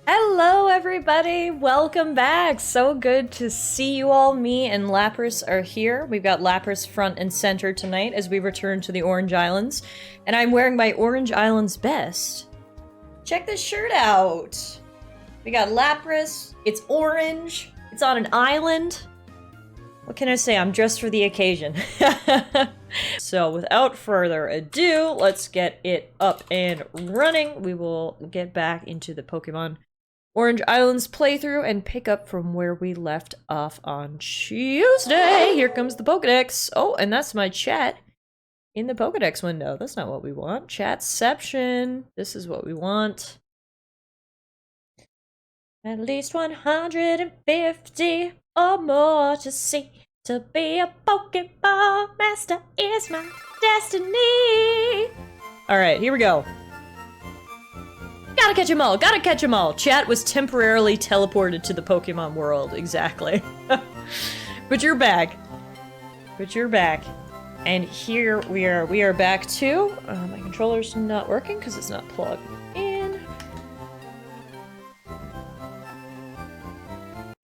Hello everybody, welcome back. So good to see you all. Me and Lapras are here. We've got Lapras front and center tonight as we return to the Orange Islands. And I'm wearing my Orange Islands best. Check this shirt out. We got Lapras, it's orange, it's on an island. What can I say? I'm dressed for the occasion. So without further ado, let's get it up and running. We will get back into the Pokemon Orange Islands playthrough and pick up from where we left off on Tuesday. Here comes the Pokedex. Oh, and that's my chat in the Pokedex window. That's not what we want. Chatception. This is what we want. At least 150 or more to see. To be a Pokemon master is my destiny. Alright, here we go. Gotta catch 'em all, gotta catch 'em all. Chat was temporarily teleported to the Pokemon world, exactly. But you're back. But you're back. And here we are back too. My controller's not working because it's not plugged in.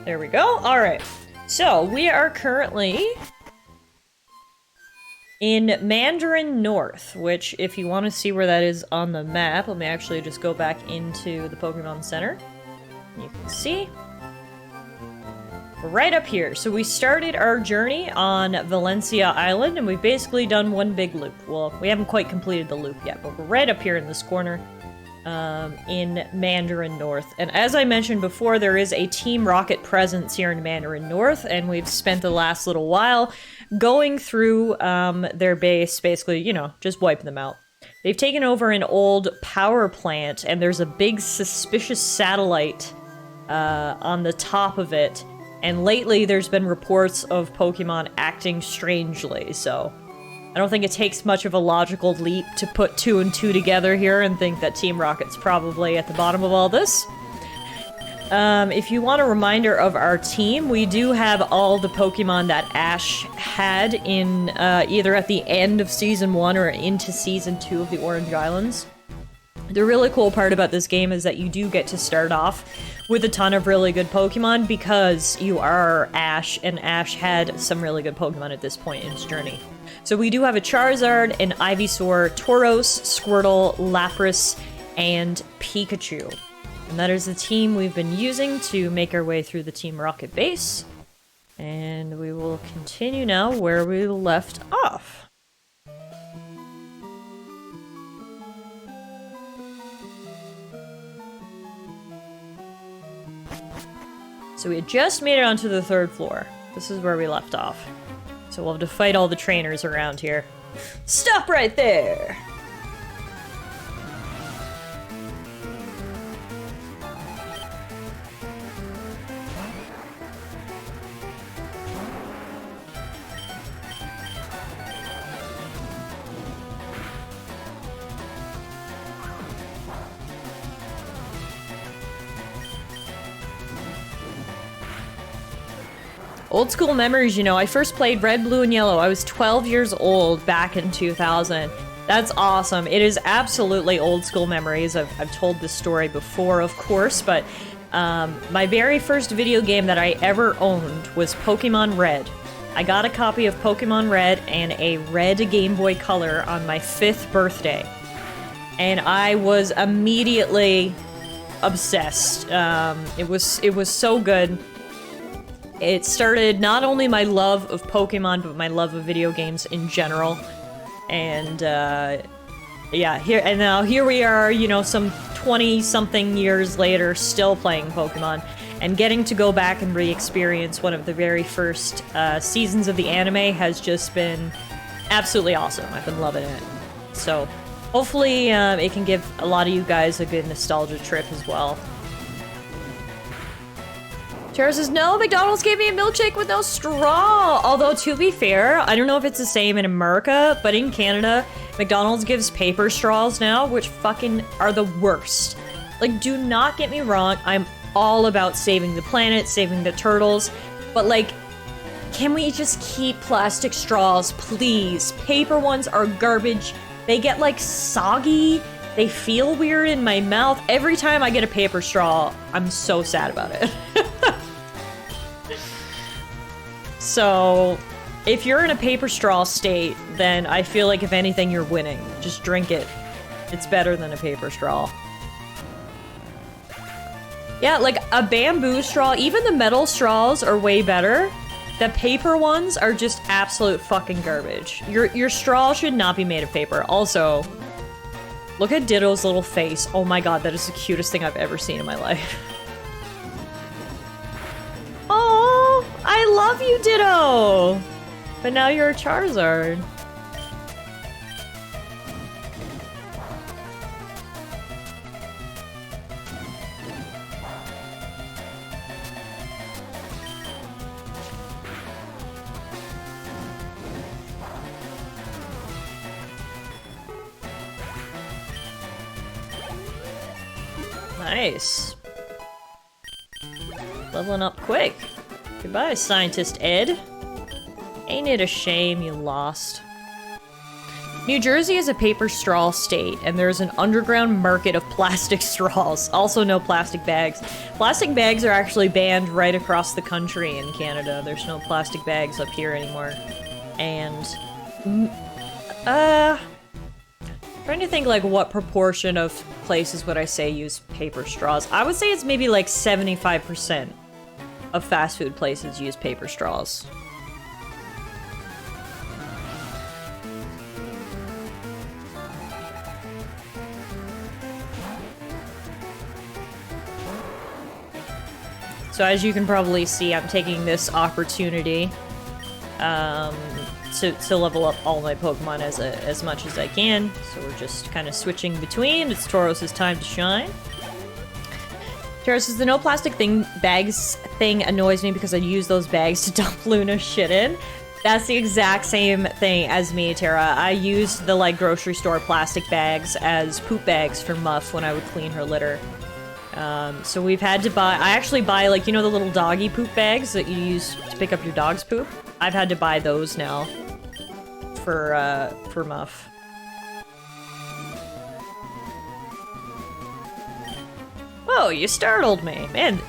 There we go, alright. So, we are currently in Mandarin North, which, if you want to see where that is on the map, let me actually just go back into the Pokemon Center. You can see. We're right up here. So we started our journey on Valencia Island, and we've basically done one big loop. Well, we haven't quite completed the loop yet, but we're right up here in this corner. In Mandarin North. And as I mentioned before, there is a Team Rocket presence here in Mandarin North, and we've spent the last little while going through their base, basically, you know, just wiping them out. They've taken over an old power plant, and there's a big suspicious satellite on the top of it, and lately there's been reports of Pokemon acting strangely, so I don't think it takes much of a logical leap to put 2 and 2 together here and think that Team Rocket's probably at the bottom of all this. If you want a reminder of our team, we do have all the Pokemon that Ash had in either at the end of Season 1 or into Season 2 of the Orange Islands. The really cool part about this game is that you do get to start off with a ton of really good Pokemon because you are Ash, and Ash had some really good Pokemon at this point in his journey. So we do have a Charizard, an Ivysaur, Tauros, Squirtle, Lapras, and Pikachu. And that is the team we've been using to make our way through the Team Rocket base. And we will continue now where we left off. So we had just made it onto the 3rd floor. This is where we left off. So we'll have to fight all the trainers around here. Stop right there! Old school memories, you know, I first played Red, Blue, and Yellow. I was 12 years old back in 2000. That's awesome. It is absolutely old school memories. I've told this story before, of course, but my very first video game that I ever owned was Pokemon Red. I got a copy of Pokemon Red and a red Game Boy Color on my 5th birthday. And I was immediately obsessed. It was so good. It started not only my love of Pokemon, but my love of video games in general. And, yeah, here we are, you know, some 20-something years later, still playing Pokemon, and getting to go back and re-experience one of the very first seasons of the anime has just been absolutely awesome. I've been loving it. So, hopefully, it can give a lot of you guys a good nostalgia trip as well. Tara says, no, McDonald's gave me a milkshake with no straw. Although, to be fair, I don't know if it's the same in America, but in Canada, McDonald's gives paper straws now, which fucking are the worst. Like, do not get me wrong, I'm all about saving the planet, saving the turtles, but like, can we just keep plastic straws, please? Paper ones are garbage. They get like soggy They feel weird in my mouth. Every time I get a paper straw, I'm so sad about it. So, if you're in a paper straw state, then I feel like if anything, you're winning. Just drink it. It's better than a paper straw. Yeah, like a bamboo straw, even the metal straws are way better. The paper ones are just absolute fucking garbage. Your straw should not be made of paper. Also, look at Ditto's little face. Oh my god, that is the cutest thing I've ever seen in my life. Oh, I love you, Ditto! But now you're a Charizard. Nice. Leveling up quick. Goodbye, Scientist Ed. Ain't it a shame you lost? New Jersey is a paper straw state, and there's an underground market of plastic straws. Also no plastic bags. Plastic bags are actually banned right across the country in Canada. There's no plastic bags up here anymore. And... trying to think, like, what proportion of places would I say use paper straws? I would say it's maybe, like, 75% of fast food places use paper straws. So as you can probably see, I'm taking this opportunity to level up all my Pokemon as much as I can. So we're just kind of switching between. It's Tauros' time to shine. Tauros says, the no plastic bags thing annoys me because I use those bags to dump Luna's shit in. That's the exact same thing as me, Tara. I used the, like, grocery store plastic bags as poop bags for Muff when I would clean her litter. So we've had to buy- I actually buy, like, you know the little doggy poop bags that you use to pick up your dog's poop? I've had to buy those now for Muff. Whoa, you startled me. Man,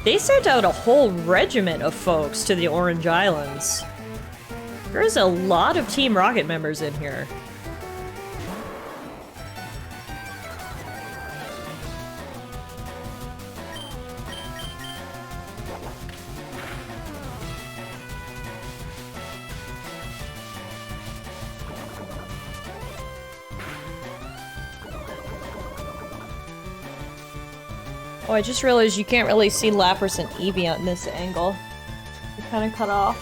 they sent out a whole regiment of folks to the Orange Islands. There's a lot of Team Rocket members in here. Oh, I just realized you can't really see Lapras and Eevee on this angle. They're kind of cut off.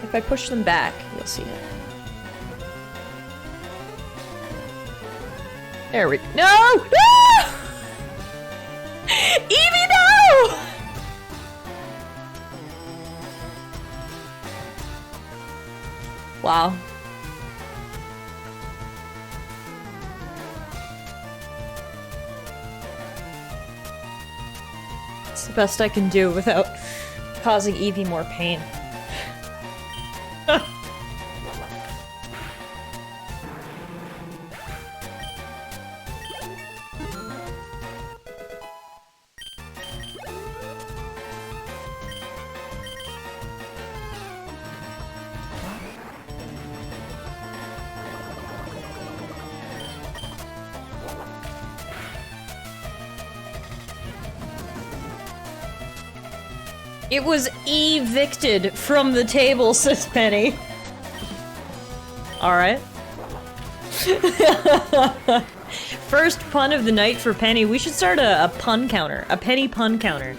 If I push them back, you'll see it. There we go. No! Ah! Eevee, no! Wow. It's the best I can do without causing Eevee more pain. It was evicted from the table, says Penny. Alright. First pun of the night for Penny. We should start a pun counter. A penny pun counter.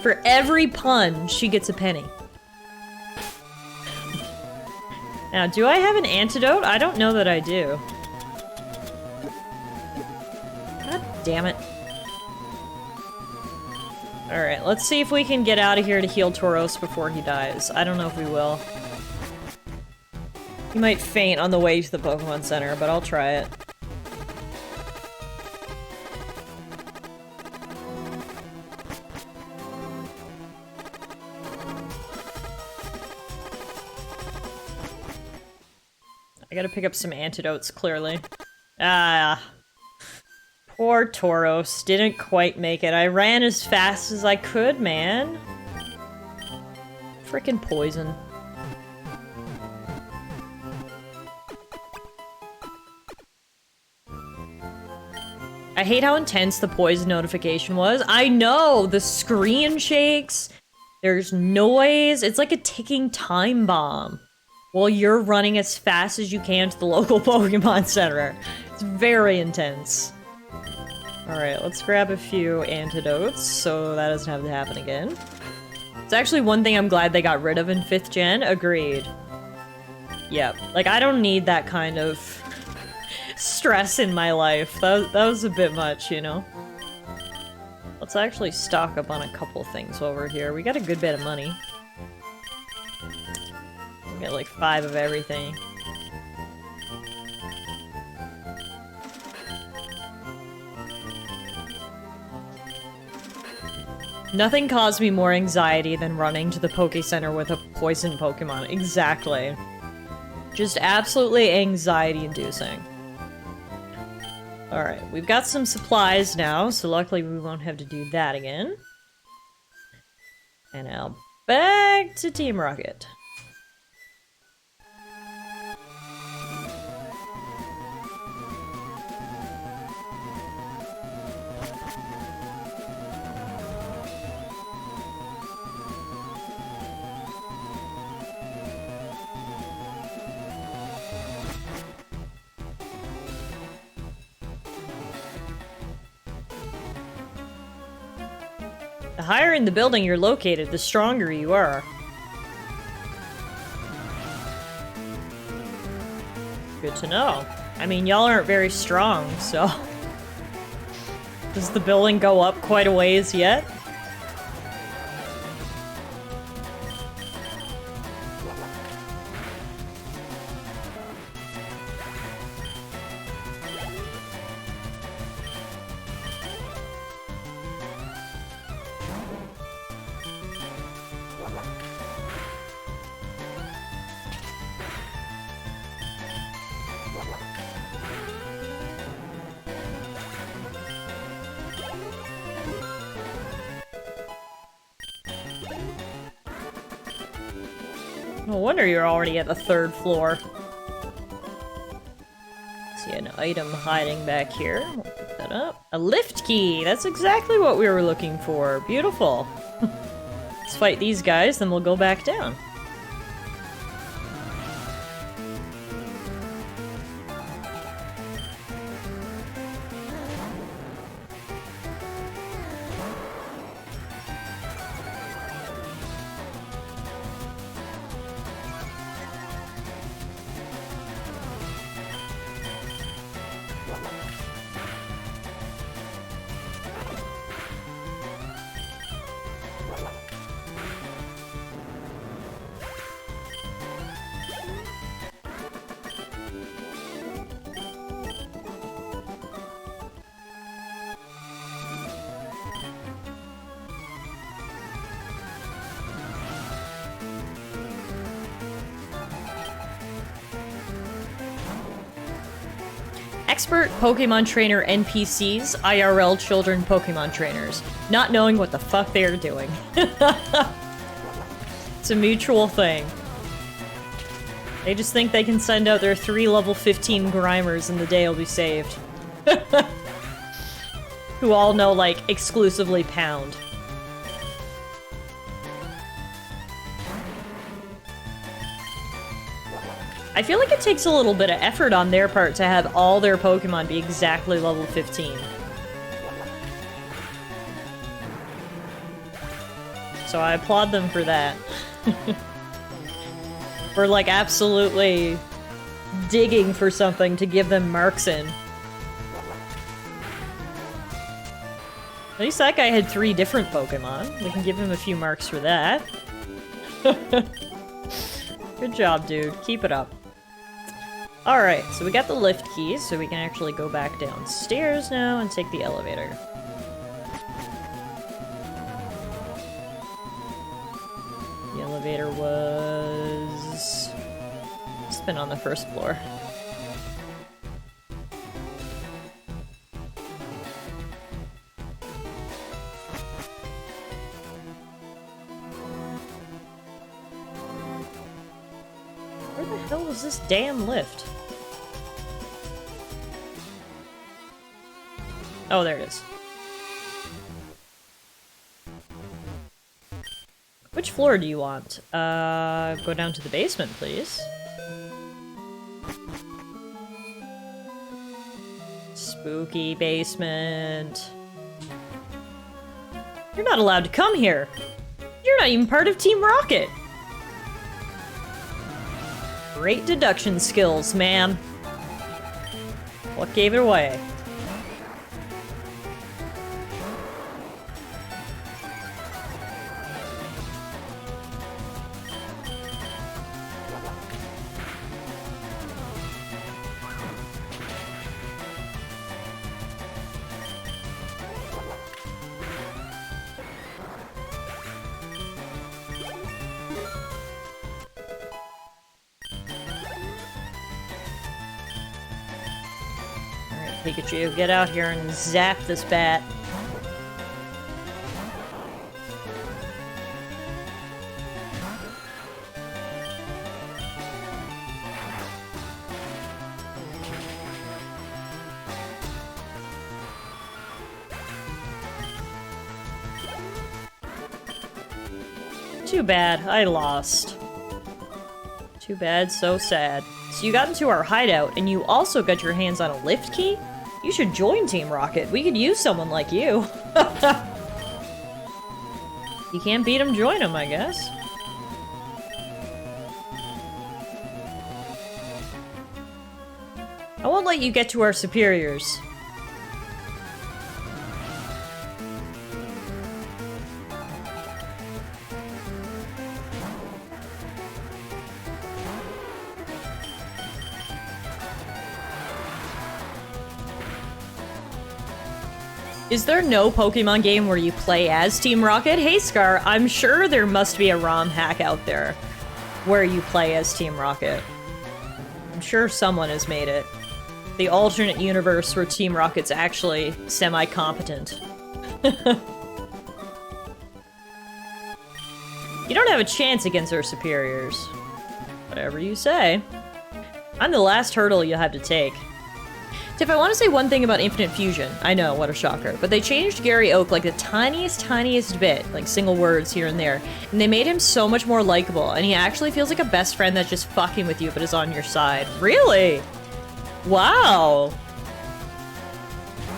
For every pun, she gets a penny. Now, do I have an antidote? I don't know that I do. God damn it. Alright, let's see if we can get out of here to heal Tauros before he dies. I don't know if we will. He might faint on the way to the Pokemon Center, but I'll try it. I gotta pick up some antidotes, clearly. Ah. Poor Tauros. Didn't quite make it. I ran as fast as I could, man. Frickin' poison. I hate how intense the poison notification was. I know! The screen shakes. There's noise. It's like a ticking time bomb. While you're running as fast as you can to the local Pokemon Center. It's very intense. Alright, let's grab a few antidotes so that doesn't have to happen again. It's actually one thing I'm glad they got rid of in 5th gen. Agreed. Yep. Like, I don't need that kind of stress in my life. That was a bit much, you know? Let's actually stock up on a couple things over here. We got a good bit of money. We got like 5 of everything. Nothing caused me more anxiety than running to the Poke Center with a poison Pokemon. Exactly. Just absolutely anxiety-inducing. Alright, we've got some supplies now, so luckily we won't have to do that again. And now, back to Team Rocket. The higher in the building you're located, the stronger you are. Good to know. I mean, y'all aren't very strong, so... Does the building go up quite a ways yet? No wonder you're already at the 3rd floor. See an item hiding back here. We'll pick that up. A lift key! That's exactly what we were looking for. Beautiful. Let's fight these guys, then we'll go back down. Expert Pokemon trainer NPCs, IRL children Pokemon trainers, not knowing what the fuck they're doing. It's a mutual thing. They just think they can send out their 3 level 15 Grimers and the day will be saved. Who all know, like, exclusively Pound. I feel like it takes a little bit of effort on their part to have all their Pokemon be exactly level 15. So I applaud them for that. For, like, absolutely digging for something to give them marks in. At least that guy had 3 different Pokemon. We can give him a few marks for that. Good job, dude. Keep it up. Alright, so we got the lift keys, so we can actually go back downstairs now and take the elevator. The elevator was... it's been on the 1st floor. Where the hell was this damn lift? Oh, there it is. Which floor do you want? Go down to the basement, please. Spooky basement. You're not allowed to come here. You're not even part of Team Rocket. Great deduction skills, man. What gave it away? Pikachu, get out here and zap this bat. Too bad, I lost. Too bad, so sad. So you got into our hideout, and you also got your hands on a lift key? You should join Team Rocket. We could use someone like you. You can't beat him, join him, I guess. I won't let you get to our superiors. Is there no Pokemon game where you play as Team Rocket? Hey Scar, I'm sure there must be a ROM hack out there where you play as Team Rocket. I'm sure someone has made it. The alternate universe where Team Rocket's actually semi-competent. You don't have a chance against our superiors. Whatever you say. I'm the last hurdle you'll have to take. If I want to say one thing about Infinite Fusion, I know, what a shocker, but they changed Gary Oak like the tiniest bit, like single words here and there, and they made him so much more likable, and he actually feels like a best friend that's just fucking with you but is on your side. Really? Wow.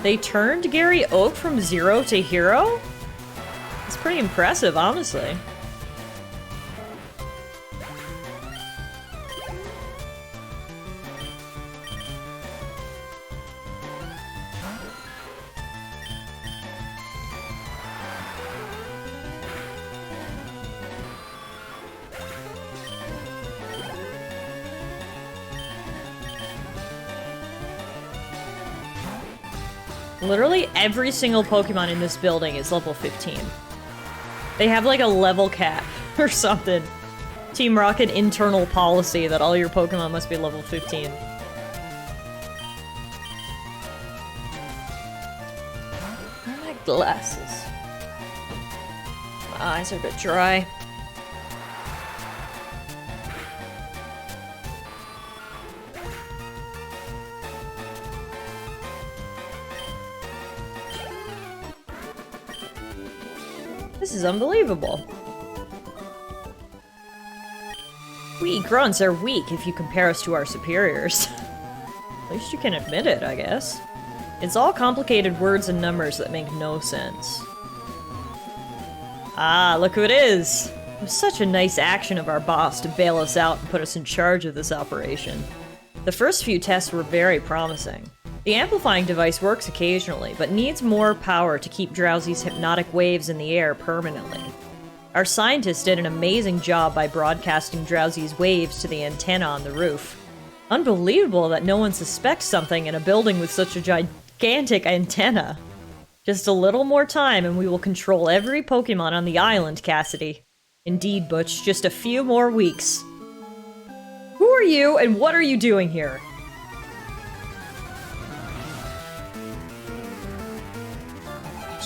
They turned Gary Oak from zero to hero? It's pretty impressive, honestly. Literally every single Pokemon in this building is level 15. They have like a level cap or something. Team Rocket internal policy that all your Pokemon must be level 15. Oh, my glasses. My eyes are a bit dry. This is unbelievable. We grunts are weak if you compare us to our superiors. At least you can admit it, I guess. It's all complicated words and numbers that make no sense. Ah, look who it is! It was such a nice action of our boss to bail us out and put us in charge of this operation. The first few tests were very promising. The amplifying device works occasionally, but needs more power to keep Drowsy's hypnotic waves in the air permanently. Our scientists did an amazing job by broadcasting Drowsy's waves to the antenna on the roof. Unbelievable that no one suspects something in a building with such a gigantic antenna. Just a little more time and we will control every Pokemon on the island, Cassidy. Indeed, Butch, just a few more weeks. Who are you and what are you doing here?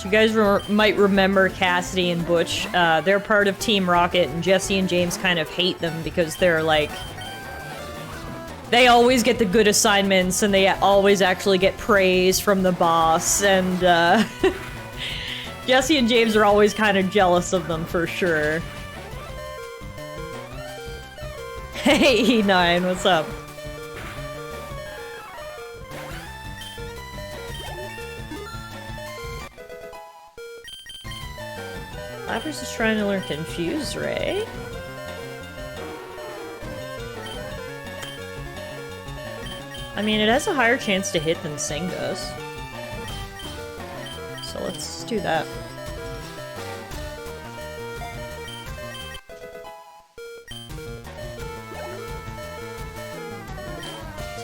You guys might remember Cassidy and Butch. They're part of Team Rocket, and Jesse and James kind of hate them because they're, like, They always get the good assignments, and they always actually get praise from the boss, and, Jesse and James are always kind of jealous of them, for sure. Hey, E9, what's up? Lapras is trying to learn Confuse Ray. I mean, it has a higher chance to hit than Sing does. So let's do that.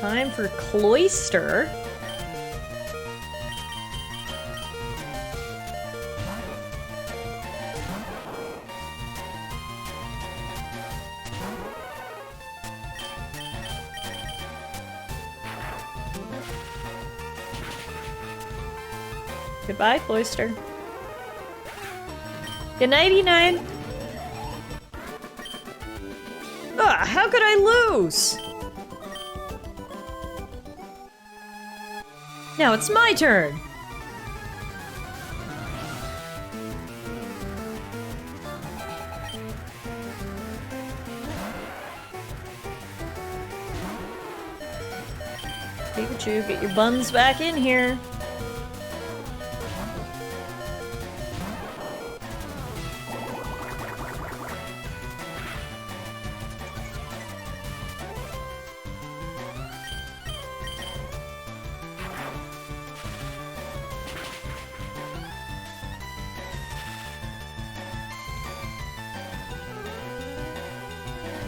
Time for Cloyster. Goodbye, Cloyster. Good night, E9. Ah, how could I lose? Now it's my turn. Pikachu, get your buns back in here.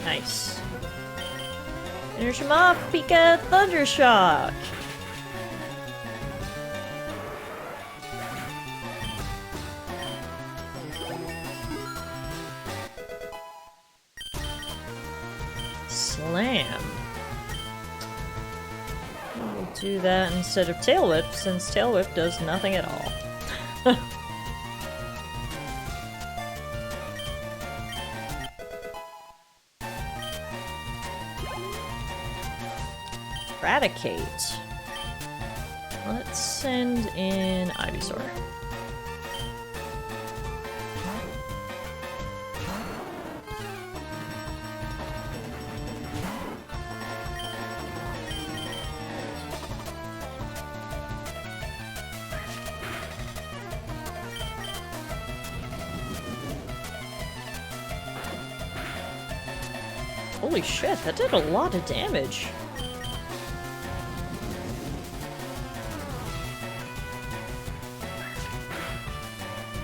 Nice. Finish him off, Pika Thundershock! Slam. We'll do that instead of Tail Whip, since Tail Whip does nothing at all. Eradicate. Let's send in Ivysaur. Holy shit, that did a lot of damage.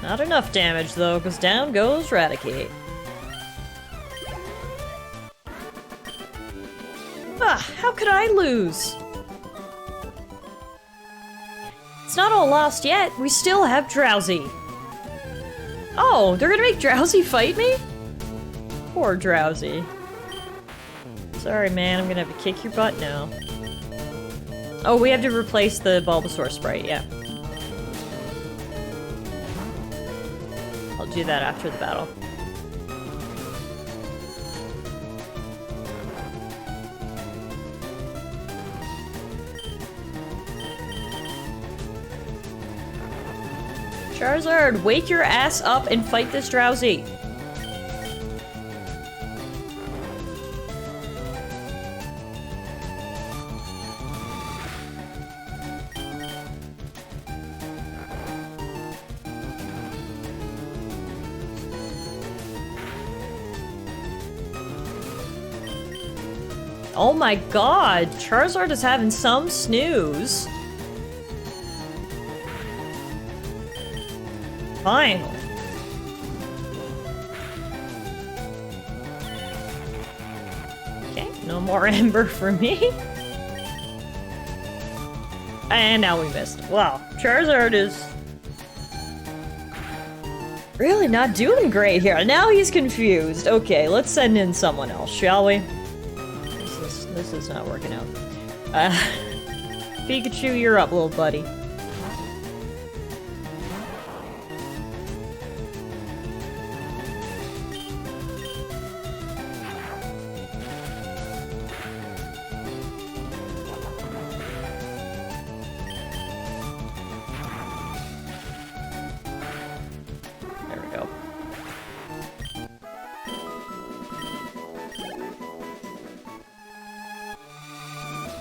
Not enough damage, though, because down goes Raticate. Ah, how could I lose? It's not all lost yet. We still have Drowsy. Oh, they're gonna make Drowsy fight me? Poor Drowsy. Sorry, man, I'm gonna have to kick your butt now. Oh, we have to replace the Bulbasaur sprite, yeah. I'll do that after the battle. Charizard, wake your ass up and fight this Drowsy. Oh my god, Charizard is having some snooze. Finally. Okay, no more Ember for me. And now we missed. Wow, Charizard is really not doing great here. Now he's confused. Okay, let's send in someone else, shall we? This is not working out. Pikachu, you're up, little buddy.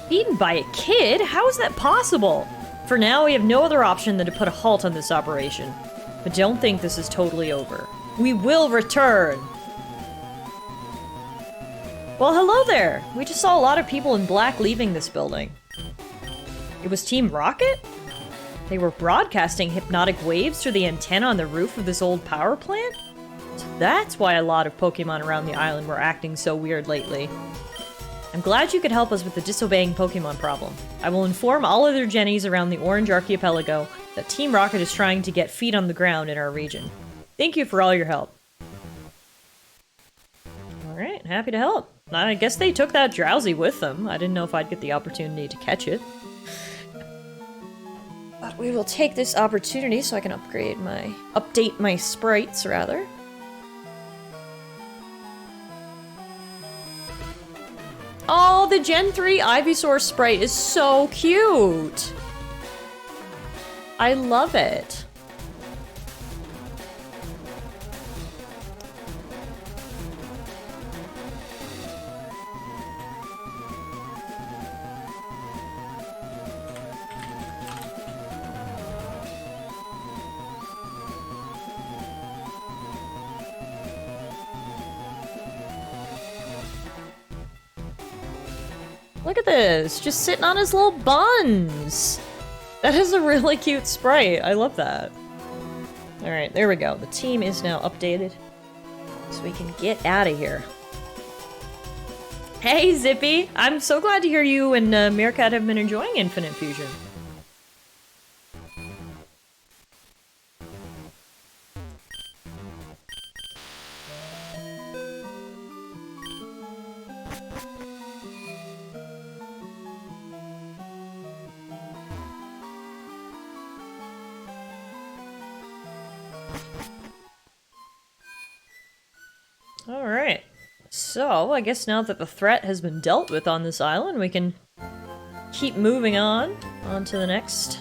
Beaten by a kid? How is that possible? For now, we have no other option than to put a halt on this operation. But don't think this is totally over. We will return! Well, hello there! We just saw a lot of people in black leaving this building. It was Team Rocket? They were broadcasting hypnotic waves through the antenna on the roof of this old power plant? So that's why a lot of Pokemon around the island were acting so weird lately. I'm glad you could help us with the disobeying Pokemon problem. I will inform all other Jennies around the Orange Archipelago that Team Rocket is trying to get feet on the ground in our region. Thank you for all your help. Alright, happy to help. I guess they took that Drowsy with them. I didn't know if I'd get the opportunity to catch it. But we will take this opportunity so I can update my sprites, rather. Oh, the Gen 3 Ivysaur sprite is so cute! I love it. Look at this, just sitting on his little buns. That is a really cute sprite. I love that. Alright, there we go. The team is now updated. So we can get out of here. Hey, Zippy! I'm so glad to hear you and Meerkat have been enjoying Infinite Fusion. Alright, so I guess now that the threat has been dealt with on this island, we can keep moving on to the next.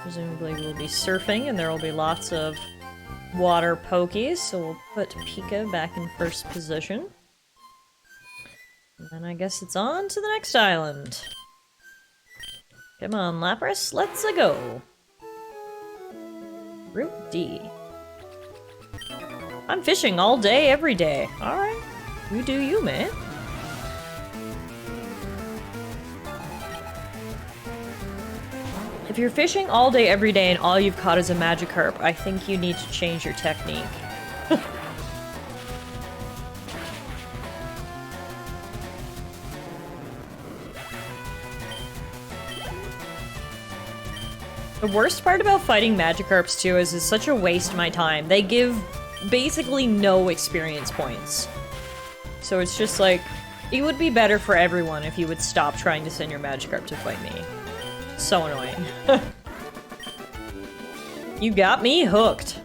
Presumably we'll be surfing and there will be lots of water pokies, so we'll put Pika back in first position. And then I guess it's on to the next island. Come on, Lapras, let's-a go. Route D. I'm fishing all day, every day. Alright. You do you, man. If you're fishing all day, every day, and all you've caught is a Magikarp, I think you need to change your technique. The worst part about fighting Magikarps, too, is it's such a waste of my time. They give basically no experience points. So it's just like, it would be better for everyone if you would stop trying to send your Magikarp to fight me. So annoying. You got me hooked.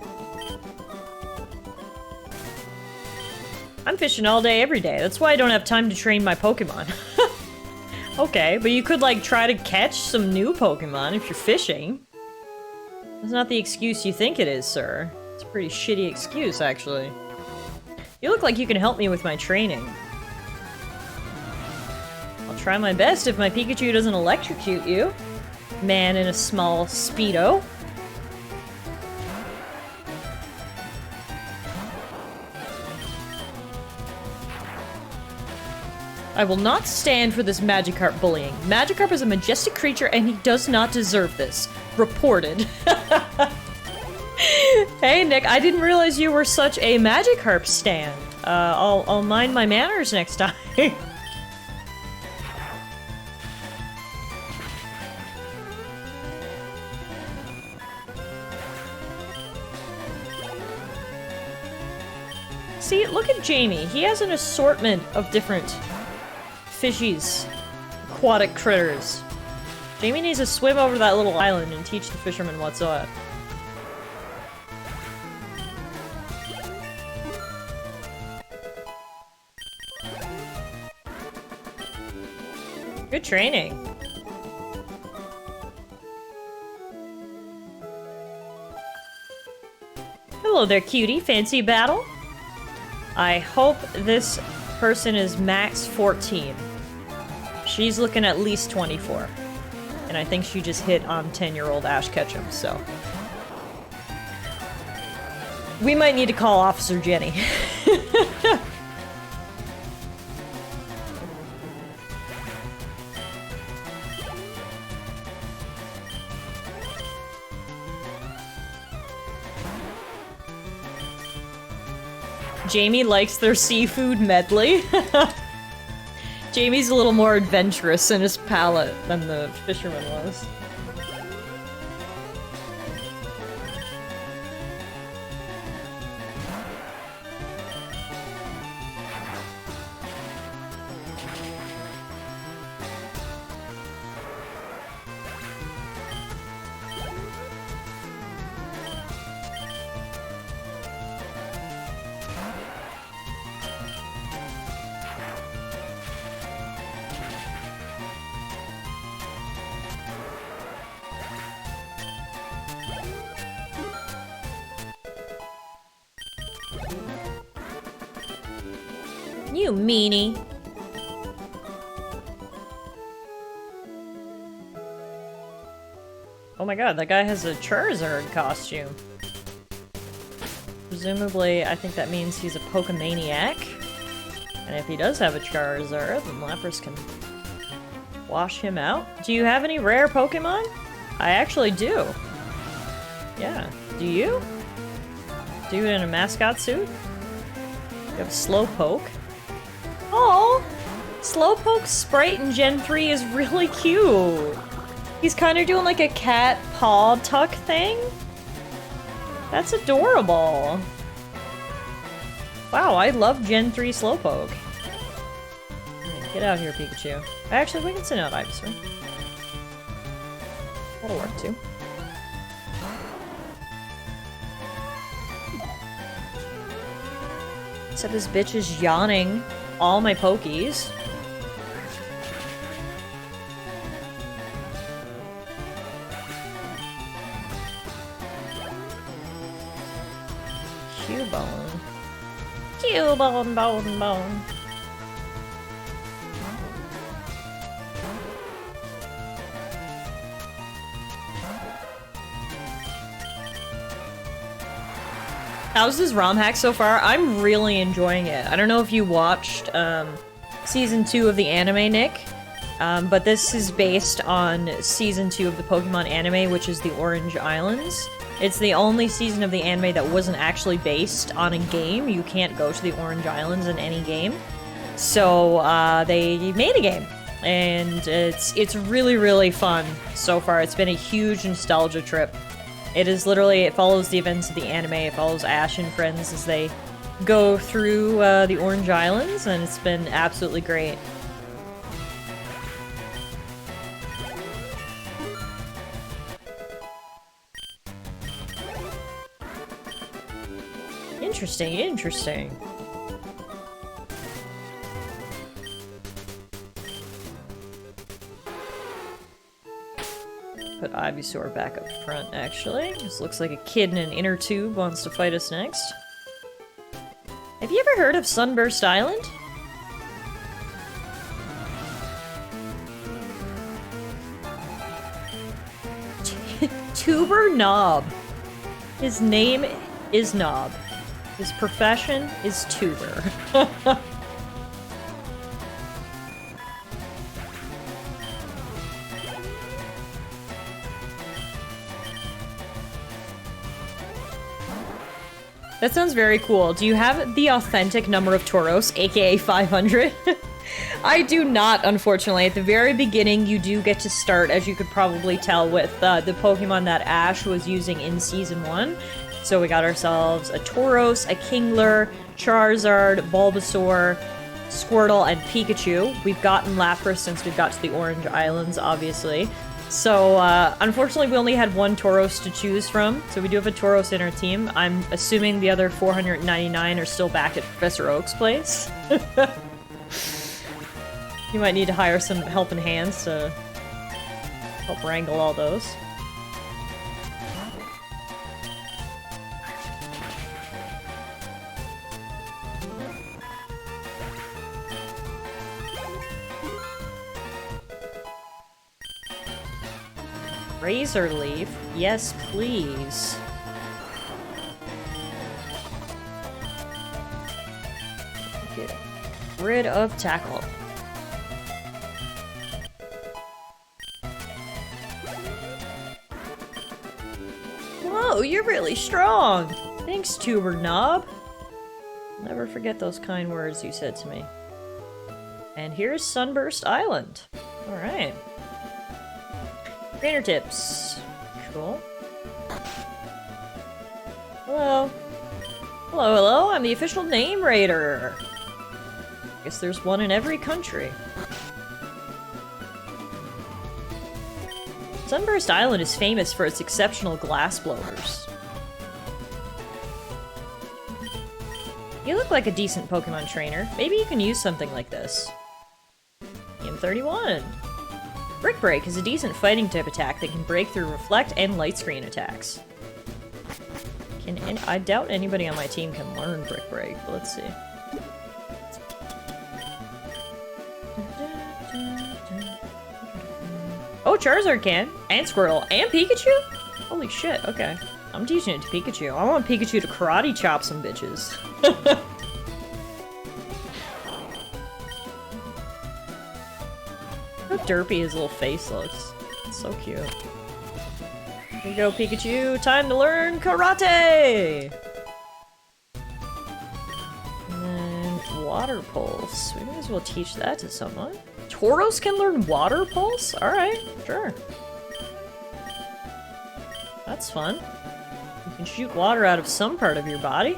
I'm fishing all day, every day. That's why I don't have time to train my Pokemon. Okay, but you could, like, try to catch some new Pokemon if you're fishing. That's not the excuse you think it is, sir. It's a pretty shitty excuse, actually. You look like you can help me with my training. I'll try my best if my Pikachu doesn't electrocute you. Man in a small Speedo. I will not stand for this Magikarp bullying. Magikarp is a majestic creature and he does not deserve this. Reported. Hey Nick, I didn't realize you were such a Magikarp stan. I'll mind my manners next time. See, look at Jamie. He has an assortment of different fishies, aquatic critters. Jamie needs to swim over that little island and teach the fishermen what's up. Good training. Hello there, cutie. Fancy battle? I hope this person is max 14. She's looking at least 24. And I think she just hit on 10-year-old Ash Ketchum, so... we might need to call Officer Jenny. Jamie likes their seafood medley. Jamie's a little more adventurous in his palate than the fisherman was. You meanie. Oh my god, that guy has a Charizard costume. Presumably, I think that means he's a Pokemaniac. And if he does have a Charizard, then Lapras can wash him out. Do you have any rare Pokemon? I actually do. Yeah. Do you? Do you in a mascot suit? You have Slowpoke. Oh, Slowpoke's sprite in Gen 3 is really cute. He's kind of doing like a cat paw tuck thing. That's adorable. Wow, I love Gen 3 Slowpoke. Right, get out here, Pikachu. Actually, we can send out Ivysaur. That'll work too. Except this bitch is yawning all my Pokies. Cubone. Cubone, bone. How's this ROM hack so far? I'm really enjoying it. I don't know if you watched Season 2 of the anime, Nick, but this is based on Season 2 of the Pokemon anime, which is the Orange Islands. It's the only season of the anime that wasn't actually based on a game. You can't go to the Orange Islands in any game. So they made a game, and it's really, really fun so far. It's been a huge nostalgia trip. It is literally, it follows the events of the anime. It follows Ash and friends as they go through the Orange Islands, and it's been absolutely great. Interesting, interesting. Put Ivysaur back up front, actually. This looks like a kid in an inner tube wants to fight us next. Have you ever heard of Sunburst Island? Tuber Knob. His name is Knob. His profession is tuber. That sounds very cool. Do you have the authentic number of Tauros, aka 500? I do not, unfortunately. At the very beginning, you do get to start, as you could probably tell, with the Pokemon that Ash was using in Season 1. So we got ourselves a Tauros, a Kingler, Charizard, Bulbasaur, Squirtle, and Pikachu. We've gotten Lapras since we've got to the Orange Islands, obviously. So, unfortunately, we only had one Tauros to choose from, so we do have a Tauros in our team. I'm assuming the other 499 are still back at Professor Oak's place. You might need to hire some helping hands to help wrangle all those. Razor Leaf. Yes, please. Get rid of Tackle. Whoa, you're really strong! Thanks, Tuber Knob. Never forget those kind words you said to me. And here's Sunburst Island. Alright. Trainer tips. Cool. Hello. Hello, hello, I'm the official name raider. Guess there's one in every country. Sunburst Island is famous for its exceptional glass blowers. You look like a decent Pokemon trainer. Maybe you can use something like this. M31. Brick Break is a decent fighting type attack that can break through reflect and light screen attacks. I doubt anybody on my team can learn Brick Break, but let's see. Oh, Charizard can! And Squirtle! And Pikachu?! Holy shit, okay. I'm teaching it to Pikachu. I want Pikachu to karate chop some bitches. How derpy his little face looks. It's so cute. Here you go, Pikachu. Time to learn karate! And then Water Pulse. We might as well teach that to someone. Tauros can learn Water Pulse? Alright, sure. That's fun. You can shoot water out of some part of your body.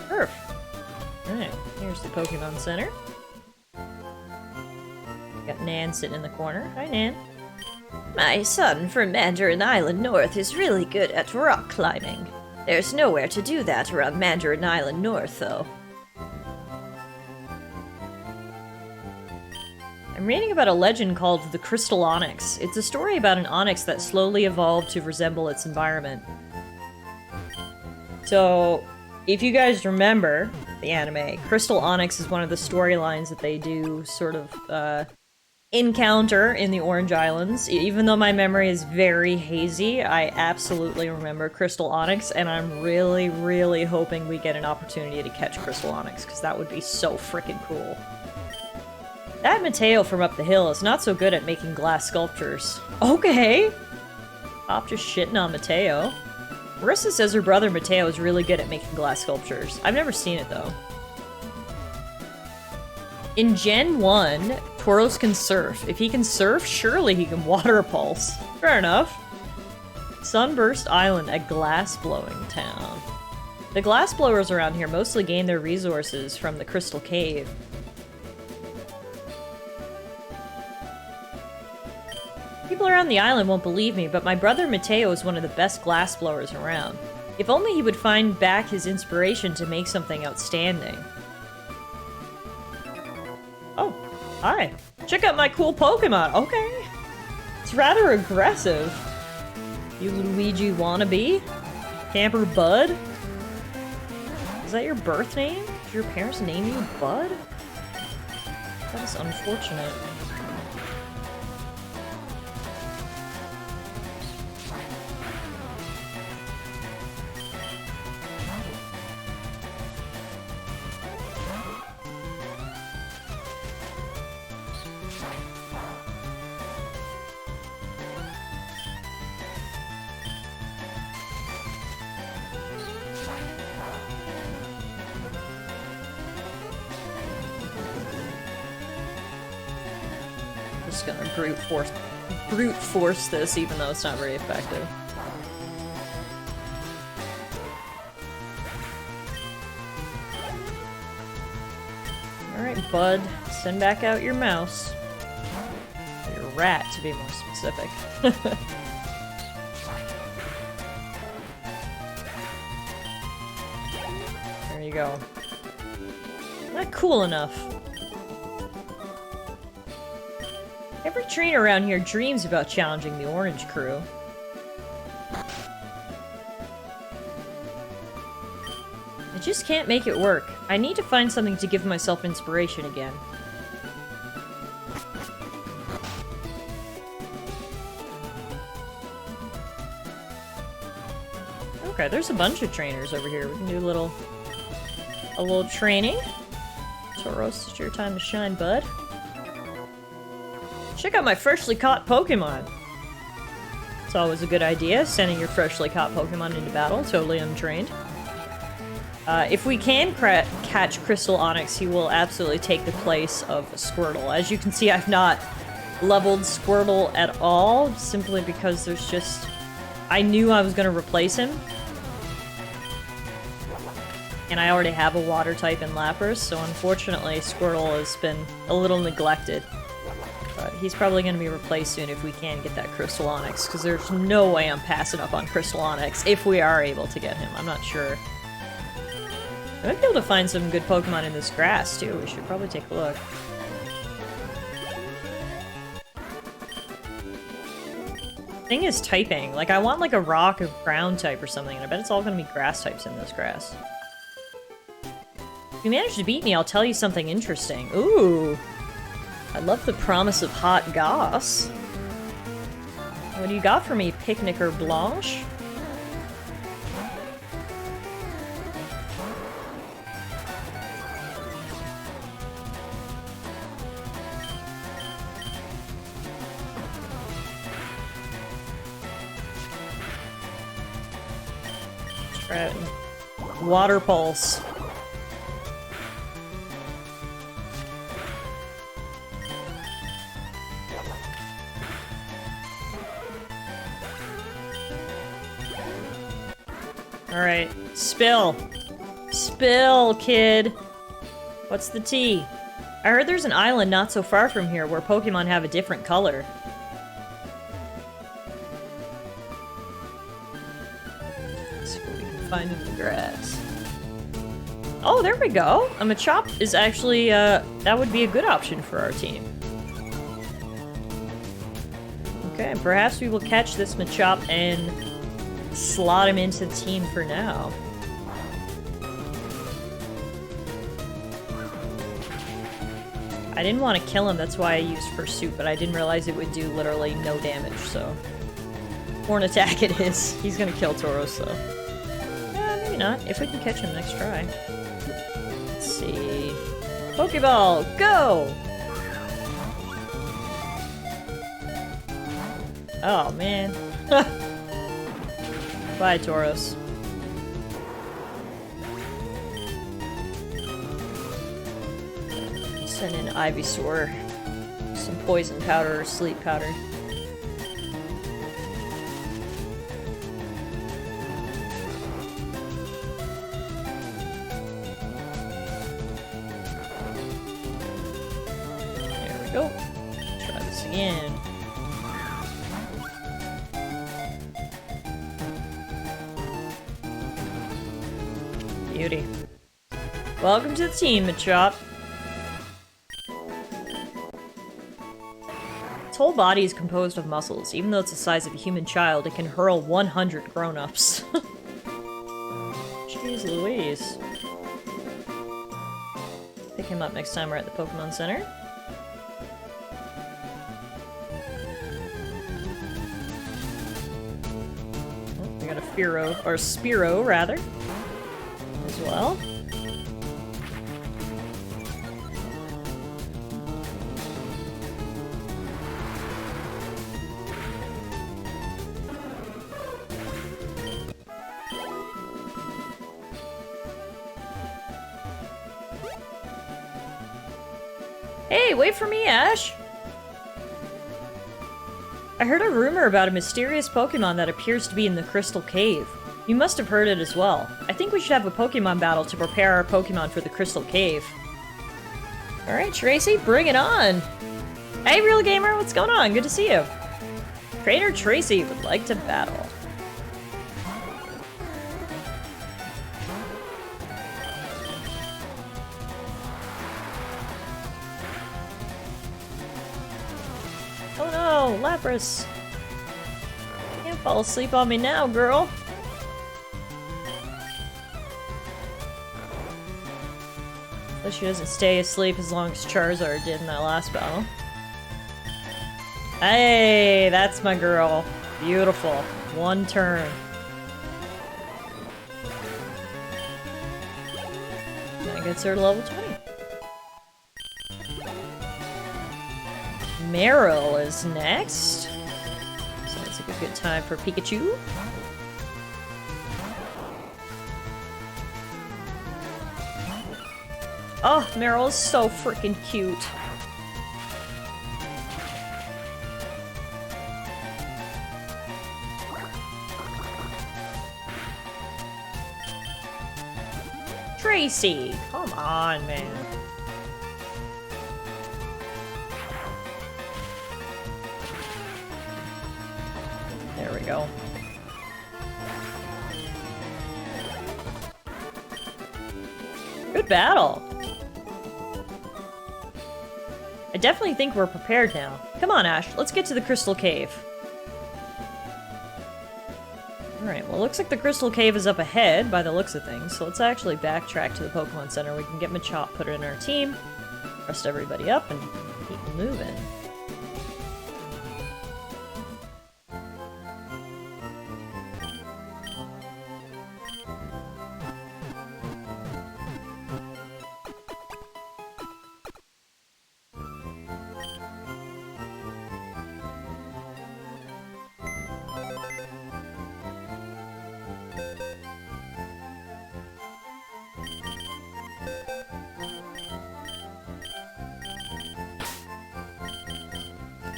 Perf. Alright, here's the Pokemon Center. Got Nan sitting in the corner. Hi, Nan. My son from Mandarin Island North is really good at rock climbing. There's nowhere to do that around Mandarin Island North, though. I'm reading about a legend called the Crystal Onix. It's a story about an Onix that slowly evolved to resemble its environment. So, if you guys remember the anime, Crystal Onix is one of the storylines that they do sort of, encounter in the Orange Islands. Even though my memory is very hazy, I absolutely remember Crystal Onix, and I'm really, really hoping we get an opportunity to catch Crystal Onix, because that would be so freaking cool. That Mateo from up the hill is not so good at making glass sculptures. Okay! Pop just shitting on Mateo. Marissa says her brother Mateo is really good at making glass sculptures. I've never seen it, though. In Gen 1, Tauros can surf. If he can surf, surely he can water pulse. Fair enough. Sunburst Island, a glass-blowing town. The glass blowers around here mostly gain their resources from the Crystal Cave. People around the island won't believe me, but my brother Mateo is one of the best glass blowers around. If only he would find back his inspiration to make something outstanding. Oh, hi. Check out my cool Pokemon. Okay. It's rather aggressive. You Luigi wannabe? Camper Bud? Is that your birth name? Did your parents name you Bud? That is unfortunate. Just gonna brute force this, even though it's not very effective. Alright, bud. Send back out your mouse. Or your rat, to be more specific. There you go. Not cool enough. Every trainer around here dreams about challenging the Orange Crew. I just can't make it work. I need to find something to give myself inspiration again. Okay, there's a bunch of trainers over here. We can do a little training. Tauros, it's your time to shine, bud. Check out my freshly caught Pokemon. It's always a good idea, sending your freshly caught Pokemon into battle, totally untrained. If we can catch Crystal Onix, he will absolutely take the place of Squirtle. As you can see, I've not leveled Squirtle at all, simply because there's just... I knew I was going to replace him. And I already have a water type in Lapras, so unfortunately Squirtle has been a little neglected. But he's probably going to be replaced soon if we can get that Crystal Onix, because there's no way I'm passing up on Crystal Onix if we are able to get him. I'm not sure. I might be able to find some good Pokemon in this grass, too. We should probably take a look. Thing is typing. Like, I want like a rock or ground type or something, and I bet it's all going to be grass types in this grass. If you manage to beat me, I'll tell you something interesting. Ooh! I love the promise of hot goss. What do you got for me, Picnicker Blanche? Right. Water Pulse. Alright. Spill. Spill, kid. What's the tea? I heard there's an island not so far from here where Pokemon have a different color. Find in the grass. Oh, there we go! A Machop is actually, that would be a good option for our team. Okay, perhaps we will catch this Machop and slot him into the team for now. I didn't want to kill him, that's why I used Pursuit, but I didn't realize it would do literally no damage, so... Horn Attack it is. He's gonna kill Tauros, though. Maybe not, if we can catch him next try. Let's see... Pokeball, go! Oh, man. Bye, Tauros. Send in Ivysaur. Some poison powder or sleep powder. There we go. Try this again. Beauty. Welcome to the team, Machop. Its whole body is composed of muscles. Even though it's the size of a human child, it can hurl 100 grown-ups. Jeez Louise. Pick him up next time we're at the Pokemon Center. Oh, we got a Fearow, or Spearow, rather. As well. Hey, wait for me, Ash! I heard a rumor about a mysterious Pokemon that appears to be in the Crystal Cave. You must have heard it as well. I think we should have a Pokemon battle to prepare our Pokemon for the Crystal Cave. Alright, Tracy, bring it on! Hey, Real Gamer, what's going on? Good to see you. Trainer Tracy would like to battle. Oh no, Lapras! Can't fall asleep on me now, girl. At least she doesn't stay asleep as long as Charizard did in that last battle. Hey, that's my girl. Beautiful. One turn. That gets her to level 20. Meryl is next. Sounds like a good time for Pikachu. Oh, Meryl is so freaking cute. Tracy, come on, man. There we go. Good battle. I definitely think we're prepared now. Come on, Ash, let's get to the Crystal Cave. Alright, well, it looks like the Crystal Cave is up ahead by the looks of things, so let's actually backtrack to the Pokemon Center. We can get Machop, put it in our team, rest everybody up, and keep moving.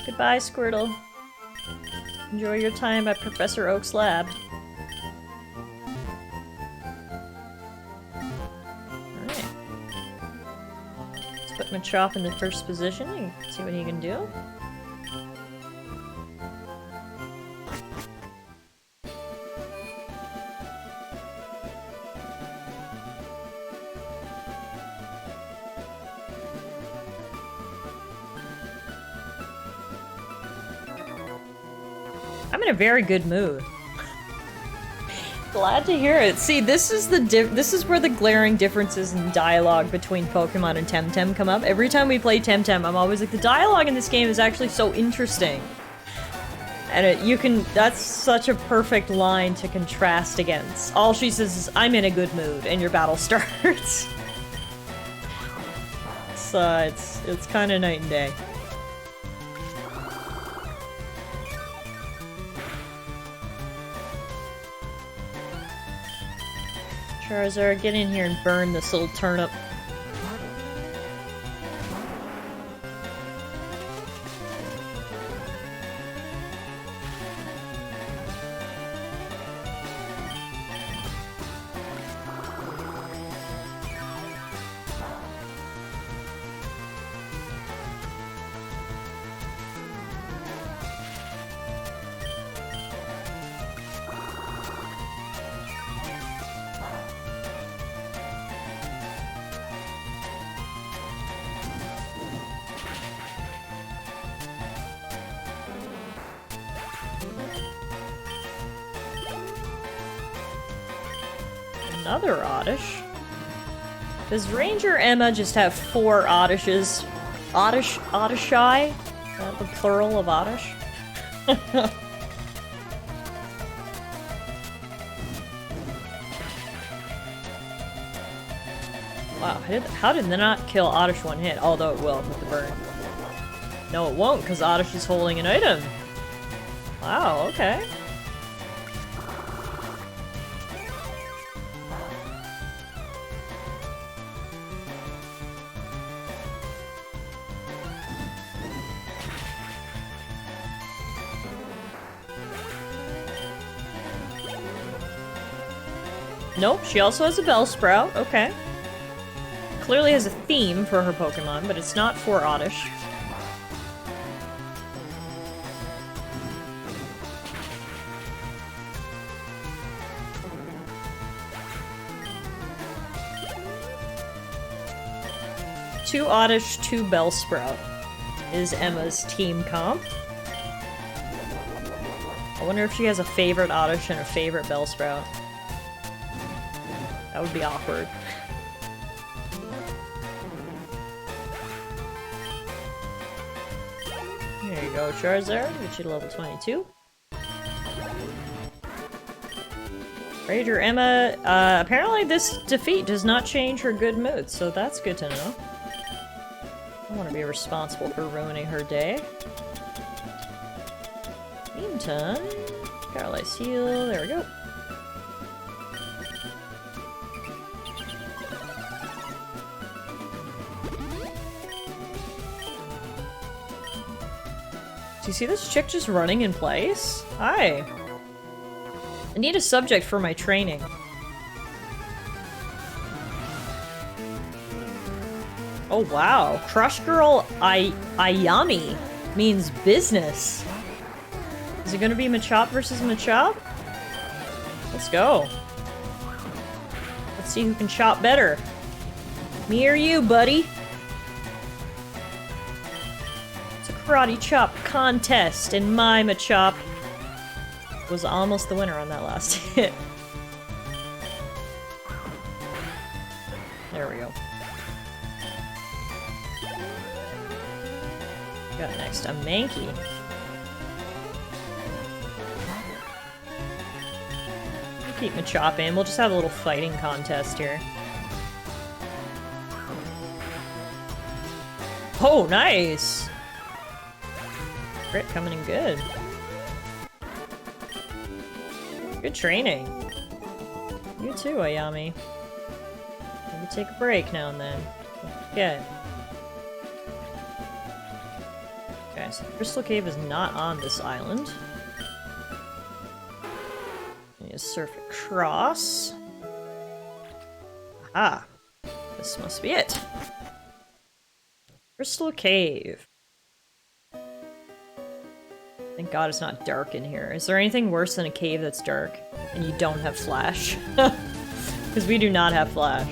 Goodbye, Squirtle. Enjoy your time at Professor Oak's lab. Alright. Let's put Machop in the first position and see what he can do. I'm in a very good mood. Glad to hear it. See, this is where the glaring differences in dialogue between Pokemon and Temtem come up. Every time we play Temtem, I'm always like, the dialogue in this game is actually so interesting. And that's such a perfect line to contrast against. All she says is, I'm in a good mood, and your battle starts. So, it's kind of night and day. Charizard, get in here and burn this little turnip. Another Oddish. Does Ranger Emma just have 4 Oddishes? Oddishai? Is that the plural of Oddish? Wow, how did they not kill Oddish one hit? Although it will with the burn. No, it won't, because Oddish is holding an item. Wow, okay. Nope, she also has a Bellsprout. Okay. Clearly has a theme for her Pokemon, but it's not for Oddish. Two Oddish, 2 Bellsprout is Emma's team comp. I wonder if she has a favorite Oddish and a favorite Bellsprout. That would be awkward. There you go, Charizard. Get you to level 22. Rager Emma, apparently this defeat does not change her good mood, so that's good to know. I don't want to be responsible for ruining her day. Meantime, Paralyze Heal, there we go. Do you see this chick just running in place? Hi. I need a subject for my training. Oh wow, Crush Girl Ayami means business. Is it gonna be Machop versus Machop? Let's go. Let's see who can chop better. Me or you, buddy? It's a karate chop contest, and my Machop was almost the winner on that last hit. There we go. Got next a Mankey. We'll keep Machop in. We'll just have a little fighting contest here. Oh, nice! Crit coming in good. Good training. You too, Ayami. Maybe take a break now and then. Good. Okay, so Crystal Cave is not on this island. I need to surf across. Aha! This must be it. Crystal Cave. Thank God it's not dark in here. Is there anything worse than a cave that's dark and you don't have flash? Because we do not have flash.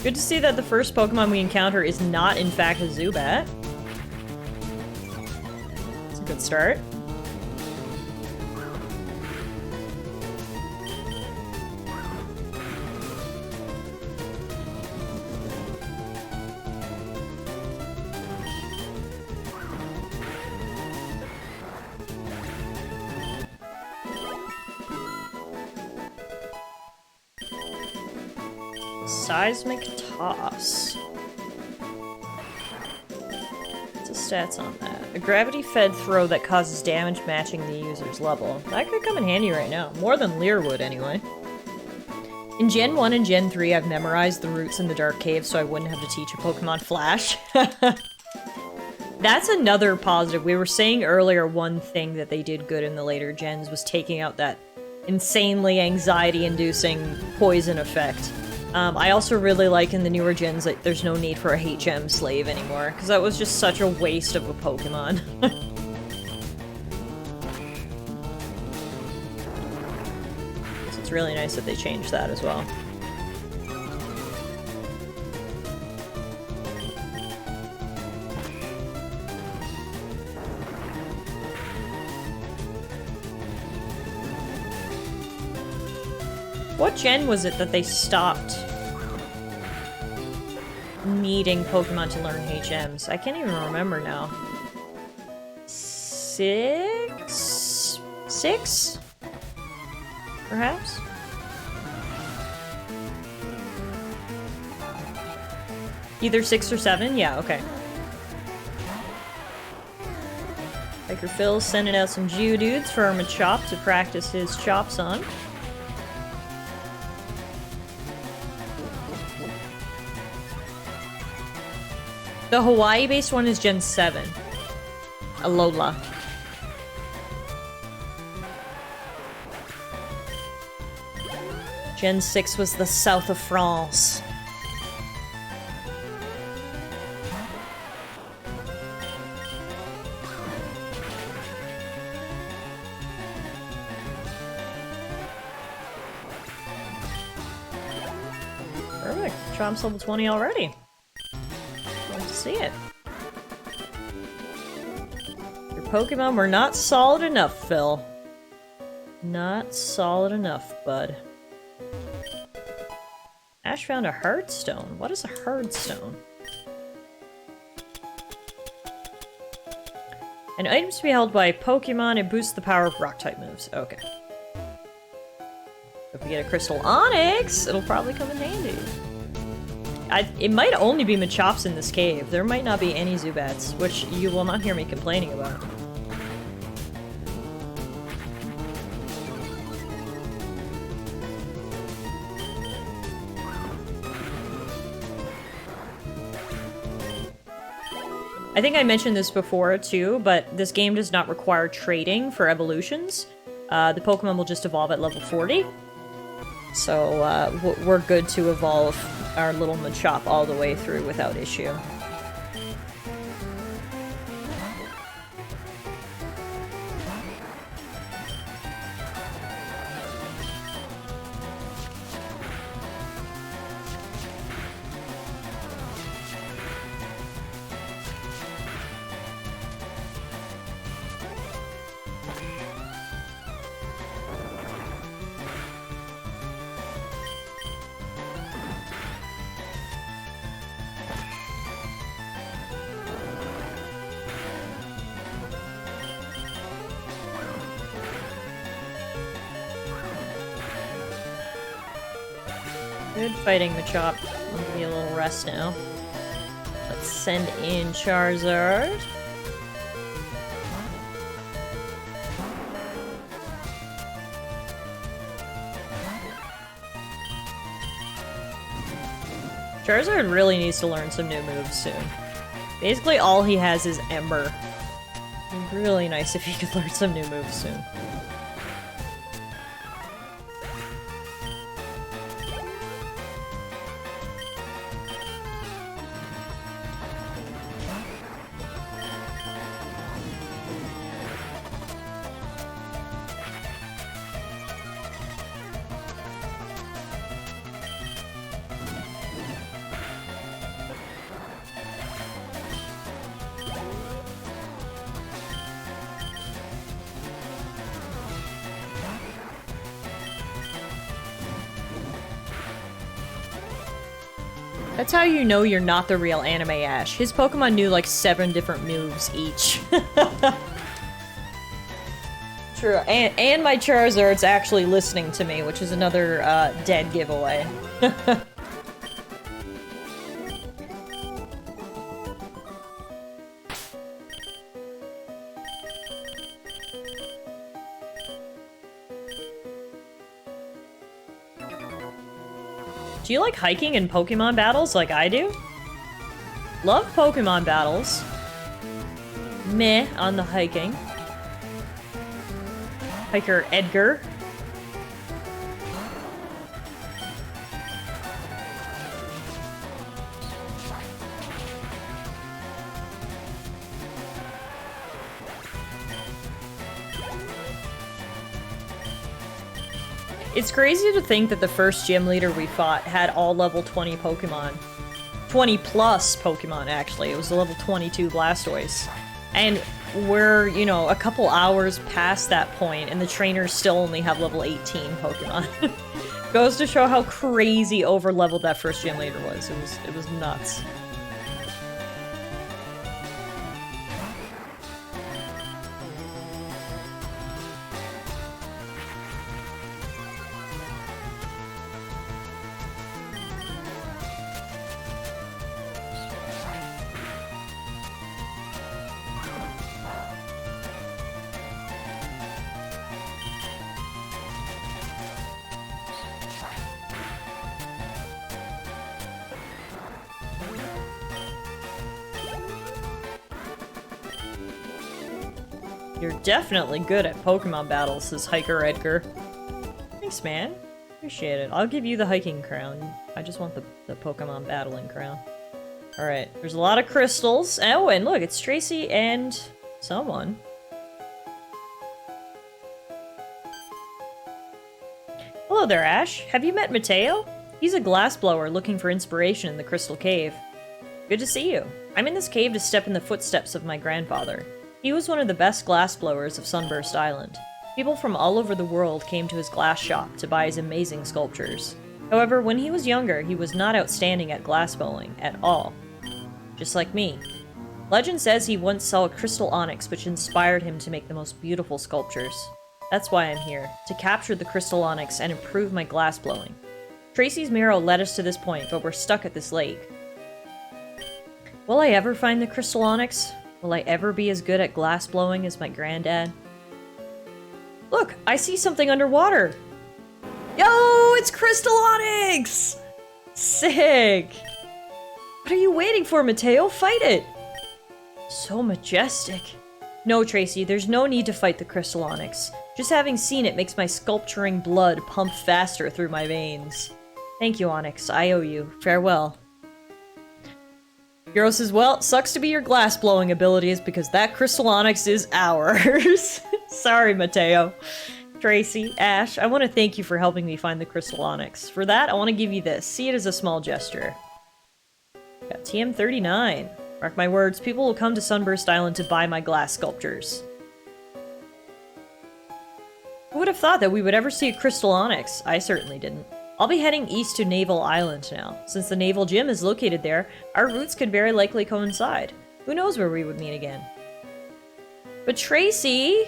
Good to see that the first Pokemon we encounter is not in fact a Zubat. It's a good start. Seismic Toss. What's the stats on that? A gravity-fed throw that causes damage matching the user's level. That could come in handy right now. More than Leer would, anyway. In Gen 1 and Gen 3, I've memorized the routes in the Dark Cave so I wouldn't have to teach a Pokemon Flash. That's another positive. We were saying earlier one thing that they did good in the later gens was taking out that insanely anxiety-inducing poison effect. I also really like in the newer gens that there's no need for a HM slave anymore, because that was just such a waste of a Pokemon. So it's really nice that they changed that as well. What gen was it that they stopped needing Pokemon to learn HMs? I can't even remember now. 6? 6? Perhaps? Either 6 or 7? Yeah, okay. Hiker Phil's sending out some Geodudes for our Machop to practice his chops on. The Hawaii-based one is Gen 7. Alola. Gen 6 was the south of France. Perfect. Chomp's level 20 already. See it. Your Pokemon were not solid enough, Phil. Not solid enough, bud. Ash found a Heartstone. What is a Heartstone? An item to be held by Pokemon, it boosts the power of rock-type moves. Okay. If we get a Crystal Onix, it'll probably come in handy. It might only be Machops in this cave. There might not be any Zubats, which you will not hear me complaining about. I think I mentioned this before too, but this game does not require trading for evolutions. The Pokemon will just evolve at level 40. So we're good to evolve our little Machop all the way through without issue. Good fighting, Machop. I'll give you a little rest now. Let's send in Charizard. Charizard really needs to learn some new moves soon. Basically, all he has is Ember. It'd be really nice if he could learn some new moves soon. That's how you know you're not the real Anime Ash. His Pokemon knew like 7 different moves each. True, and my Charizard's actually listening to me, which is another dead giveaway. Do you like hiking and Pokemon battles like I do? Love Pokemon battles. Meh on the hiking. Hiker Edgar. It's crazy to think that the first gym leader we fought had all level 20 Pokemon. 20 plus Pokemon, actually. It was the level 22 Blastoise. And we're, you know, a couple hours past that point, and the trainers still only have level 18 Pokemon. Goes to show how crazy over-leveled that first gym leader was. It was nuts. You're definitely good at Pokemon battles, says Hiker Edgar. Thanks, man. Appreciate it. I'll give you the hiking crown. I just want the Pokemon battling crown. Alright, there's a lot of crystals. Oh, and look, it's Tracy and someone. Hello there, Ash. Have you met Mateo? He's a glassblower looking for inspiration in the Crystal Cave. Good to see you. I'm in this cave to step in the footsteps of my grandfather. He was one of the best glassblowers of Sunburst Island. People from all over the world came to his glass shop to buy his amazing sculptures. However, when he was younger, he was not outstanding at glassblowing at all. Just like me. Legend says he once saw a crystal onyx, which inspired him to make the most beautiful sculptures. That's why I'm here, to capture the crystal onyx and improve my glass blowing. Tracy's Miro led us to this point, but we're stuck at this lake. Will I ever find the crystal onyx? Will I ever be as good at glass blowing as my granddad? Look, I see something underwater! Yo, it's crystal onyx! Sick! What are you waiting for, Mateo? Fight it! So majestic. No, Tracy, there's no need to fight the crystal onyx. Just having seen it makes my sculpturing blood pump faster through my veins. Thank you, Onix. I owe you. Farewell. Hero says, well, sucks to be your glass-blowing abilities because that crystal onyx is ours. Sorry, Mateo. Tracy, Ash, I want to thank you for helping me find the crystal onyx. For that, I want to give you this. See it as a small gesture. Got TM39. Mark my words, people will come to Sunburst Island to buy my glass sculptures. Who would have thought that we would ever see a crystal onyx? I certainly didn't. I'll be heading east to Naval Island now. Since the Naval Gym is located there, our routes could very likely coincide. Who knows where we would meet again? But Tracy!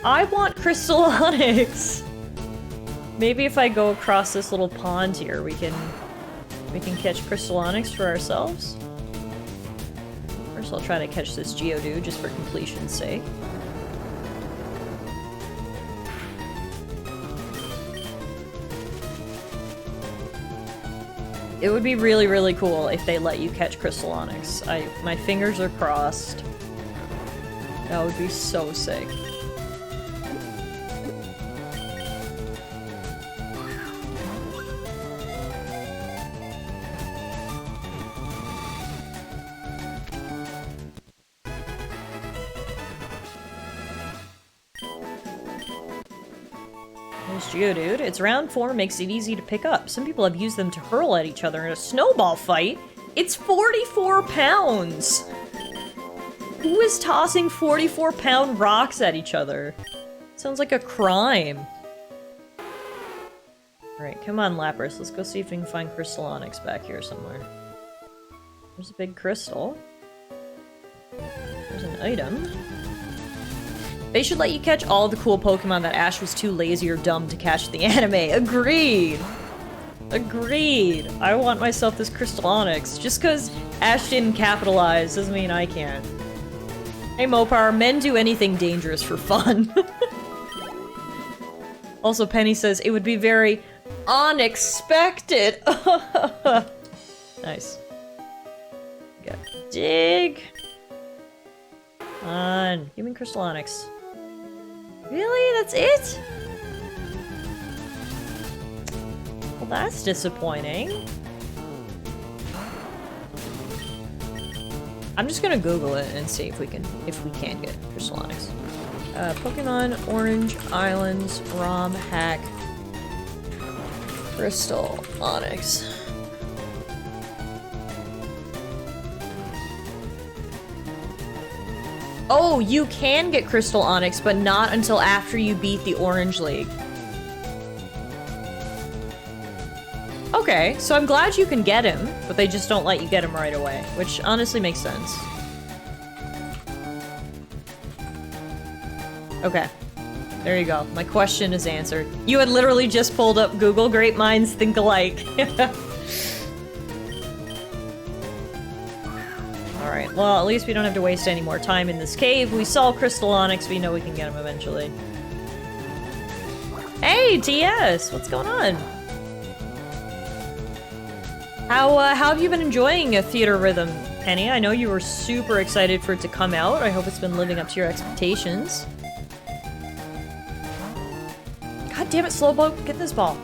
I want crystal onyx! Maybe if I go across this little pond here, we can catch crystal onyx for ourselves? First I'll try to catch this Geodude just for completion's sake. It would be really, really cool if they let you catch crystal onyx. My fingers are crossed. That would be so sick. Geodude. Its round form makes it easy to pick up. Some people have used them to hurl at each other in a snowball fight. It's 44 pounds! Who is tossing 44-pound rocks at each other? Sounds like a crime. Alright, come on, Lapras. Let's go see if we can find crystal onyx back here somewhere. There's a big crystal. There's an item. They should let you catch all the cool Pokemon that Ash was too lazy or dumb to catch in the anime. Agreed! Agreed! I want myself this crystal onyx. Just because Ash didn't capitalize doesn't mean I can't. Hey Mopar, men do anything dangerous for fun. Also, Penny says, it would be very unexpected. Nice. Got dig. Come on, give me crystal onyx. Really? That's it? Well, that's disappointing. I'm just gonna Google it and see if we can get crystal onyx. Pokemon Orange Islands ROM hack crystal onyx. Oh, you can get crystal onyx, but not until after you beat the Orange League. Okay, so I'm glad you can get him, but they just don't let you get him right away, which honestly makes sense. Okay, there you go. My question is answered. You had literally just pulled up Google. Great minds think alike. Alright, well, at least we don't have to waste any more time in this cave. We saw crystal onyx, we know we can get him eventually. Hey, TS! What's going on? How have you been enjoying Theater Rhythm, Penny? I know you were super excited for it to come out. I hope it's been living up to your expectations. God damn it, Slowboat, get this ball.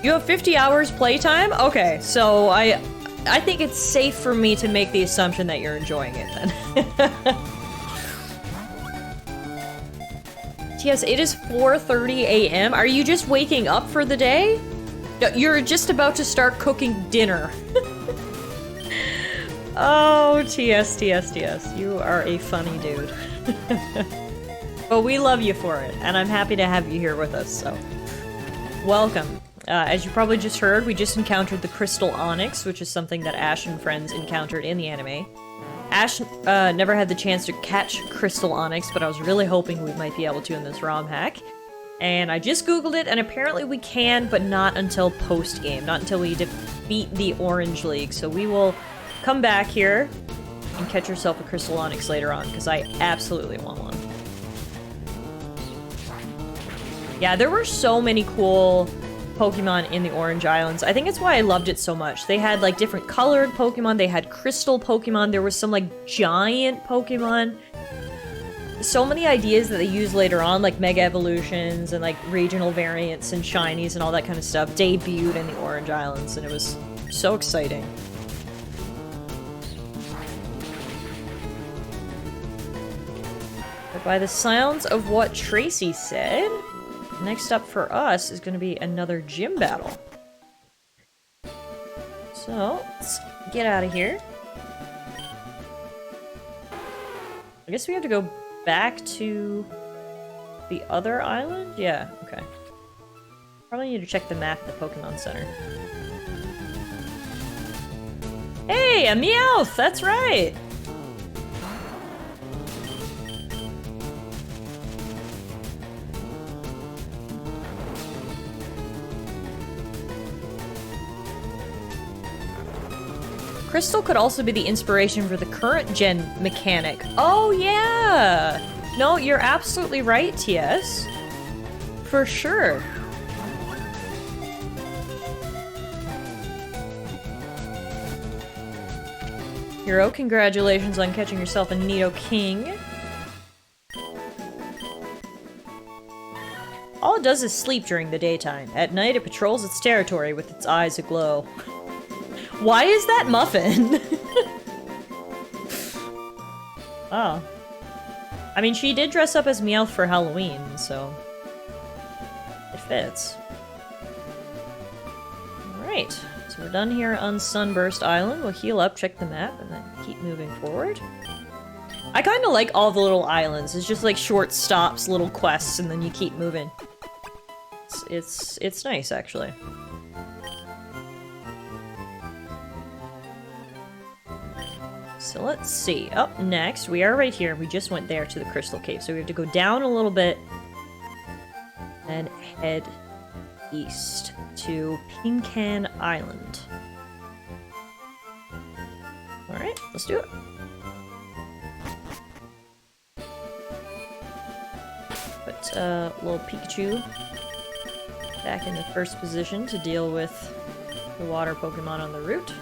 You have 50 hours playtime? Okay, so I think it's safe for me to make the assumption that you're enjoying it then. Yes, it is 4:30 a.m. Are you just waking up for the day? No, you're just about to start cooking dinner. Oh, TS, TS, TS. You are a funny dude. But we love you for it, and I'm happy to have you here with us, so. Welcome. As you probably just heard, we just encountered the Crystal Onix, which is something that Ash and friends encountered in the anime. Ash never had the chance to catch Crystal Onix, but I was really hoping we might be able to in this ROM hack. And I just googled it, and apparently we can, but not until post-game, not until we defeat the Orange League. So we will come back here and catch yourself a Crystal Onix later on, because I absolutely want one. Yeah, there were so many cool Pokemon in the Orange Islands. I think it's why I loved it so much. They had, like, different colored Pokemon, they had crystal Pokemon, there was some, like, giant Pokemon. So many ideas that they use later on, like Mega Evolutions and, like, regional variants and shinies and all that kind of stuff, debuted in the Orange Islands, and it was so exciting. But by the sounds of what Tracy said, next up for us is going to be another gym battle. So, let's get out of here. I guess we have to go back to the other island? Yeah, okay. Probably need to check the map at the Pokemon Center. Hey, a Meowth! That's right! Crystal could also be the inspiration for the current gen mechanic. Oh, yeah! No, you're absolutely right, TS. For sure. Hero, congratulations on catching yourself a Nidoking. All it does is sleep during the daytime. At night, it patrols its territory with its eyes aglow. Why is that Muffin? Oh. I mean, she did dress up as Meowth for Halloween, so... it fits. Alright, so we're done here on Sunburst Island. We'll heal up, check the map, and then keep moving forward. I kinda like all the little islands. It's just like short stops, little quests, and then you keep moving. It's nice, actually. So let's see. Up next, we are right here. We just went there to the Crystal Cave, so we have to go down a little bit and head east to Pinkan Island. Alright, let's do it. Put little Pikachu back in the first position to deal with the water Pokemon on the route.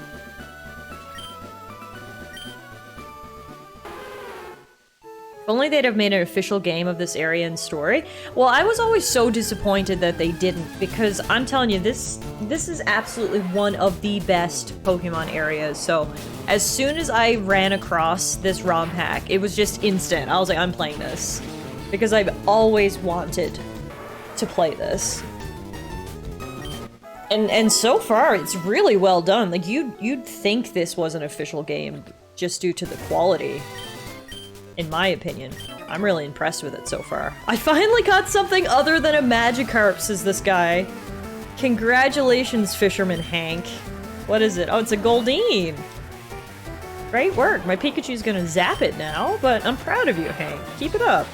If only they'd have made an official game of this area and story. Well, I was always so disappointed that they didn't, because I'm telling you, this is absolutely one of the best Pokemon areas. So as soon as I ran across this ROM hack, it was just instant. I was like, I'm playing this. Because I've always wanted to play this. And so far, it's really well done. Like, you'd think this was an official game just due to the quality. In my opinion. I'm really impressed with it so far. I finally got something other than a Magikarp, says this guy. Congratulations, Fisherman Hank. What is it? Oh, it's a Goldeen! Great work. My Pikachu's gonna zap it now, but I'm proud of you, Hank. Keep it up.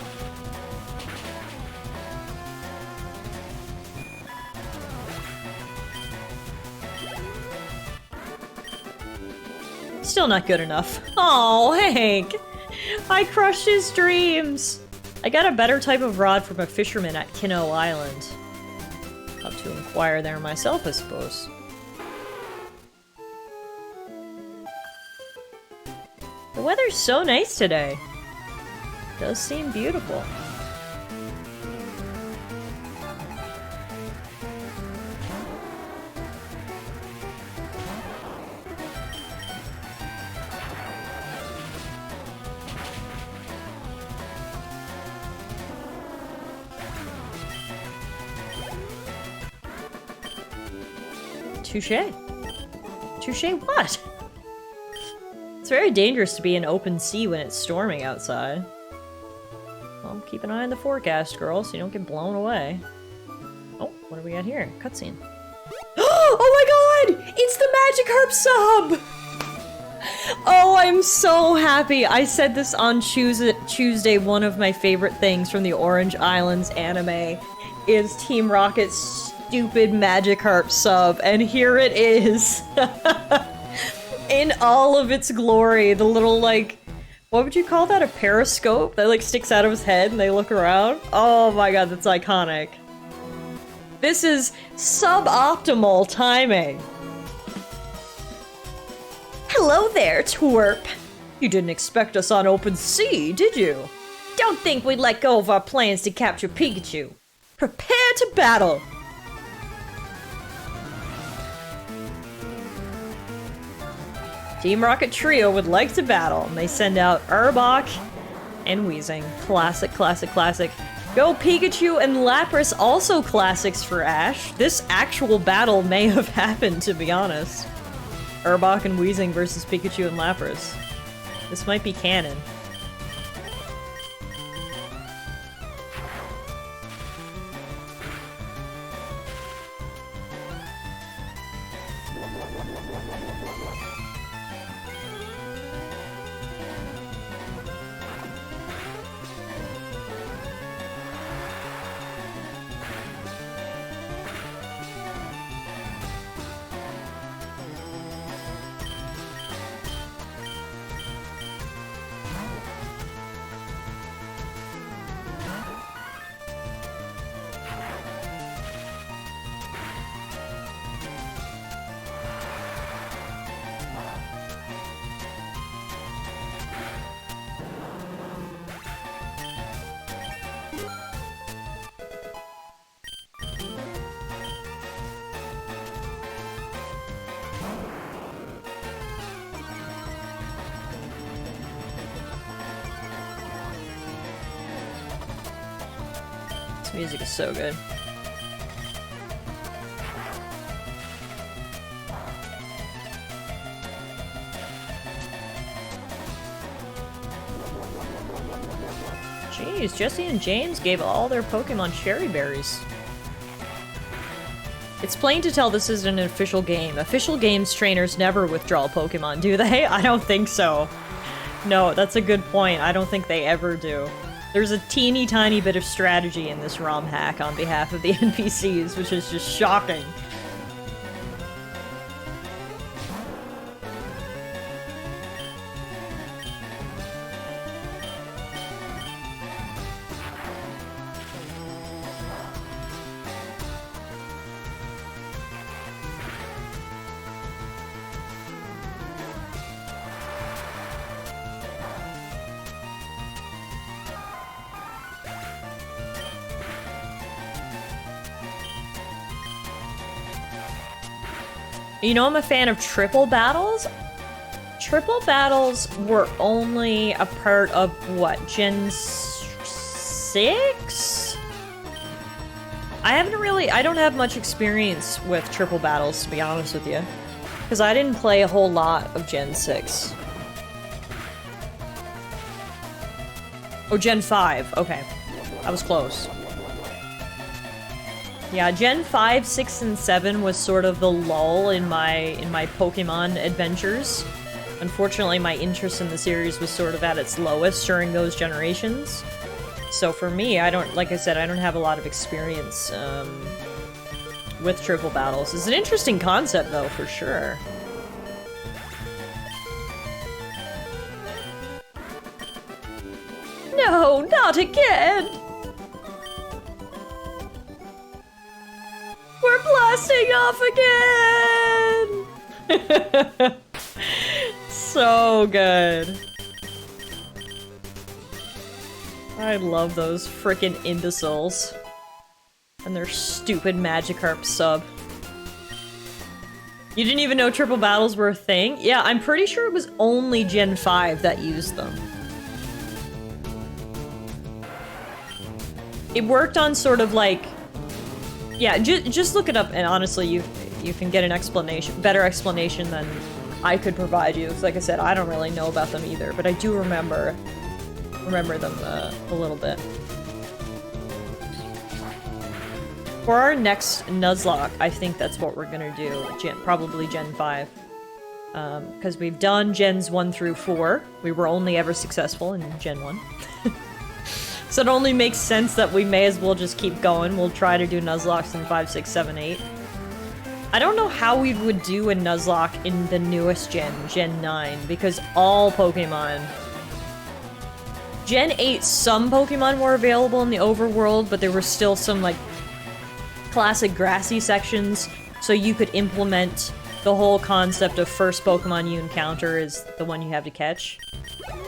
Still not good enough. Oh, Hank! I crushed his dreams! I got a better type of rod from a fisherman at Kino Island. Up to inquire there myself, I suppose. The weather's so nice today. It does seem beautiful. Touché. Touché what? It's very dangerous to be in open sea when it's storming outside. Well, keep an eye on the forecast, girl, so you don't get blown away. Oh, what do we got here? Cutscene. Oh my god! It's the Magikarp sub! Oh, I'm so happy. I said this on Tuesday, one of my favorite things from the Orange Islands anime is Team Rocket's stupid Magikarp sub, and here it is. In all of its glory, the little, like, what would you call that? A periscope that, like, sticks out of his head and they look around? Oh my god, that's iconic. This is suboptimal timing. Hello there, twerp. You didn't expect us on open sea, did you? Don't think we'd let go of our plans to capture Pikachu. Prepare to battle! Team Rocket Trio would like to battle, and they send out Arbok and Weezing. Classic, classic, classic. Go Pikachu and Lapras, also classics for Ash. This actual battle may have happened, to be honest. Arbok and Weezing versus Pikachu and Lapras. This might be canon. This music is so good. Jeez, Jesse and James gave all their Pokemon cherry berries. It's plain to tell this isn't an official game. Official games trainers never withdraw Pokemon, do they? I don't think so. No, that's a good point. I don't think they ever do. There's a teeny tiny bit of strategy in this ROM hack on behalf of the NPCs, which is just shocking. You know I'm a fan of triple battles? Triple battles were only a part of, what, Gen 6? I don't have much experience with triple battles, to be honest with you. Because I didn't play a whole lot of Gen 6. Oh, Gen 5, okay. I was close. Yeah, Gen 5, 6, and 7 was sort of the lull in my Pokemon adventures. Unfortunately, my interest in the series was sort of at its lowest during those generations. So for me, like I said, I don't have a lot of experience with triple battles. It's an interesting concept, though, for sure. No, not again! We're blasting off again! So good. I love those frickin' imbeciles. And their stupid Magikarp sub. You didn't even know triple battles were a thing? Yeah, I'm pretty sure it was only Gen 5 that used them. It worked on sort of like... Yeah, just look it up, and honestly, you can get an better explanation than I could provide you. 'Cause like I said, I don't really know about them either, but I do remember them a little bit. For our next Nuzlocke, I think that's what we're gonna do. Probably Gen 5. Because we've done Gens 1 through 4. We were only ever successful in Gen 1. So it only makes sense that we may as well just keep going. We'll try to do Nuzlocks in 5, 6, 7, 8. I don't know how we would do a Nuzlocke in the newest gen, Gen 9, because all Pokemon... Gen 8, some Pokemon were available in the overworld, but there were still some, like, classic grassy sections, so you could implement the whole concept of first Pokemon you encounter is the one you have to catch.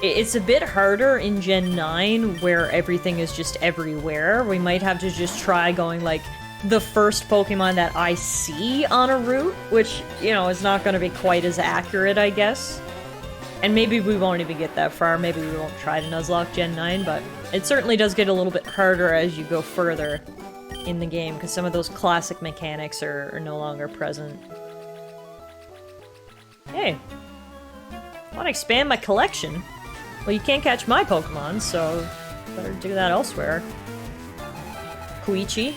It's a bit harder in Gen 9, where everything is just everywhere. We might have to just try going, like, the first Pokemon that I see on a route, which, you know, is not going to be quite as accurate, I guess. And maybe we won't even get that far. Maybe we won't try to Nuzlocke Gen 9, but it certainly does get a little bit harder as you go further in the game, because some of those classic mechanics are no longer present. Hey, I want to expand my collection. Well, you can't catch my Pokemon, so better do that elsewhere. Koichi.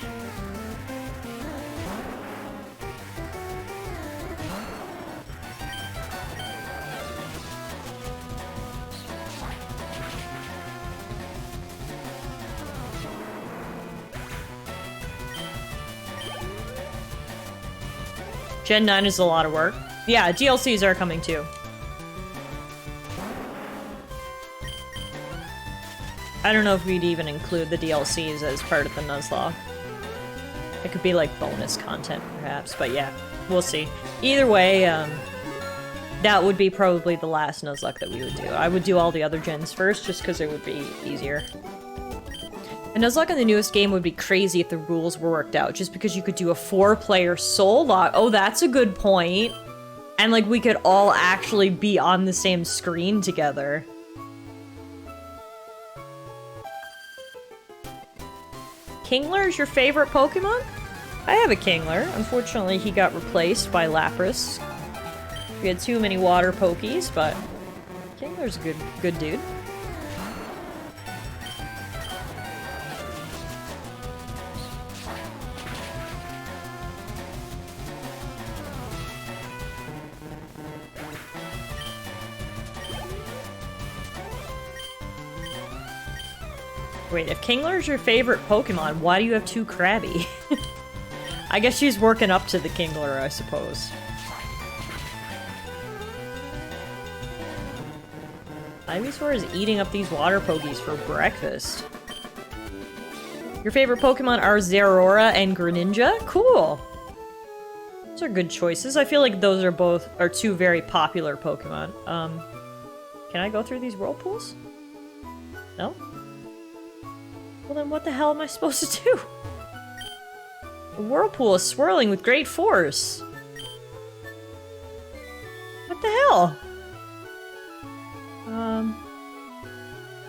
Gen 9 is a lot of work. Yeah, DLCs are coming too. I don't know if we'd even include the DLCs as part of the Nuzlocke. It could be like bonus content, perhaps, but yeah, we'll see. Either way, that would be probably the last Nuzlocke that we would do. I would do all the other gens first, just because it would be easier. A Nuzlocke in the newest game would be crazy if the rules were worked out, just because you could do a 4-player soul lock. Oh, that's a good point. And, like, we could all actually be on the same screen together. Kingler is your favorite Pokemon? I have a Kingler. Unfortunately, he got replaced by Lapras. We had too many water Pokies, but Kingler's a good dude. Wait, if Kingler's your favorite Pokemon, why do you have 2 Krabby? I guess she's working up to the Kingler, I suppose. Ivysaur is eating up these water Pokies for breakfast. Your favorite Pokemon are Zeraora and Greninja? Cool! Those are good choices. I feel like those are 2 very popular Pokemon. Can I go through these whirlpools? No? Well then what the hell am I supposed to do? The whirlpool is swirling with great force. What the hell?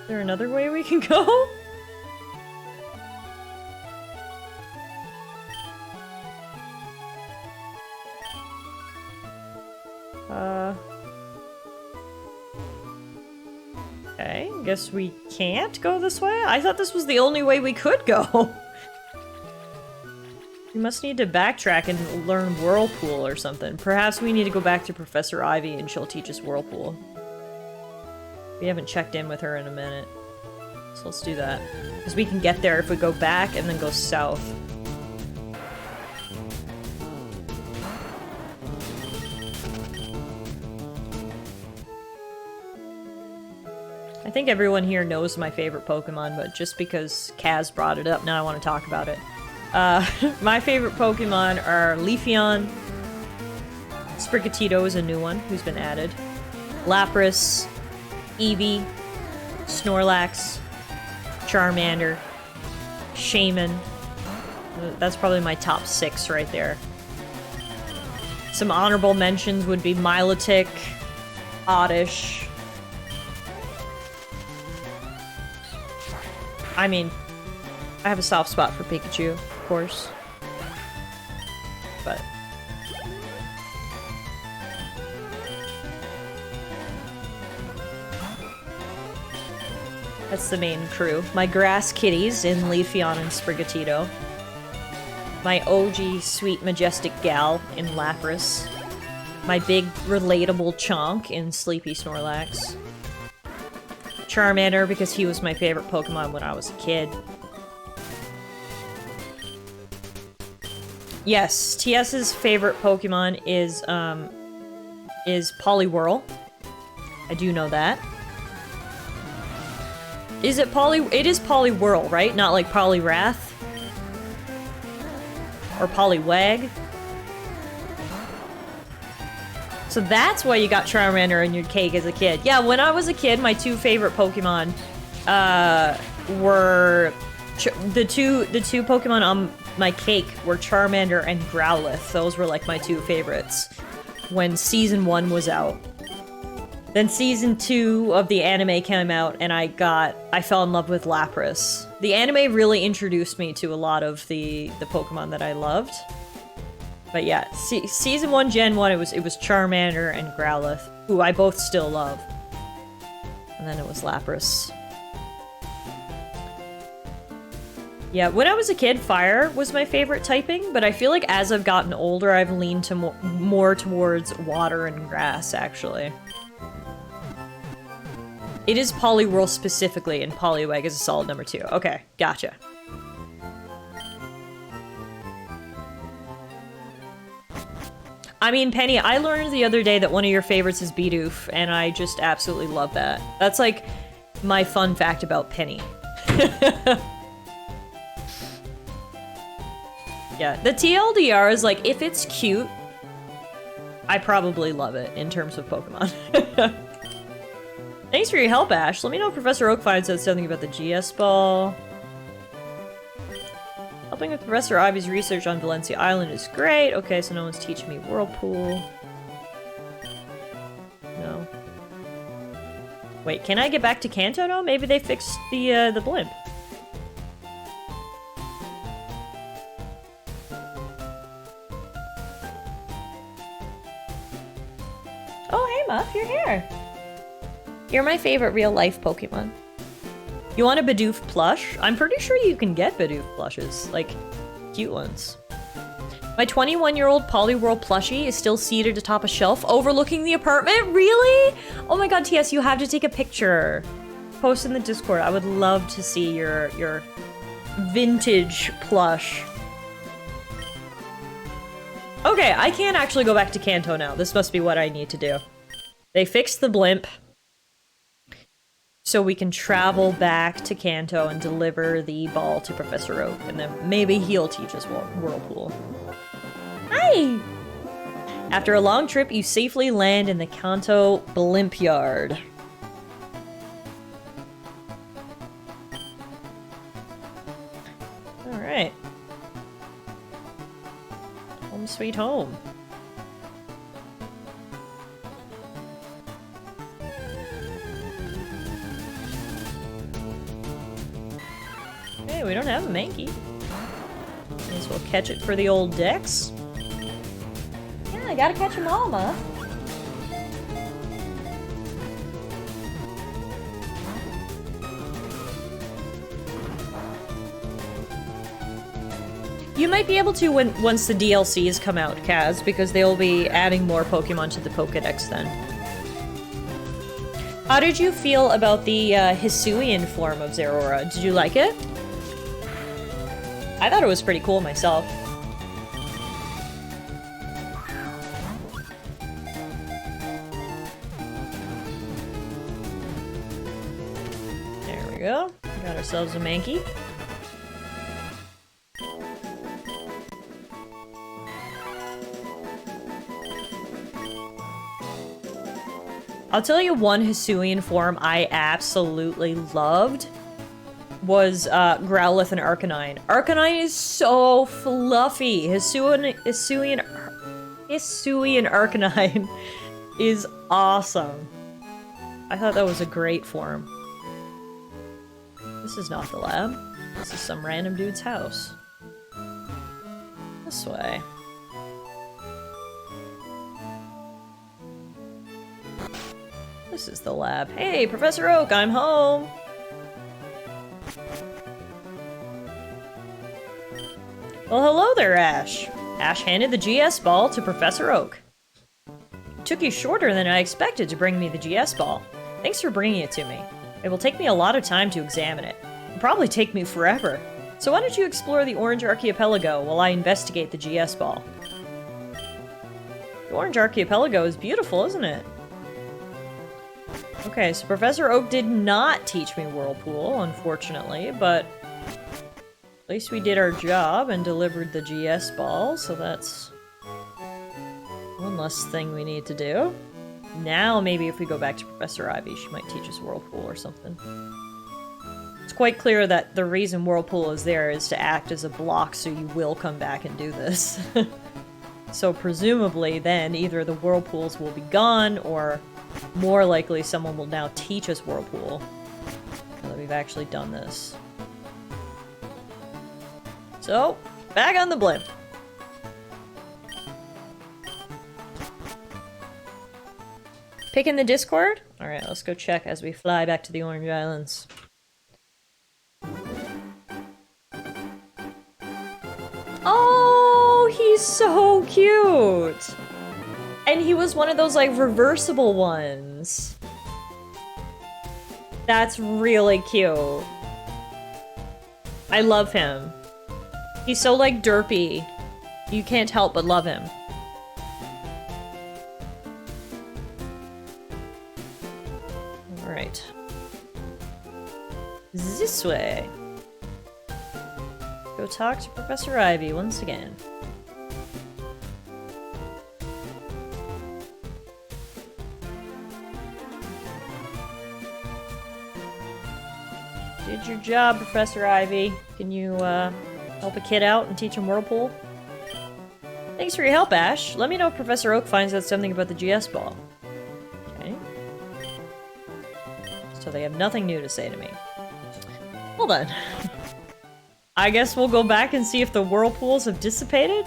Is there another way we can go? Okay, guess we can't go this way? I thought this was the only way we could go. We must need to backtrack and learn Whirlpool or something. Perhaps we need to go back to Professor Ivy and she'll teach us Whirlpool. We haven't checked in with her in a minute. So let's do that. Because we can get there if we go back and then go south. I think everyone here knows my favorite Pokemon, but just because Kaz brought it up, now I want to talk about it. My favorite Pokemon are Leafeon. Sprigatito is a new one who's been added. Lapras, Eevee, Snorlax, Charmander, Shaman. That's probably my top 6 right there. Some honorable mentions would be Milotic, Oddish. I mean, I have a soft spot for Pikachu, of course. But That's the main crew. My grass kitties in Leafeon and Sprigatito. My OG sweet majestic gal in Lapras. My big relatable chonk in Sleepy Snorlax. Charmander because he was my favorite Pokemon when I was a kid. Yes, TS's favorite Pokemon is Poliwhirl. I do know that. Is it it is Poliwhirl, right? Not like Poliwrath? Or Poliwag? So that's why you got Charmander in your cake as a kid. Yeah, when I was a kid, my two favorite Pokemon were the two Pokemon on my cake were Charmander and Growlithe. Those were like my two favorites when Season 1 was out. Then Season 2 of the anime came out and I fell in love with Lapras. The anime really introduced me to a lot of the Pokemon that I loved. But yeah, Season 1, Gen 1, it was Charmander and Growlithe, who I both still love. And then it was Lapras. Yeah, when I was a kid, fire was my favorite typing, but I feel like as I've gotten older, I've leaned to more towards water and grass, actually. It is Poliwhirl specifically, and Poliwag is a solid number 2. Okay, gotcha. I mean, Penny, I learned the other day that one of your favorites is Bidoof, and I just absolutely love that. That's like my fun fact about Penny. Yeah, the TLDR is like, if it's cute, I probably love it in terms of Pokemon. Thanks for your help, Ash. Let me know if Professor Oakfine said something about the GS ball. Helping with Professor Ivy's research on Valencia Island is great. Okay, so no one's teaching me Whirlpool. No. Wait, can I get back to Kanto now? Maybe they fixed the blimp. Oh, hey, Muff, you're here. You're my favorite real-life Pokemon. You want a Bidoof plush? I'm pretty sure you can get Bidoof plushes, like, cute ones. My 21-year-old Poliwhirl plushie is still seated atop a shelf overlooking the apartment? Really? Oh my god, TS, you have to take a picture. Post in the Discord. I would love to see your vintage plush. Okay, I can't actually go back to Kanto now. This must be what I need to do. They fixed the blimp. So we can travel back to Kanto and deliver the ball to Professor Oak, and then maybe he'll teach us Whirlpool. Hi! After a long trip, you safely land in the Kanto Blimp Yard. Alright. Home sweet home. Hey, we don't have a Mankey. May as well catch it for the old Dex. Yeah, I gotta catch them all, Ma. You might be able to once the DLCs come out, Kaz, because they'll be adding more Pokemon to the Pokedex then. How did you feel about the Hisuian form of Zeraora? Did you like it? I thought it was pretty cool myself. There we go. Got ourselves a Mankey. I'll tell you one Hisuian form I absolutely loved was Growlithe and Arcanine. Arcanine is so fluffy. Hisuian Arcanine is awesome. I thought that was a great form. This is not the lab. This is some random dude's house. This way. This is the lab. Hey, Professor Oak, I'm home! Well, hello there, Ash. Ash handed the GS ball to Professor Oak. It took you shorter than I expected to bring me the GS ball. Thanks for bringing it to me. It will take me a lot of time to examine it. It'll probably take me forever. So why don't you explore the Orange Archipelago while I investigate the GS ball? The Orange Archipelago is beautiful, isn't it? Okay, so Professor Oak did not teach me Whirlpool, unfortunately, but at least we did our job and delivered the GS ball, so that's one less thing we need to do. Now, maybe if we go back to Professor Ivy, she might teach us Whirlpool or something. It's quite clear that the reason Whirlpool is there is to act as a block so you will come back and do this. So presumably then either the Whirlpools will be gone, or more likely someone will now teach us Whirlpool. Now that we've actually done this. So, back on the blimp. Pick in the Discord? Alright, let's go check as we fly back to the Orange Islands. Oh, he's so cute! And he was one of those, like, reversible ones. That's really cute. I love him. He's so, like, derpy. You can't help but love him. Alright. This way. Go talk to Professor Ivy once again. Did your job, Professor Ivy. Can you, help a kid out and teach him Whirlpool? Thanks for your help, Ash. Let me know if Professor Oak finds out something about the GS ball. Okay. So they have nothing new to say to me. Well then. I guess we'll go back and see if the Whirlpools have dissipated?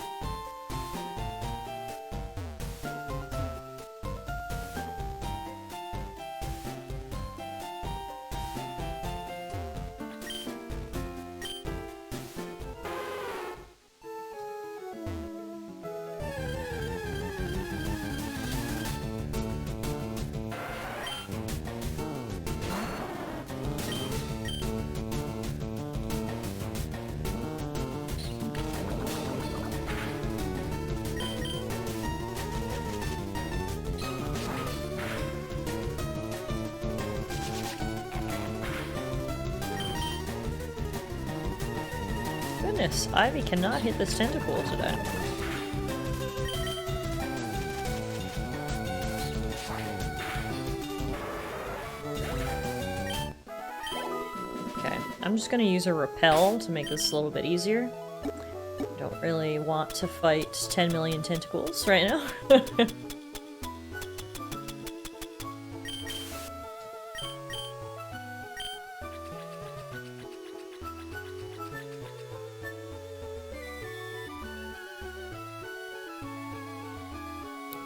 Goodness, Ivy cannot hit this tentacle today. Okay, I'm just gonna use a repel to make this a little bit easier. Don't really want to fight 10 million tentacles right now.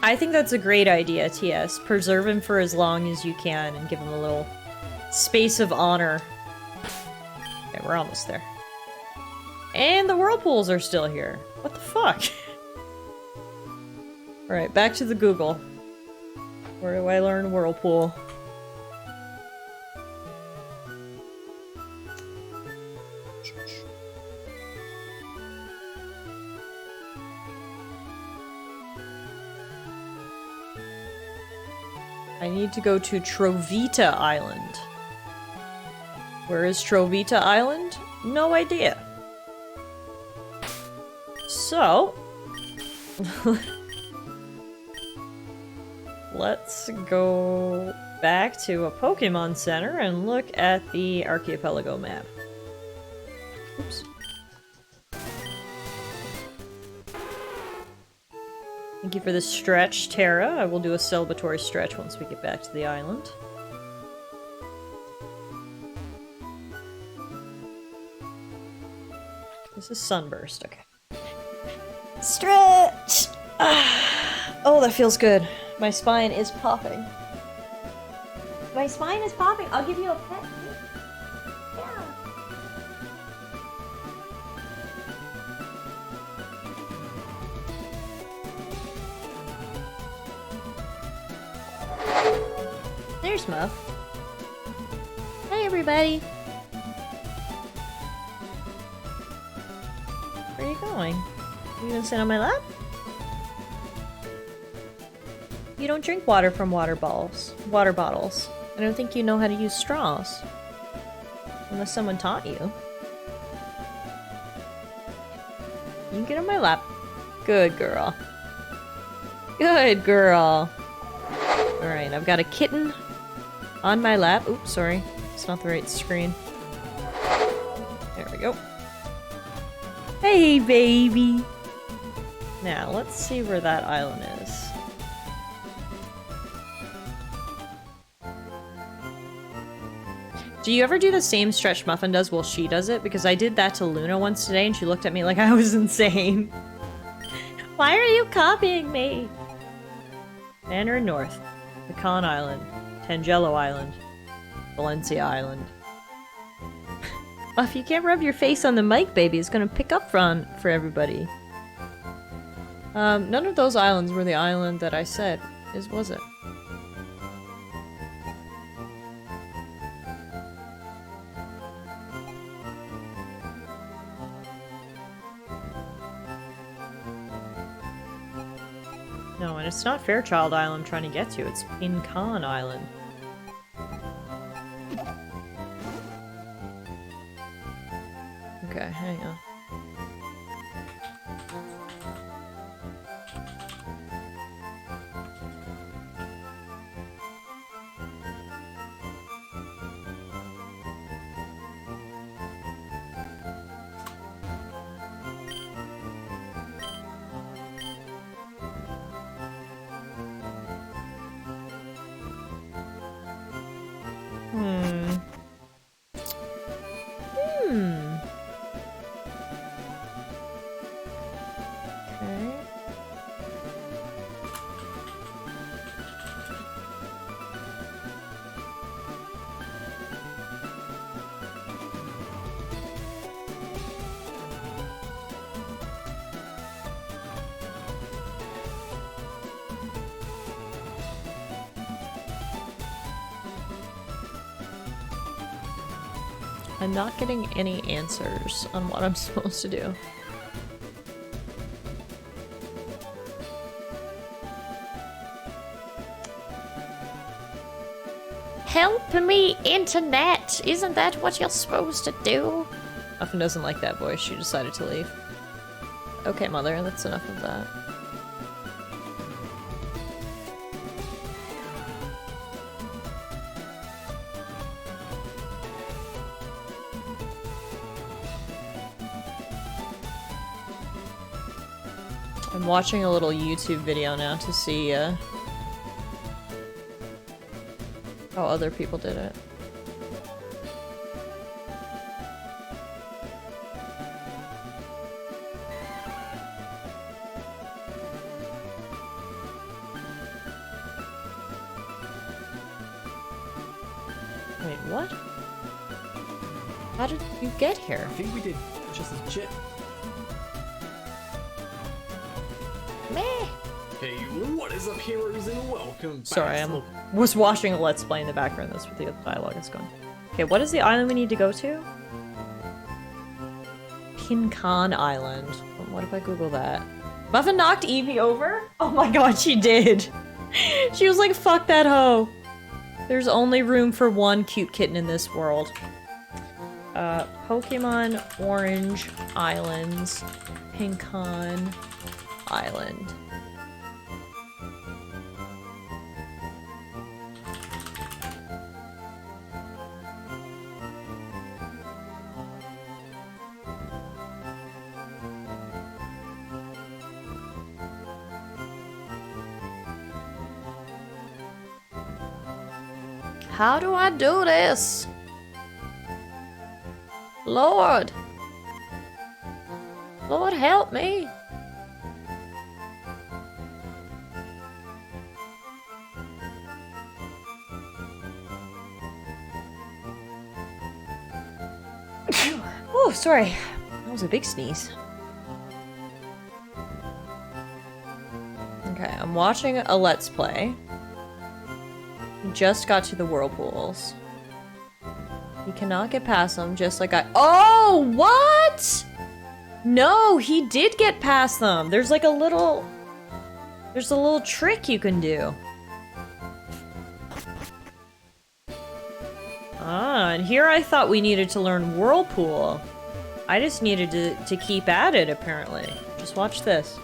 I think that's a great idea, TS. Preserve him for as long as you can and give him a little space of honor. Okay, we're almost there. And the Whirlpools are still here. What the fuck? Alright, back to the Google. Where do I learn Whirlpool? I need to go to Trovita Island. Where is Trovita Island? No idea. So... let's go back to a Pokemon Center and look at the Archipelago map. Oops. Thank you for the stretch, Tara. I will do a celebratory stretch once we get back to the island. This is Sunburst, okay. Stretch! Ah. Oh, that feels good. My spine is popping. My spine is popping. I'll give you a pet. Yeah. There's Muff. Hey, everybody. Where are you going? You gonna sit on my lap? You don't drink water from water bottles. I don't think you know how to use straws. Unless someone taught you. You can get on my lap. Good girl. Good girl. Alright, I've got a kitten on my lap. Oops, sorry. It's not the right screen. There we go. Hey, baby! Now, let's see where that island is. Do you ever do the same stretch Muffin does while she does it? Because I did that to Luna once today and she looked at me like I was insane. Why are you copying me? Mandarin North, Pecan Island, Tangelo Island, Valencia Island. Buff, you can't rub your face on the mic, baby. It's gonna pick up for everybody. None of those islands were the island that I said, was it? No, and it's not Fairchild Island I'm trying to get to, it's Pinkan Island. Okay, hang on. I'm not getting any answers on what I'm supposed to do. Help me, internet! Isn't that what you're supposed to do? Muffin doesn't like that voice, she decided to leave. Okay, mother, that's enough of that. I'm watching a little YouTube video now to see how other people did it. Wait, what? How did you get here? I think we did just as chip. Hey, what is up, heroes, and welcome back. Sorry, I was watching a Let's Play in the background. That's what the dialogue is going. Okay, what is the island we need to go to? Pinkan Island. What if I Google that? Muffin knocked Evie over? Oh my god, she did! She was like, fuck that hoe! There's only room for one cute kitten in this world. Pokemon Orange Islands. Pinkan Island. How do I do this? Lord! Lord, help me! Oh, sorry. That was a big sneeze. Okay, I'm watching a Let's Play. We just got to the whirlpools. You cannot get past them, just like I- Oh, what?! No, he did get past them! There's like a little... There's a little trick you can do. Ah, and here I thought we needed to learn Whirlpool. I just needed to keep at it, apparently. Just watch this.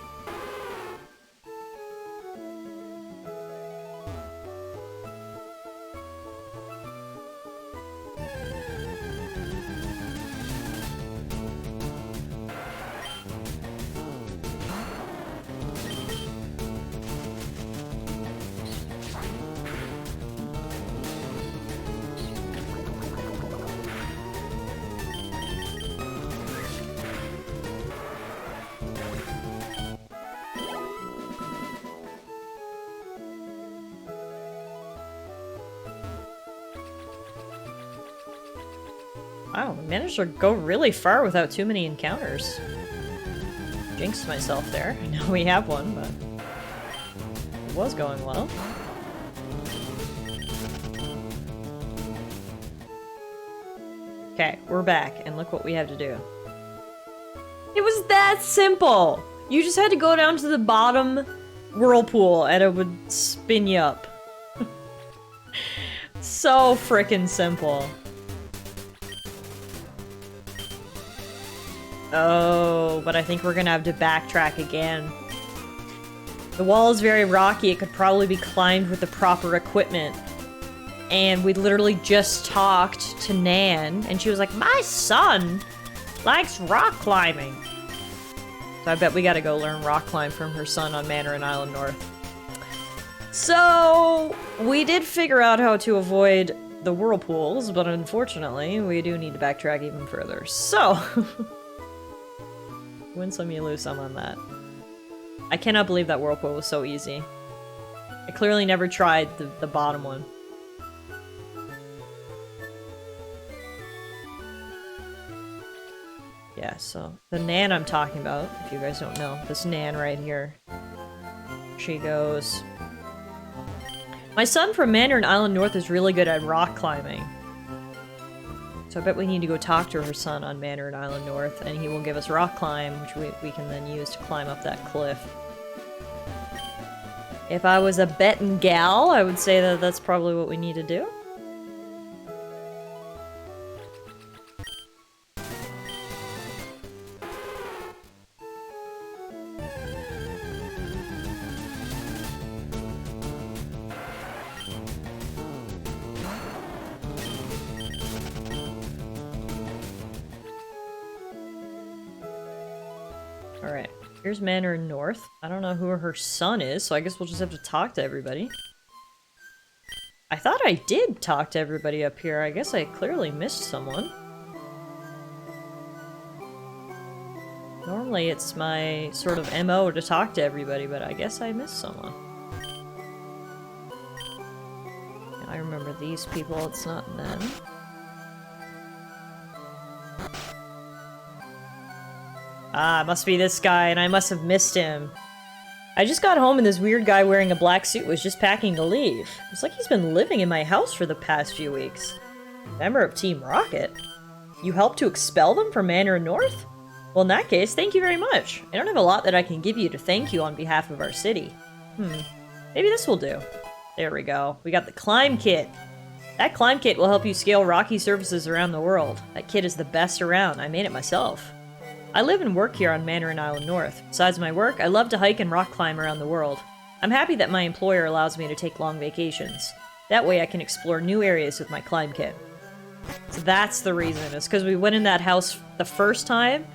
Wow, I managed to go really far without too many encounters. Jinxed myself there. I know we have one, but it was going well. Okay, we're back, and look what we have to do. It was that simple! You just had to go down to the bottom whirlpool, and it would spin you up. So frickin' simple. Oh, but I think we're gonna have to backtrack again. The wall is very rocky, it could probably be climbed with the proper equipment. And we literally just talked to Nan, and she was like, my son likes rock climbing. So I bet we gotta go learn rock climb from her son on Mandarin Island North. So, we did figure out how to avoid the whirlpools, but unfortunately, we do need to backtrack even further. So... win some, you lose some on that. I cannot believe that whirlpool was so easy. I clearly never tried the bottom one. Yeah, so the Nan I'm talking about, if you guys don't know, this Nan right here. She goes... My son from Mandarin Island North is really good at rock climbing. So I bet we need to go talk to her son on Mandarin Island North, and he will give us rock climb, which we can then use to climb up that cliff. If I was a betting gal, I would say that that's probably what we need to do. Alright, here's Mandarin North. I don't know who her son is, so I guess we'll just have to talk to everybody. I thought I did talk to everybody up here. I guess I clearly missed someone. Normally it's my sort of MO to talk to everybody, but I guess I missed someone. I remember these people, it's not them. Ah, it must be this guy, and I must have missed him. I just got home and this weird guy wearing a black suit was just packing to leave. It's like he's been living in my house for the past few weeks. Member of Team Rocket? You helped to expel them from Mandarin North? Well, in that case, thank you very much. I don't have a lot that I can give you to thank you on behalf of our city. Maybe this will do. There we go. We got the climb kit. That climb kit will help you scale rocky surfaces around the world. That kit is the best around. I made it myself. I live and work here on Mandarin Island North. Besides my work, I love to hike and rock climb around the world. I'm happy that my employer allows me to take long vacations. That way I can explore new areas with my climb kit. So that's the reason. It's because we went in that house the first time,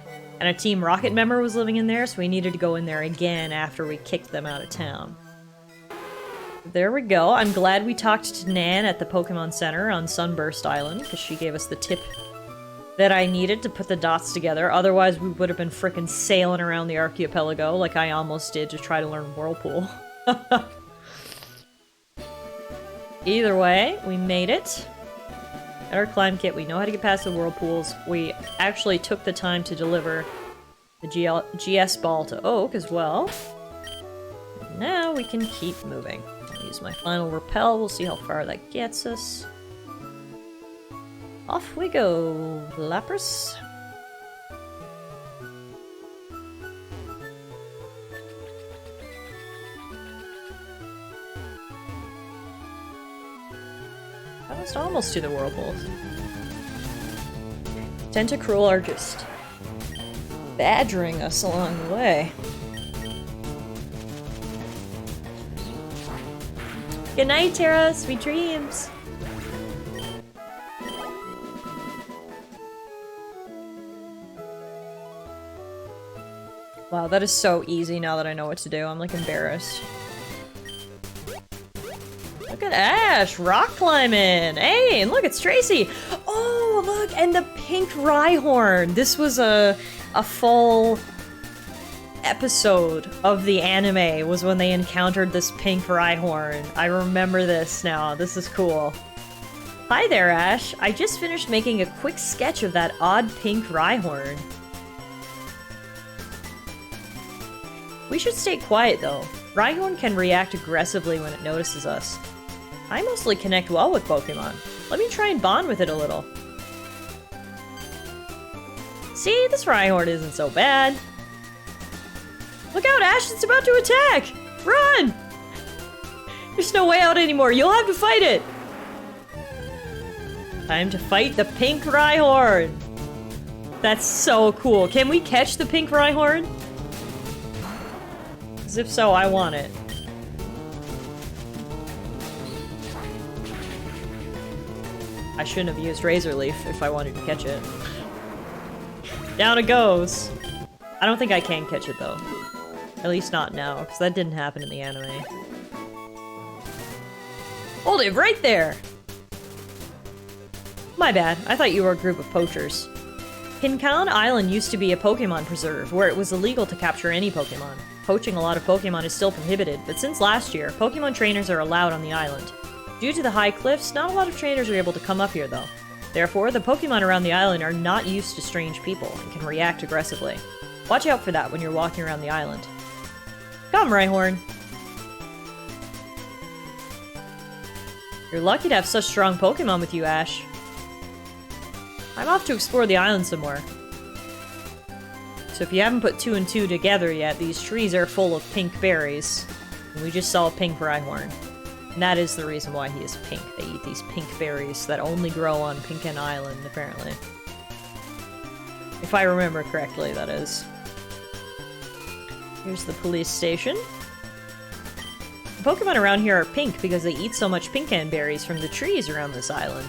and a Team Rocket member was living in there, so we needed to go in there again after we kicked them out of town. There we go. I'm glad we talked to Nan at the Pokemon Center on Sunburst Island, because she gave us the tip that I needed to put the dots together. Otherwise, we would have been frickin' sailing around the archipelago like I almost did to try to learn Whirlpool. Either way, we made it. At our climb kit, we know how to get past the whirlpools. We actually took the time to deliver the GS ball to Oak as well. now we can keep moving. I'll use my final repel, we'll see how far that gets us. Off we go, Lapras. Almost to the whirlpools. Tentacruel are just badgering us along the way. Good night, Tara. Sweet dreams. Wow, that is so easy now that I know what to do. I'm like embarrassed. Look at Ash, rock climbing. Hey, and look, it's Tracy. Oh, look, and the pink Rhyhorn. This was a full episode of the anime was when they encountered this pink Rhyhorn. I remember this now. This is cool. Hi there, Ash. I just finished making a quick sketch of that odd pink Rhyhorn. We should stay quiet, though. Rhyhorn can react aggressively when it notices us. I mostly connect well with Pokemon. Let me try and bond with it a little. See, this Rhyhorn isn't so bad. Look out, Ash, it's about to attack! Run! There's no way out anymore, you'll have to fight it! Time to fight the pink Rhyhorn! That's so cool. Can we catch the pink Rhyhorn? Because if so, I want it. I shouldn't have used Razor Leaf if I wanted to catch it. Down it goes! I don't think I can catch it though. At least not now, because that didn't happen in the anime. Hold it right there! My bad, I thought you were a group of poachers. Pinkan Island used to be a Pokemon preserve, where it was illegal to capture any Pokemon. Poaching a lot of Pokemon is still prohibited, but since last year, Pokemon trainers are allowed on the island. Due to the high cliffs, not a lot of trainers are able to come up here though. Therefore, the Pokemon around the island are not used to strange people and can react aggressively. Watch out for that when you're walking around the island. Come, Rhyhorn! You're lucky to have such strong Pokemon with you, Ash. I'm off to explore the island some more. So if you haven't put 2 and 2 together yet, these trees are full of pink berries. And we just saw a pink Rhyhorn. And that is the reason why he is pink. They eat these pink berries that only grow on Pinkan Island, apparently. If I remember correctly, that is. Here's the police station. The Pokemon around here are pink because they eat so much Pinkan berries from the trees around this island.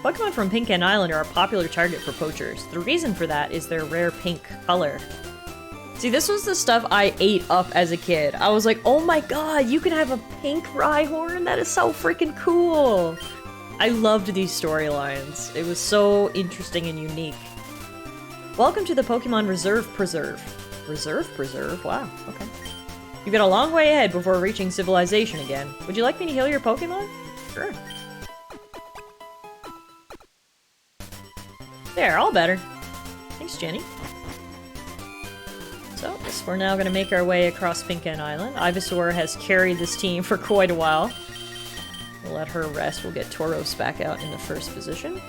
Pokemon from Pinkan Island are a popular target for poachers. The reason for that is their rare pink color. See, this was the stuff I ate up as a kid. I was like, oh my god, you can have a pink Rhyhorn? That is so freaking cool! I loved these storylines. It was so interesting and unique. Welcome to the Pokemon Reserve Preserve. Reserve Preserve? Wow, okay. You've got a long way ahead before reaching civilization again. Would you like me to heal your Pokemon? Sure. There, all better. Thanks, Jenny. So, guess we're now going to make our way across Pinkan Island. Ivysaur has carried this team for quite a while. We'll let her rest. We'll get Tauros back out in the first position.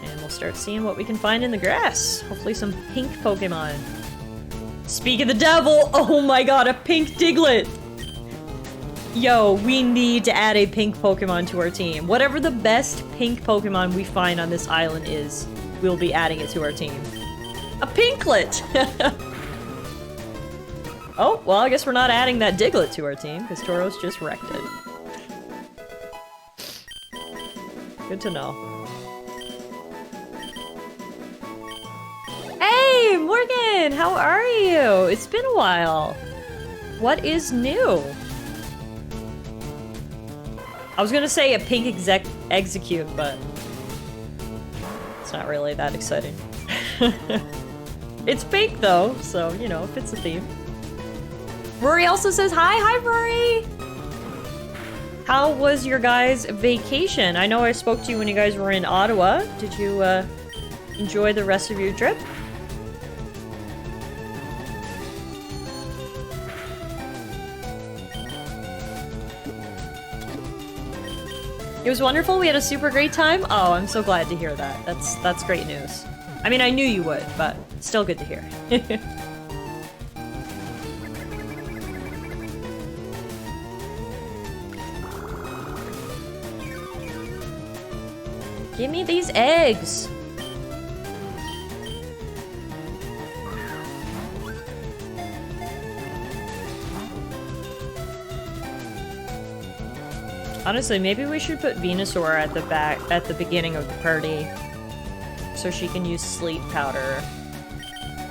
And we'll start seeing what we can find in the grass. Hopefully some pink Pokemon. Speak of the devil! Oh my god, a pink Diglett! Yo, we need to add a pink Pokemon to our team. Whatever the best pink Pokemon we find on this island is, we'll be adding it to our team. A Pinklet! Oh, well, I guess we're not adding that Diglett to our team, because Tauros just wrecked it. Good to know. Hey, Morgan! How are you? It's been a while. What is new? I was gonna say a pink execute, but it's not really that exciting. It's pink though, so, you know, fits the theme. Rory also says hi! Hi, Rory! How was your guys' vacation? I know I spoke to you when you guys were in Ottawa. Did you, enjoy the rest of your trip? It was wonderful. We had a super great time. Oh, I'm so glad to hear that. That's great news. I mean, I knew you would, but still good to hear. Give me these eggs. Honestly, maybe we should put Venusaur at the beginning of the party, so she can use sleep powder,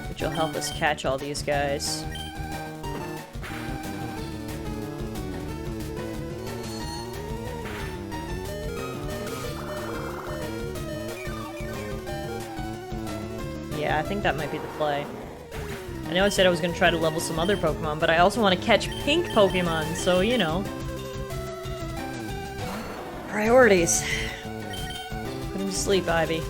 which will help us catch all these guys. Yeah, I think that might be the play. I know I said I was going to try to level some other Pokemon, but I also want to catch pink Pokemon, so you know. Priorities. Put him to sleep, Ivy.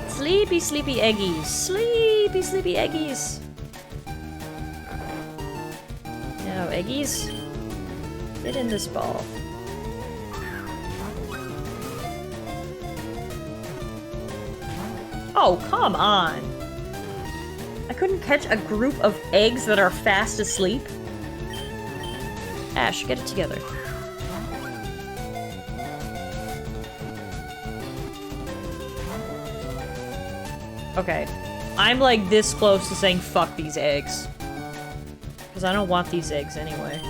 Sleepy, sleepy eggies. Sleepy, sleepy eggies. Now, eggies, get in this ball. Oh, come on. I couldn't catch a group of eggs that are fast asleep. Ash, get it together. Okay, I'm like this close to saying fuck these eggs. Because I don't want these eggs anyway.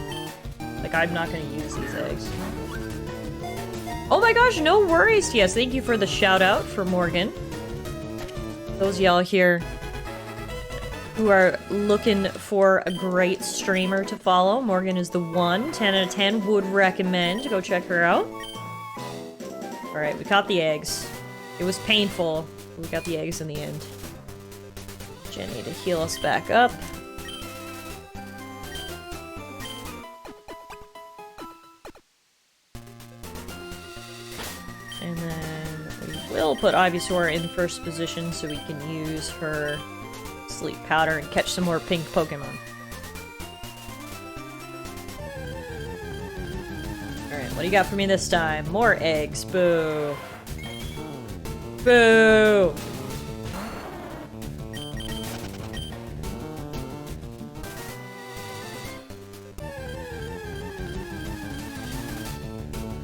Like, I'm not gonna use these eggs. Oh my gosh, no worries, yes, thank you for the shout out for Morgan. Those y'all here who are looking for a great streamer to follow, Morgan is the one. 10 out of 10 would recommend. Go check her out. Alright, we caught the eggs. It was painful. We got the eggs in the end. Jenny to heal us back up. And then we will put Ivysaur in first position so we can use her sleep powder and catch some more pink Pokemon. Alright, what do you got for me this time? More eggs. Boo. Boo!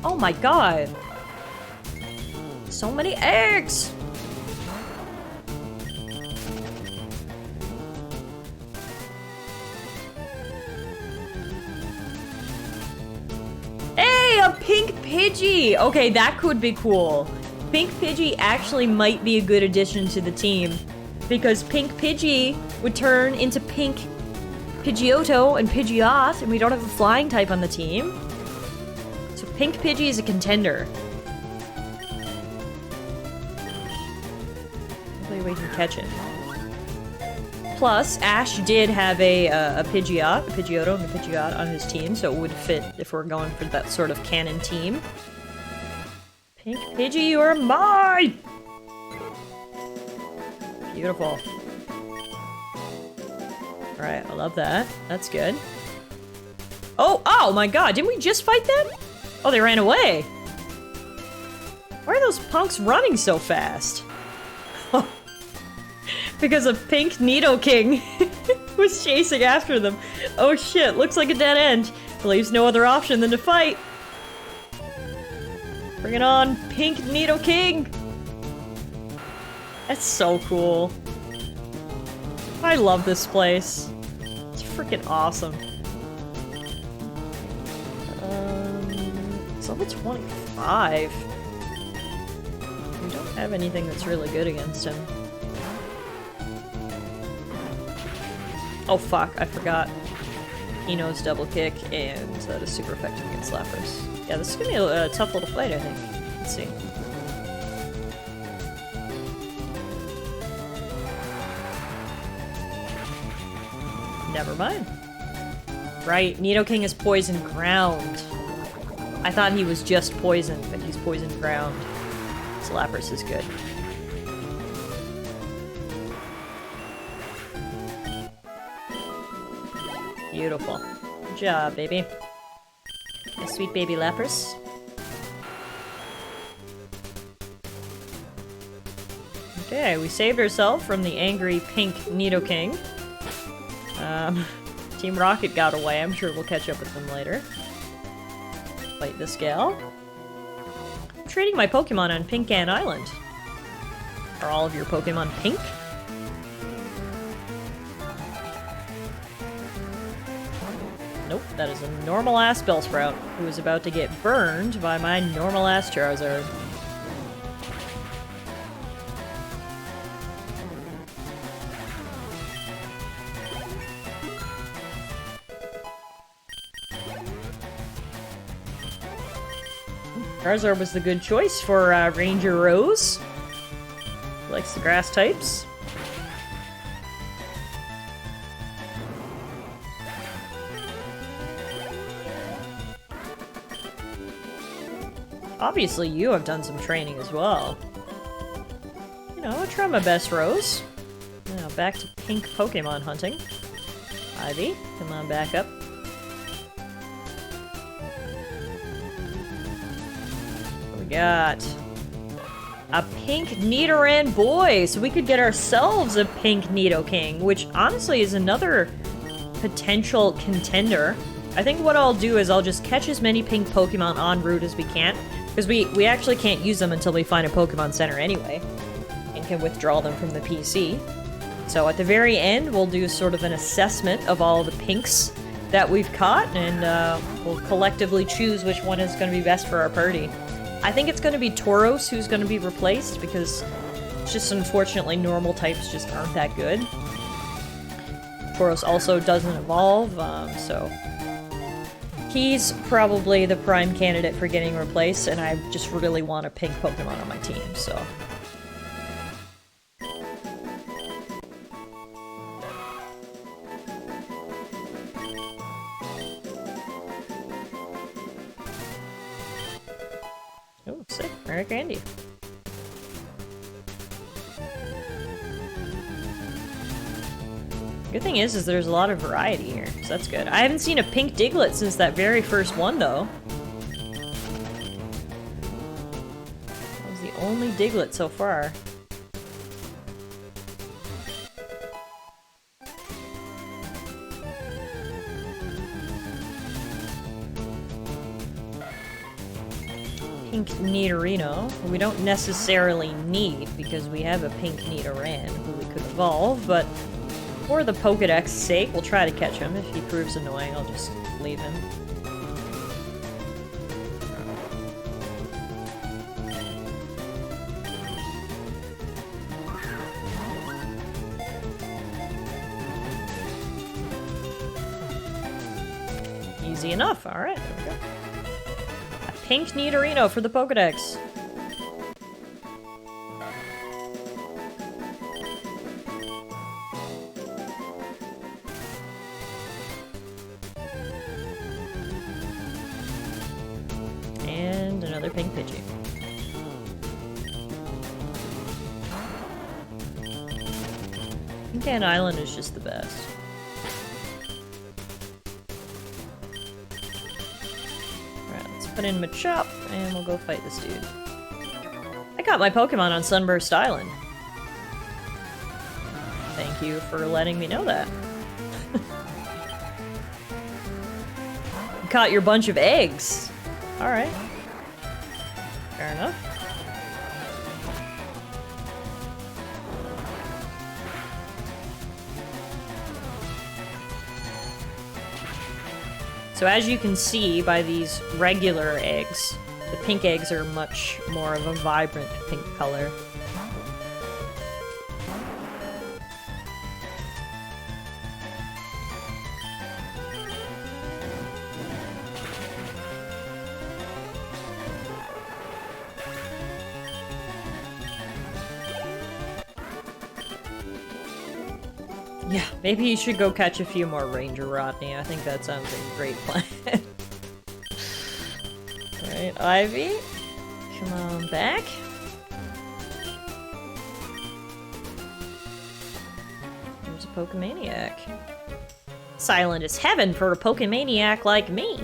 Oh my god! So many eggs! Hey, a pink Pidgey! Okay, that could be cool. Pink Pidgey actually might be a good addition to the team, because Pink Pidgey would turn into Pink Pidgeotto and Pidgeot, and we don't have a flying type on the team. So Pink Pidgey is a contender. Hopefully we can catch it. Plus, Ash did have a Pidgeot, a Pidgeotto and a Pidgeot on his team, so it would fit if we're going for that sort of canon team. Pink Pidgey, you are mine! Beautiful. Alright, I love that. That's good. Oh, oh my god, didn't we just fight them? Oh, they ran away. Why are those punks running so fast? Because a pink Nidoking was chasing after them. Oh shit, looks like a dead end. Leaves no other option than to fight. Bring it on, Pink Nidoking! That's so cool. I love this place. It's freaking awesome. It's level 25. We don't have anything that's really good against him. Oh fuck, I forgot. Kino's double kick, and that is super effective against Lapras. Yeah, this is gonna be a tough little fight, I think. Let's see. Never mind. Right, Nidoking is poison ground. I thought he was just poison, but he's poison ground. So Lapras is good. Beautiful. Good job, baby. A sweet baby Lapras. Okay, we saved ourselves from the angry pink Nidoking. Team Rocket got away. I'm sure we'll catch up with them later. Fight this gal. I'm trading my Pokemon on Pinkan Island. Are all of your Pokemon pink? Nope, that is a normal-ass Bellsprout, who is about to get burned by my normal-ass Charizard. Charizard was the good choice for Ranger Rose. Likes the grass types. Obviously, you have done some training as well. You know, I'll try my best, Rose. Now, back to pink Pokemon hunting. Ivy, come on back up. What we got? A pink Nidoran boy! So we could get ourselves a pink Nidoking, which honestly is another potential contender. I think what I'll do is I'll just catch as many pink Pokemon en route as we can, because we actually can't use them until we find a Pokemon Center anyway, and can withdraw them from the PC. So at the very end, we'll do sort of an assessment of all the pinks that we've caught, and we'll collectively choose which one is going to be best for our party. I think it's going to be Tauros who's going to be replaced, because it's just unfortunately normal types just aren't that good. Tauros also doesn't evolve, so he's probably the prime candidate for getting replaced, and I just really want a pink Pokemon on my team, so. Oh, sick. Rare candy. Good thing is there's a lot of variety here, so that's good. I haven't seen a pink Diglett since that very first one, though. That was the only Diglett so far. Pink Nidorino, who we don't necessarily need because we have a pink Nidoran who we could evolve, but for the Pokédex sake, we'll try to catch him. If he proves annoying, I'll just leave him. Easy enough. Alright, there we go. A pink Nidorino for the Pokédex. And another pink Pidgey. Pinkan Island is just the best. Put in Machop, and we'll go fight this dude. I got my Pokemon on Sunburst Island. Thank you for letting me know that. You caught your bunch of eggs. Alright. Fair enough. So as you can see by these regular eggs, the pink eggs are much more of a vibrant pink color. Yeah, maybe you should go catch a few more Ranger Rodney. I think that sounds like a great plan. Alright, Ivy. Come on back. There's a Pokemaniac. This island is heaven for a Pokemaniac like me.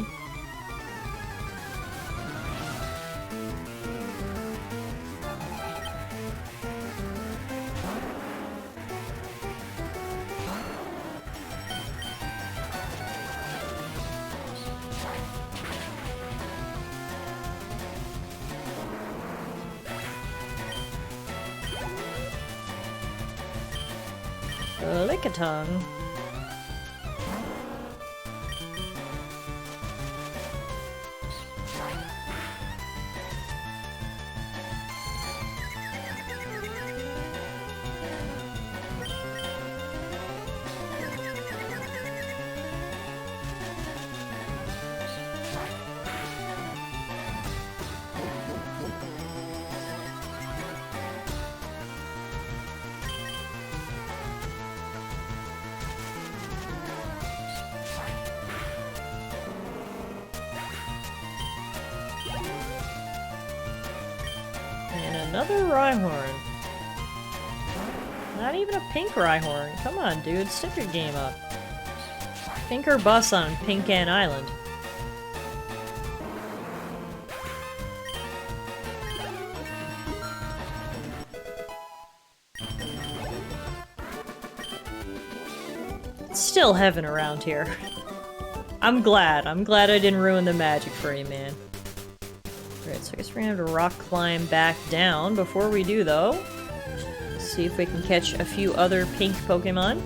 Lickitung. Another Rhyhorn. Not even a pink Rhyhorn. Come on, dude. Step your game up. Pink or bus on Pinkan Island. It's still heaven around here. I'm glad. I'm glad I didn't ruin the magic for you, man. Alright, so I guess we're gonna have to rock climb back down. Before we do, though, let's see if we can catch a few other pink Pokemon.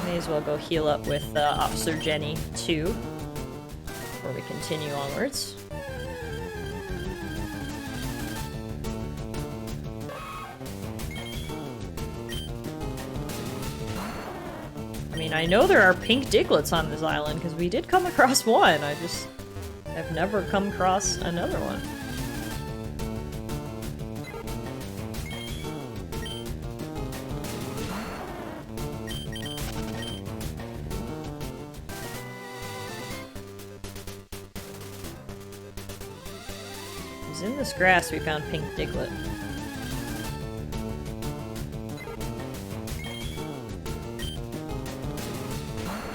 May as well go heal up with Officer Jenny, too, before we continue onwards. I mean, I know there are pink Diglets on this island, because we did come across one. I just have never come across another one. Because in this grass we found pink Diglett.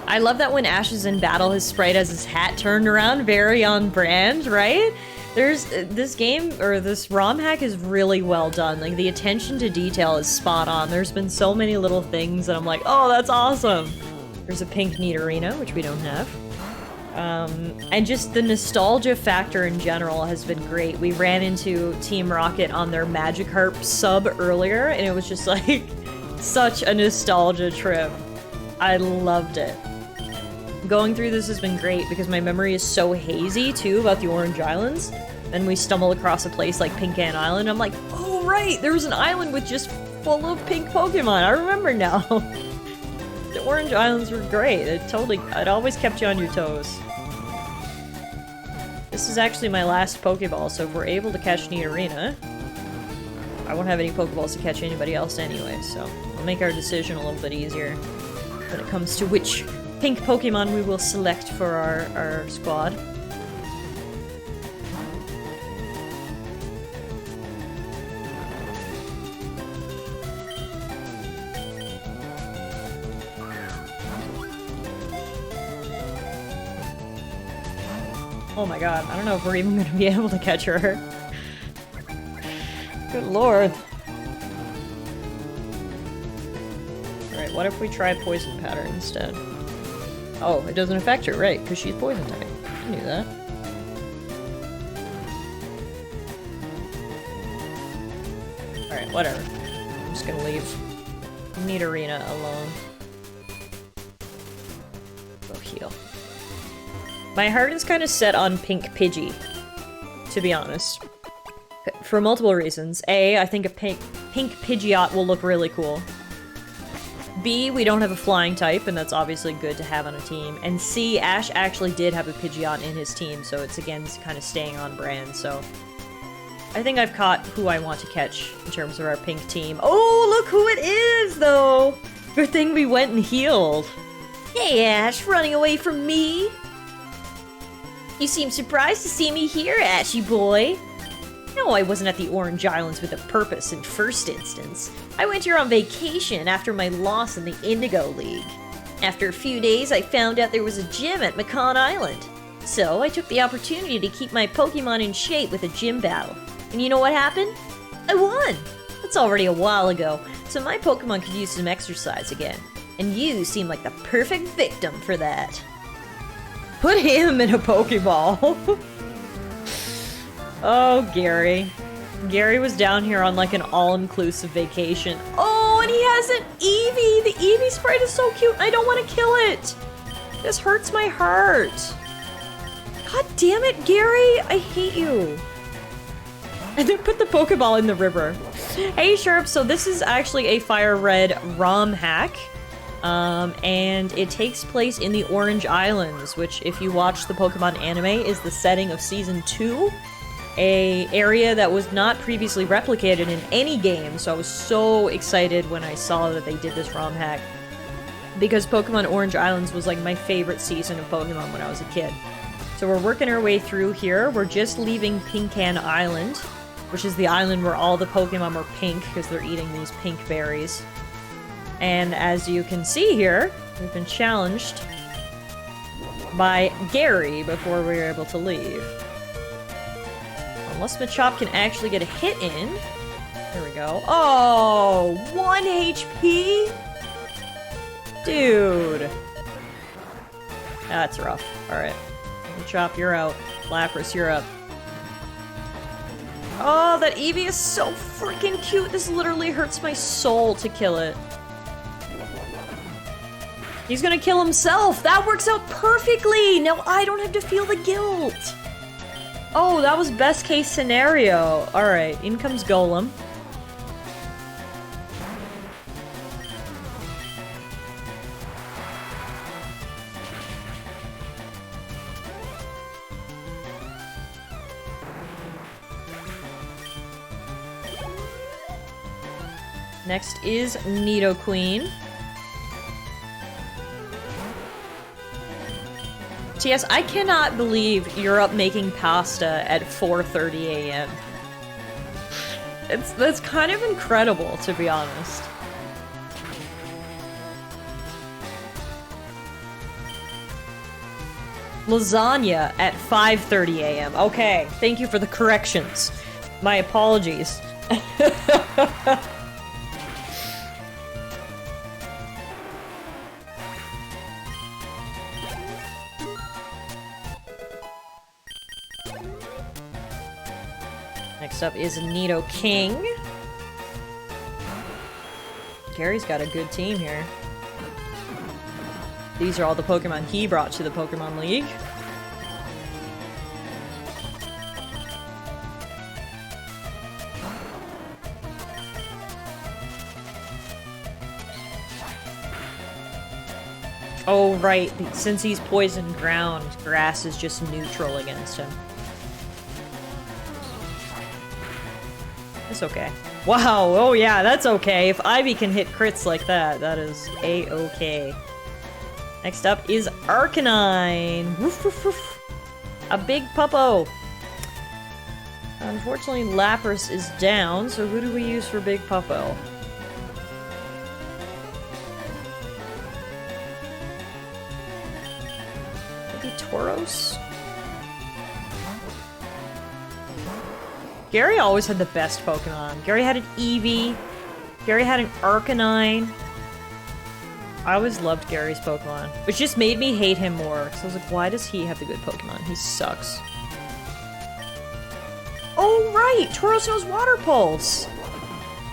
I love that when Ash is in battle, his sprite has his hat turned around, very on brand, right? There's this game, or this ROM hack is really well done. Like, the attention to detail is spot on. There's been so many little things that I'm like, oh, that's awesome! There's a pink Nidorina, which we don't have. And just the nostalgia factor in general has been great. We ran into Team Rocket on their Magikarp sub earlier, and it was just like, such a nostalgia trip. I loved it. Going through this has been great because my memory is so hazy, too, about the Orange Islands. Then we stumble across a place like Pinkan Island. I'm like, oh, right! There was an island with just full of pink Pokemon. I remember now. The Orange Islands were great. It always kept you on your toes. This is actually my last Pokeball, so if we're able to catch Nidorina, I won't have any Pokeballs to catch anybody else anyway, so I'll make our decision a little bit easier when it comes to which pink Pokemon we will select for our squad. Oh my god, I don't know if we're even gonna be able to catch her. Good lord. Alright, what if we try Poison Pattern instead? Oh, it doesn't affect her, right, because she's poison type. I knew that. Alright, whatever. I'm just gonna leave Nidorina alone. Go heal. My heart is kind of set on Pink Pidgey, to be honest. For multiple reasons. A, I think a pink Pidgeot will look really cool. B, we don't have a flying type, and that's obviously good to have on a team. And C, Ash actually did have a Pidgeot in his team, so it's again kind of staying on brand, so... I think I've caught who I want to catch in terms of our pink team. Oh, look who it is, though! Good thing we went and healed. Hey, Ash, running away from me? You seem surprised to see me here, Ashy boy. No, I wasn't at the Orange Islands with a purpose in first instance. I went here on vacation after my loss in the Indigo League. After a few days, I found out there was a gym at Kino Island. So, I took the opportunity to keep my Pokemon in shape with a gym battle. And you know what happened? I won! That's already a while ago, so my Pokemon could use some exercise again. And you seem like the perfect victim for that. Put him in a Pokeball! Oh, Gary. Gary was down here on like an all-inclusive vacation. Oh, and he has an Eevee! The Eevee sprite is so cute, I don't want to kill it! This hurts my heart. God damn it, Gary! I hate you. And then put the Pokeball in the river. Hey, Sharp, so this is actually a FireRed ROM hack. And it takes place in the Orange Islands, which, if you watch the Pokemon anime, is the setting of Season 2. A area that was not previously replicated in any game, so I was so excited when I saw that they did this ROM hack. Because Pokemon Orange Islands was like my favorite season of Pokemon when I was a kid. So we're working our way through here. We're just leaving Pinkan Island, which is the island where all the Pokemon were pink because they're eating these pink berries. And as you can see here, we've been challenged by Gary before we were able to leave. Unless Machop can actually get a hit in. There we go. Oh, 1 HP? Dude. That's rough. Alright. Machop, you're out. Lapras, you're up. Oh, that Eevee is so freaking cute. This literally hurts my soul to kill it. He's gonna kill himself! That works out perfectly! Now I don't have to feel the guilt! Oh, that was best case scenario. Alright, in comes Golem. Next is Nidoqueen. TS, I cannot believe you're up making pasta at 4:30 a.m. That's kind of incredible, to be honest. Lasagna at 5:30 a.m. Okay, thank you for the corrections. My apologies. Next up is Nidoking. Gary's got a good team here. These are all the Pokemon he brought to the Pokemon League. Oh, right. Since he's poison ground, grass is just neutral against him. That's okay. Wow, oh yeah, that's okay. If Ivy can hit crits like that, that is a-okay. Next up is Arcanine. Woof, woof, woof. A big puppo. Unfortunately, Lapras is down, so who do we use for Big Puppo? Maybe Tauros? Gary always had the best Pokemon. Gary had an Eevee. Gary had an Arcanine. I always loved Gary's Pokemon, which just made me hate him more. Because I was like, why does he have the good Pokemon? He sucks. Oh, right! Tauros knows Water Pulse!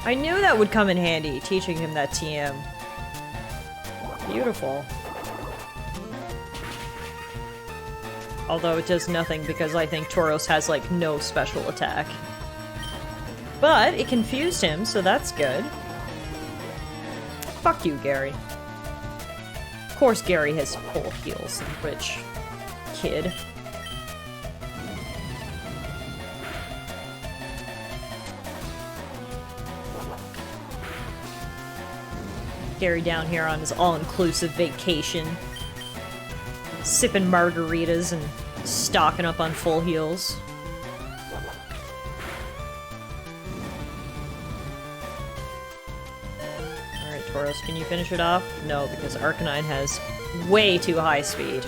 I knew that would come in handy, teaching him that TM. Beautiful. Although it does nothing because I think Tauros has, like, no special attack. But it confused him, so that's good. Fuck you, Gary. Of course Gary has full heals, rich kid. Gary down here on his all-inclusive vacation. Sipping margaritas and stocking up on full heals. Alright, Tauros, can you finish it off? No, because Arcanine has way too high speed.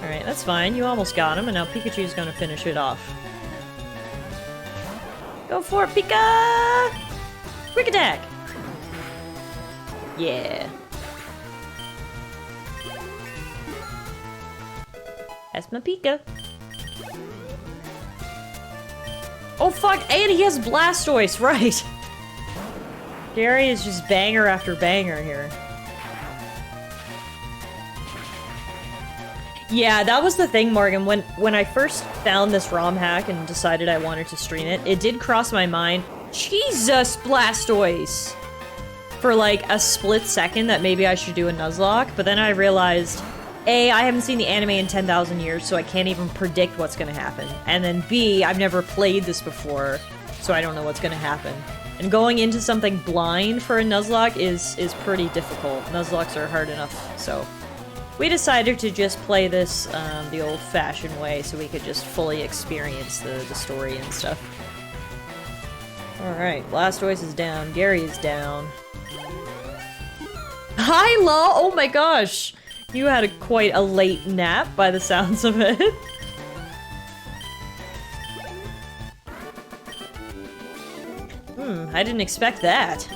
Alright, that's fine. You almost got him, and now Pikachu's gonna finish it off. Go for it, Pika! Quick attack! Yeah. That's my Pika. Oh fuck, and he has Blastoise, right. Gary is just banger after banger here. Yeah, that was the thing, Morgan. When I first found this ROM hack and decided I wanted to stream it, it did cross my mind, Jesus, Blastoise! For like a split second that maybe I should do a Nuzlocke, but then I realized, A, I haven't seen the anime in 10,000 years, so I can't even predict what's gonna happen. And then B, I've never played this before, so I don't know what's gonna happen. And going into something blind for a Nuzlocke is pretty difficult. Nuzlocks are hard enough, so... We decided to just play this the old-fashioned way so we could just fully experience the story and stuff. Alright, Blastoise is down, Gary is down. Hi, Law! Oh my gosh! You had quite a late nap by the sounds of it. I didn't expect that.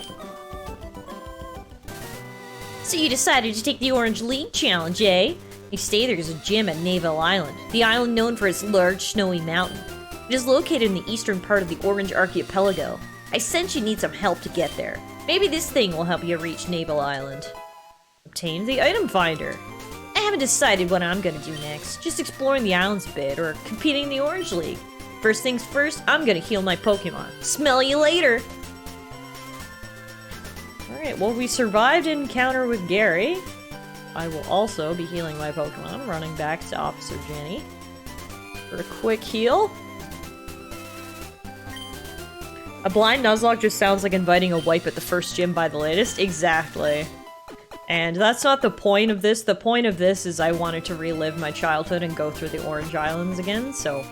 So you decided to take the Orange League Challenge, eh? You stay there's a gym at Naval Island, the island known for its large snowy mountain. It is located in the eastern part of the Orange Archipelago. I sense you need some help to get there. Maybe this thing will help you reach Naval Island. Obtain the item finder. I haven't decided what I'm gonna do next. Just exploring the islands a bit, or competing in the Orange League. First things first, I'm gonna heal my Pokemon. Smell you later! Alright, well we survived an encounter with Gary. I will also be healing my Pokemon, running back to Officer Jenny for a quick heal. A blind Nuzlocke just sounds like inviting a wipe at the first gym by the latest. Exactly. And that's not the point of this. The point of this is I wanted to relive my childhood and go through the Orange Islands again, so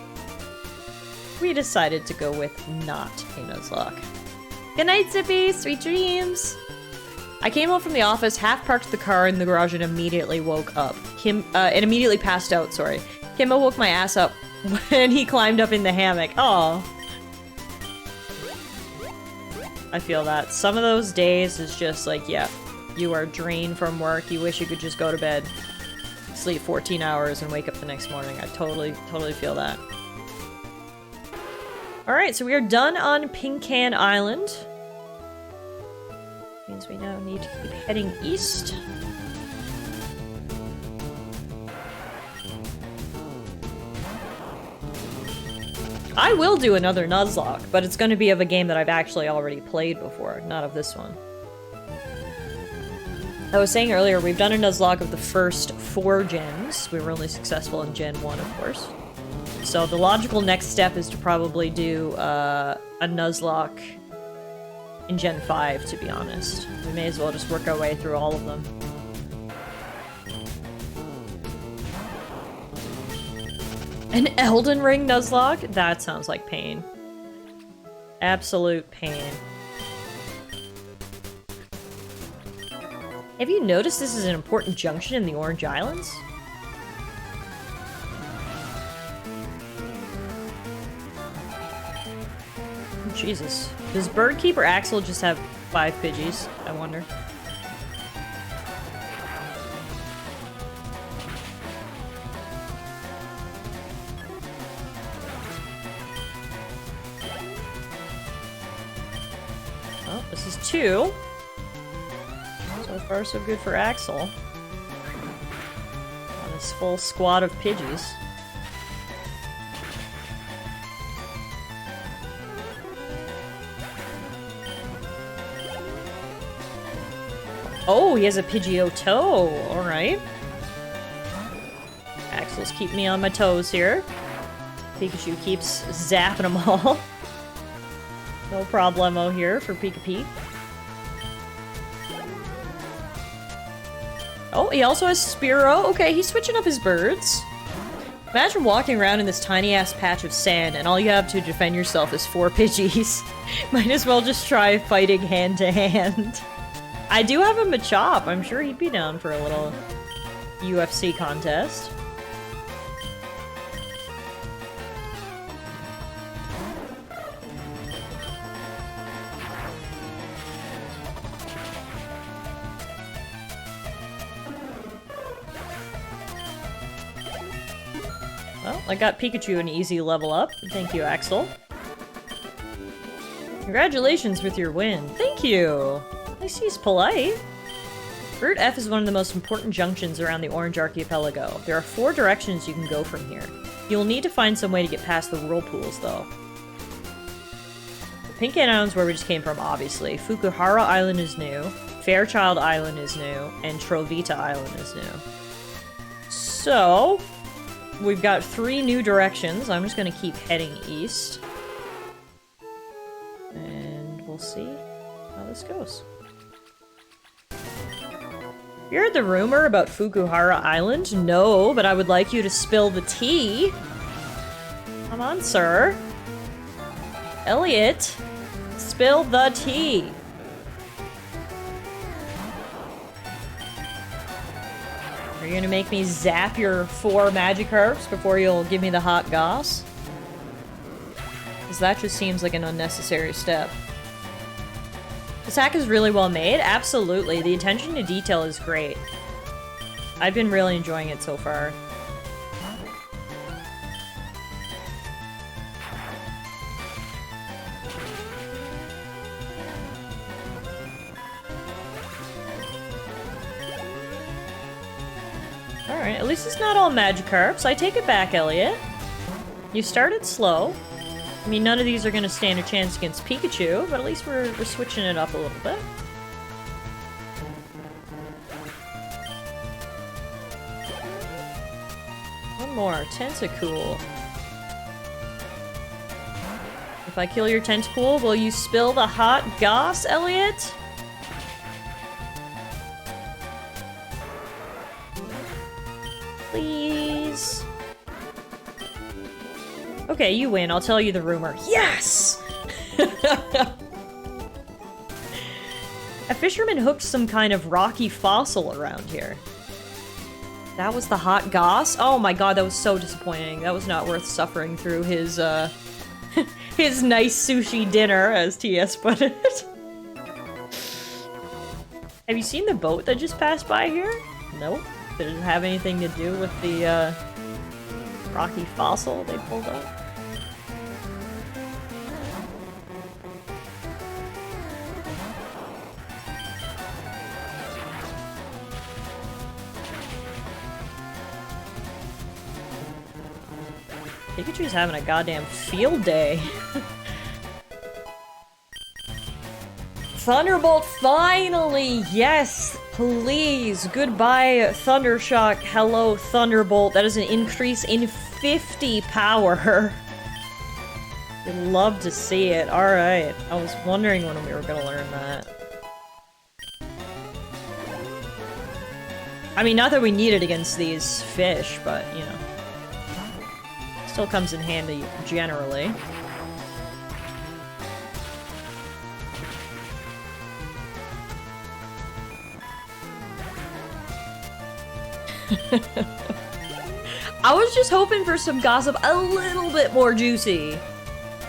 we decided to go with not a Nuzlocke. Good night, Zippy! Sweet dreams! I came home from the office, half-parked the car in the garage, and immediately woke up. And immediately passed out, sorry. Kimbo woke my ass up when he climbed up in the hammock. Aw. I feel that. Some of those days is just like, yeah, you are drained from work, you wish you could just go to bed, sleep 14 hours, and wake up the next morning. I totally feel that. Alright, so we are done on Pinkan Island. Means we now need to keep heading east. I will do another Nuzlocke, but it's going to be of a game that I've actually already played before, not of this one. I was saying earlier, we've done a Nuzlocke of the first 4 gens. We were only successful in Gen 1, of course. So the logical next step is to probably do a Nuzlocke in Gen 5, to be honest. We may as well just work our way through all of them. An Elden Ring Nuzlocke? That sounds like pain. Absolute pain. Have you noticed this is an important junction in the Orange Islands? Oh, Jesus. Does Birdkeeper Axel just have 5 Pidgeys? I wonder. Oh, this is 2. So far, so good for Axel. On his full squad of Pidgeys. Oh, he has a Pidgeotto. Alright. Axel's keeping me on my toes here. Pikachu keeps zapping them all. No problemo here for Pika-Pete. Oh, he also has Spearow. Okay, he's switching up his birds. Imagine walking around in this tiny-ass patch of sand, and all you have to defend yourself is 4 Pidgeys. Might as well just try fighting hand-to-hand. I do have a Machop. I'm sure he'd be down for a little UFC contest. Well, I got Pikachu an easy level up. Thank you, Axel. Congratulations with your win. Thank you. At least he's polite. Route F is one of the most important junctions around the Orange Archipelago. There are 4 directions you can go from here. You'll need to find some way to get past the whirlpools, though. Pinkan Island's where we just came from, obviously. Fukuhara Island is new. Fairchild Island is new. And Trovita Island is new. So, we've got 3 new directions. I'm just gonna keep heading east. And we'll see how this goes. You heard the rumor about Fukuhara Island? No, but I would like you to spill the tea. Come on, sir. Elliot, spill the tea. Are you gonna make me zap your 4 Magikarps before you'll give me the hot goss? Because that just seems like an unnecessary step. This hack is really well made. Absolutely. The attention to detail is great. I've been really enjoying it so far. Alright, at least it's not all Magikarps. I take it back, Elliot. You started slow. I mean, none of these are going to stand a chance against Pikachu, but at least we're switching it up a little bit. One more. Tentacool. If I kill your Tentacool, will you spill the hot goss, Elliot? Please. Okay, you win. I'll tell you the rumor. Yes! A fisherman hooked some kind of rocky fossil around here. That was the hot goss? Oh my god, that was so disappointing. That was not worth suffering through his, his nice sushi dinner, as TS put it. Have you seen the boat that just passed by here? Nope. Did it have anything to do with the, rocky fossil they pulled up? Pikachu's having a goddamn field day. Thunderbolt, finally! Yes! Please! Goodbye, Thundershock. Hello, Thunderbolt. That is an increase in 50 power. You'd love to see it. Alright. I was wondering when we were gonna learn that. I mean, not that we need it against these fish, but, you know. Still comes in handy, generally. I was just hoping for some gossip a little bit more juicy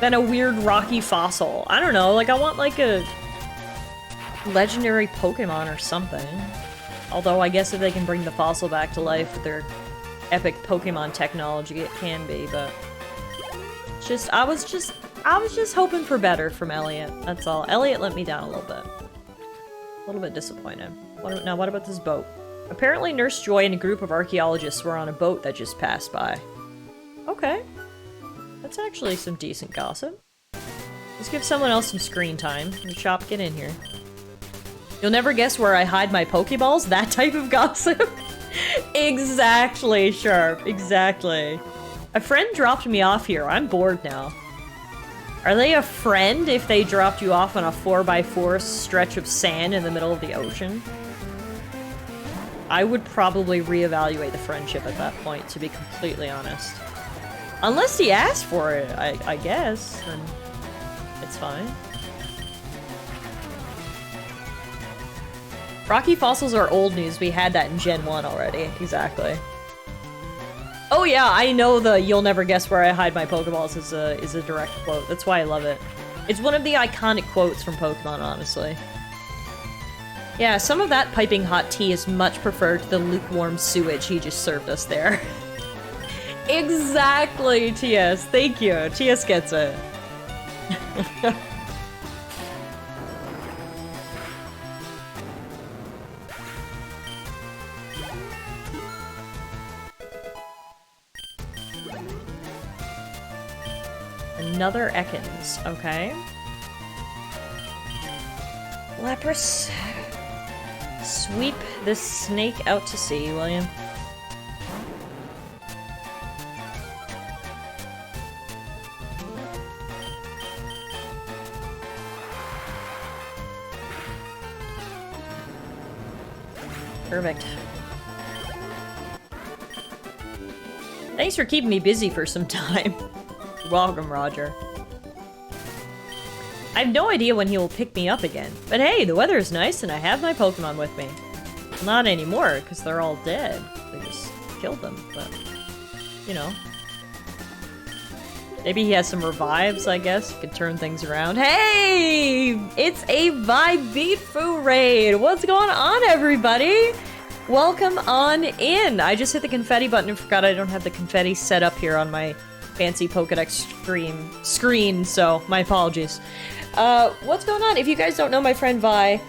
than a weird rocky fossil. I don't know, like I want like a legendary Pokemon or something. Although I guess if they can bring the fossil back to life with their epic Pokemon technology, it can be, but just I was just hoping for better from Elliot. That's all. Elliot let me down a little bit. A little bit disappointed. Now what about this boat? Apparently Nurse Joy and a group of archaeologists were on a boat that just passed by. Okay. That's actually some decent gossip. Let's give someone else some screen time. Shop, get in here. You'll never guess where I hide my Pokeballs? That type of gossip? Exactly, Sharp. Exactly. A friend dropped me off here. I'm bored now. Are they a friend if they dropped you off on a 4x4 stretch of sand in the middle of the ocean? I would probably reevaluate the friendship at that point, to be completely honest. Unless he asked for it, I guess, then it's fine. Rocky fossils are old news. We had that in Gen 1 already. Exactly. Oh yeah, I know the "you'll never guess where I hide my Pokeballs" is a direct quote. That's why I love it. It's one of the iconic quotes from Pokemon, honestly. Yeah, some of that piping hot tea is much preferred to the lukewarm sewage he just served us there. Exactly, TS. Thank you. TS gets it. another Ekans. Okay. Lapras. Sweep this snake out to sea, William. Perfect. Thanks for keeping me busy for some time. You're welcome, Roger. I have no idea when he will pick me up again. But hey, the weather is nice and I have my Pokemon with me. Well, not anymore, because they're all dead. They just killed them, but... You know. Maybe he has some revives, I guess. Could turn things around. Hey! It's a Vibeatfu raid! What's going on, everybody? Welcome on in! I just hit the confetti button and forgot I don't have the confetti set up here on my fancy Pokedex screen, so my apologies. What's going on? If you guys don't know my friend Vi,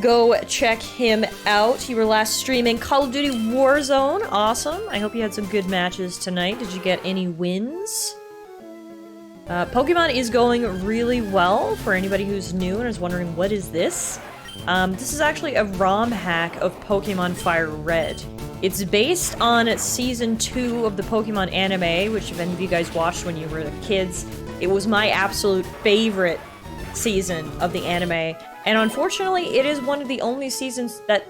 go check him out. You were last streaming Call of Duty Warzone. Awesome. I hope you had some good matches tonight. Did you get any wins? Pokemon is going really well for anybody who's new and is wondering what is this? This is actually a ROM hack of Pokemon FireRed. It's based on Season 2 of the Pokemon anime, which if any of you guys watched when you were kids, it was my absolute favorite season of the anime. And unfortunately, it is one of the only seasons that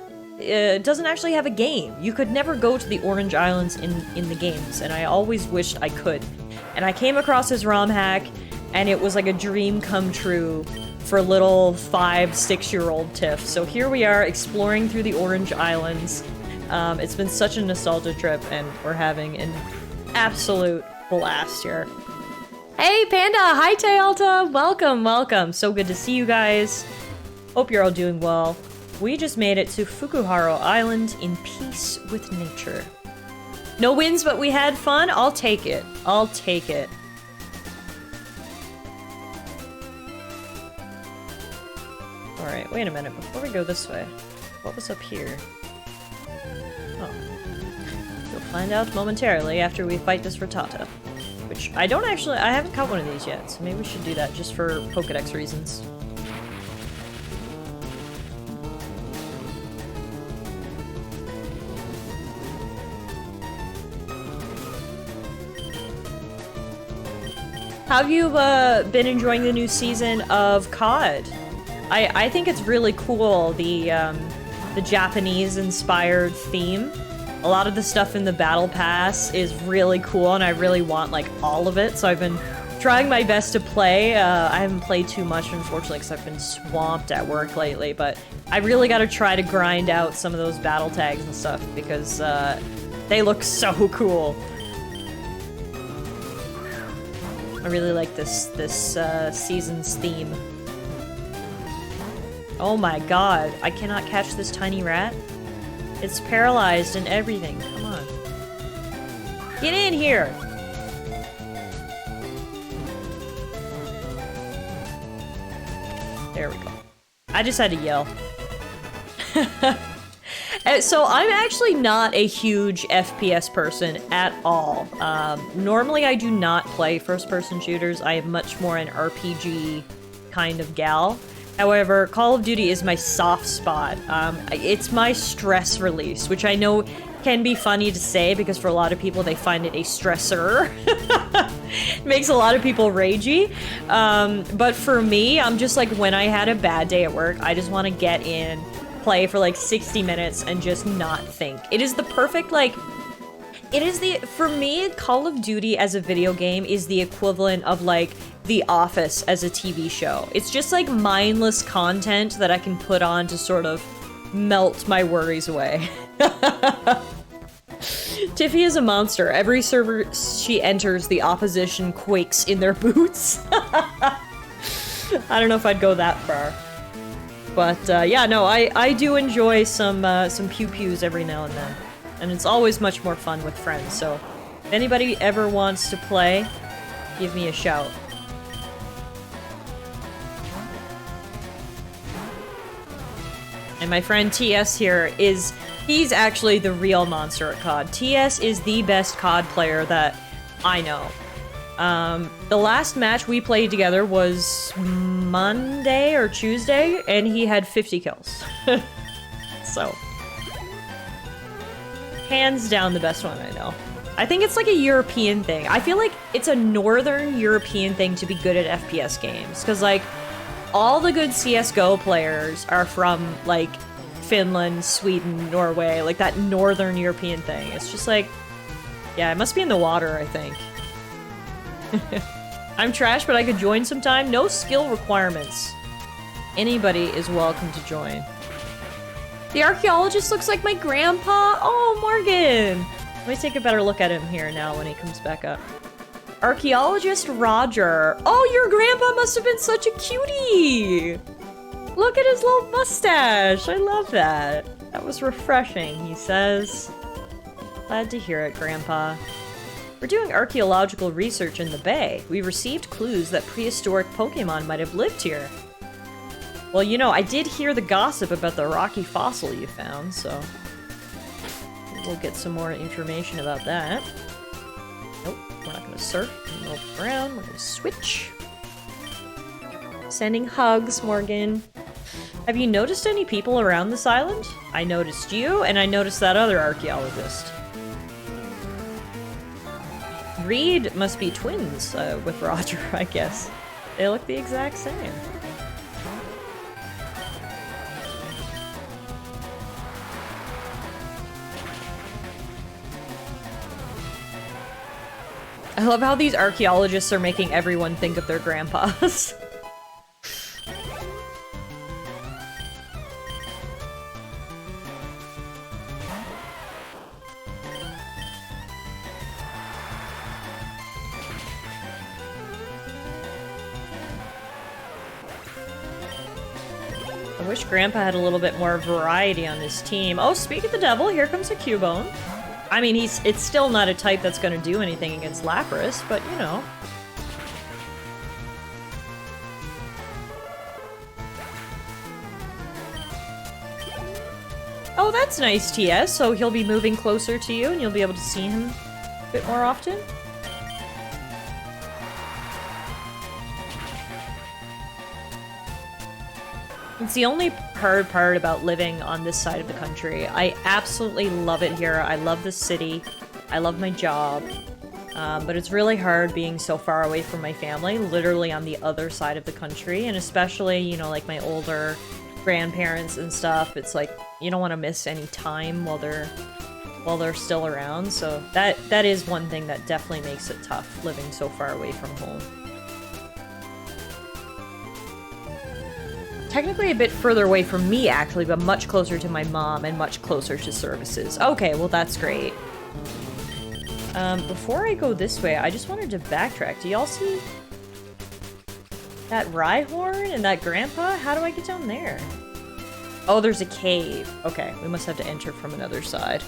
doesn't actually have a game. You could never go to the Orange Islands in the games, and I always wished I could. And I came across this ROM hack, and it was like a dream come true for little 5-6-year-old Tiff. So here we are exploring through the Orange Islands. It's been such a nostalgia trip, and we're having an absolute blast here. Hey Panda! Hi Tealta! Welcome, welcome! So good to see you guys. Hope you're all doing well. We just made it to Fukuharo Island in peace with nature. No wins, but we had fun? I'll take it. I'll take it. Alright, wait a minute. Before we go this way, what was up here? Oh. You'll find out momentarily after we fight this Rattata. Which, I haven't caught one of these yet, so maybe we should do that just for Pokedex reasons. How have you been enjoying the new season of COD? I think it's really cool, the Japanese-inspired theme. A lot of the stuff in the Battle Pass is really cool, and I really want, like, all of it, so I've been trying my best to play. I haven't played too much, unfortunately, because I've been swamped at work lately, but I really gotta try to grind out some of those battle tags and stuff, because they look so cool. I really like this season's theme. Oh my god, I cannot catch this tiny rat. It's paralyzed and everything. Come on. Get in here! There we go. I just had to yell. So I'm actually not a huge FPS person at all. Normally I do not play first-person shooters. I am much more an RPG kind of gal. However, Call of Duty is my soft spot. It's my stress release, which I know can be funny to say because for a lot of people they find it a stressor. Makes a lot of people ragey. But for me, I'm just like when I had a bad day at work, I just want to get in, play for like 60 minutes and just not think. It is the perfect, like, for me, Call of Duty as a video game is the equivalent of like The Office as a TV show. It's just like mindless content that I can put on to sort of melt my worries away. Tiffy is a monster. Every server she enters, the opposition quakes in their boots. I don't know if I'd go that far. But yeah, no, I do enjoy some pew-pews every now and then. And it's always much more fun with friends, so if anybody ever wants to play, give me a shout. And my friend TS here he's actually the real monster at COD. TS is the best COD player that I know. The last match we played together was Monday or Tuesday, and he had 50 kills. So, hands down the best one I know. I think it's like a European thing. I feel like it's a northern European thing to be good at FPS games. Because, like, all the good CSGO players are from, like, Finland, Sweden, Norway. Like, that northern European thing. It's just like, yeah, it must be in the water, I think. I'm trash, but I could join sometime. No skill requirements. Anybody is welcome to join. The archaeologist looks like my grandpa. Oh, Morgan. Let me take a better look at him here now when he comes back up. Archaeologist Roger. Oh, your grandpa must have been such a cutie. Look at his little mustache. I love that. That was refreshing, he says. Glad to hear it, Grandpa. We're doing archaeological research in the bay. We received clues that prehistoric Pokemon might have lived here. Well, you know, I did hear the gossip about the rocky fossil you found, so... we'll get some more information about that. Nope, we're not gonna surf. We're gonna look around. We're gonna switch. Sending hugs, Morgan. Have you noticed any people around this island? I noticed you, and I noticed that other archaeologist. Reed must be twins with Roger, I guess. They look the exact same. I love how these archaeologists are making everyone think of their grandpas. I wish Grandpa had a little bit more variety on his team. Oh, speak of the devil, here comes a Cubone. I mean, it's still not a type that's gonna do anything against Lapras, but you know. Oh, that's nice, TS. So he'll be moving closer to you and you'll be able to see him a bit more often? It's the only hard part about living on this side of the country. I absolutely love it here. I love the city. I love my job. But it's really hard being so far away from my family, literally on the other side of the country. And especially, you know, like my older grandparents and stuff. It's like, you don't want to miss any time while they're still around. So that is one thing that definitely makes it tough, living so far away from home. Technically a bit further away from me, actually, but much closer to my mom and much closer to services. Okay, well, that's great. Before I go this way, I just wanted to backtrack. Do y'all see that Rhyhorn and that Grandpa? How do I get down there? Oh, there's a cave. Okay, we must have to enter from another side.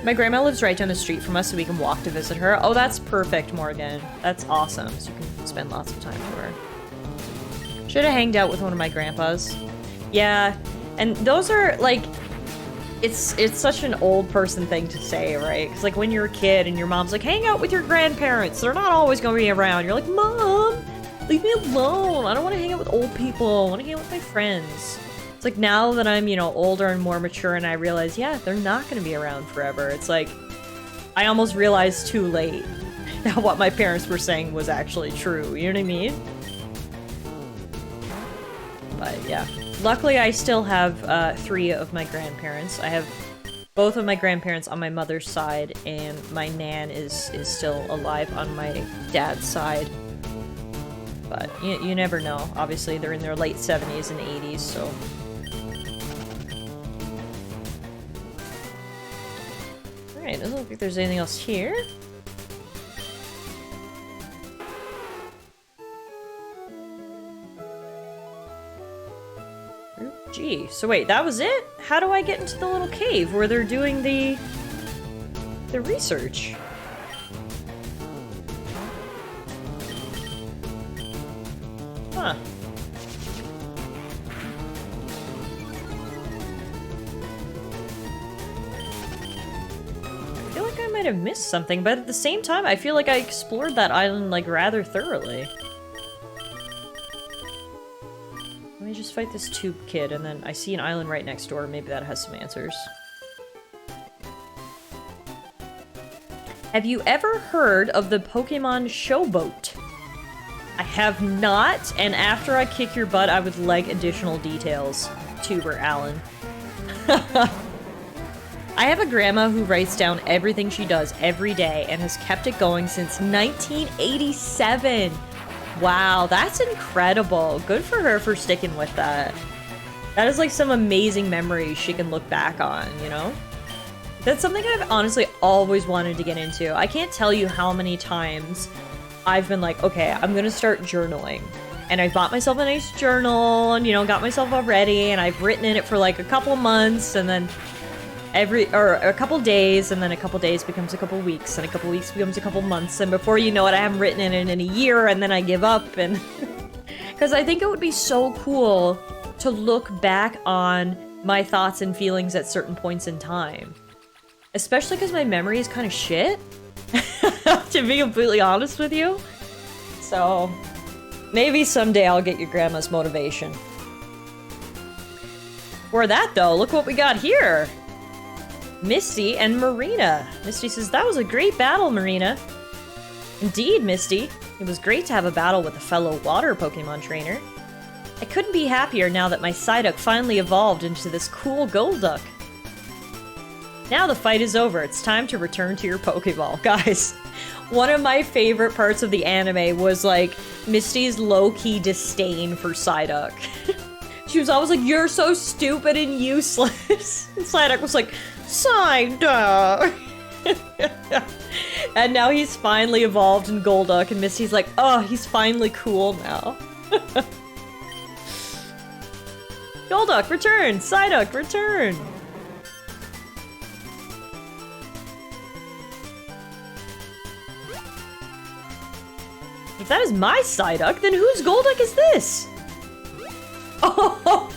My grandma lives right down the street from us, so we can walk to visit her. Oh, that's perfect, Morgan. That's awesome. So you can spend lots of time with her. Should have hanged out with one of my grandpas. Yeah, and those are, like... It's such an old person thing to say, right? Because, like, when you're a kid and your mom's like, hang out with your grandparents. They're not always going to be around. You're like, Mom, leave me alone. I don't want to hang out with old people. I want to hang out with my friends. It's like now that I'm, you know, older and more mature and I realize, yeah, they're not going to be around forever. It's like, I almost realized too late that what my parents were saying was actually true. You know what I mean? But yeah. Luckily, I still have 3 of my grandparents. I have both of my grandparents on my mother's side, and my nan is still alive on my dad's side. But you never know. Obviously, they're in their late 70s and 80s, so... Alright, doesn't look like there's anything else here. Gee, so wait, that was it? How do I get into the little cave where they're doing the research? Huh. I feel like I might might have missed something, but at the same time, I feel like I explored that island, like, rather thoroughly. Let me just fight this tube kid, and then I see an island right next door. Maybe that has some answers. Have you ever heard of the Pokemon Showboat? I have not, and after I kick your butt, I would like additional details. Tuber Alan. I have a grandma who writes down everything she does every day and has kept it going since 1987. Wow, that's incredible. Good for her for sticking with that. That is like some amazing memories she can look back on, you know? That's something I've honestly always wanted to get into. I can't tell you how many times I've been like, okay, I'm gonna start journaling. And I bought myself a nice journal and, you know, got myself all ready, and I've written in it for like a couple months, and then a couple days, and then a couple days becomes a couple weeks, and a couple weeks becomes a couple months, and before you know it, I haven't written in it in a year, and then I give up, and... Because I think it would be so cool to look back on my thoughts and feelings at certain points in time. Especially because my memory is kind of shit, to be completely honest with you. So, maybe someday I'll get your grandma's motivation. For that, though, look what we got here! Misty and Marina. Misty says, that was a great battle, Marina. Indeed, Misty. It was great to have a battle with a fellow water Pokemon trainer. I couldn't be happier now that my Psyduck finally evolved into this cool Golduck. Now the fight is over. It's time to return to your Pokeball. Guys, one of my favorite parts of the anime was, like, Misty's low-key disdain for Psyduck. She was always like, you're so stupid and useless. And Psyduck was like, Psyduck! And now he's finally evolved in Golduck, and Misty's like, oh, he's finally cool now. Golduck, return! Psyduck, return! If that is my Psyduck, then whose Golduck is this? Oh!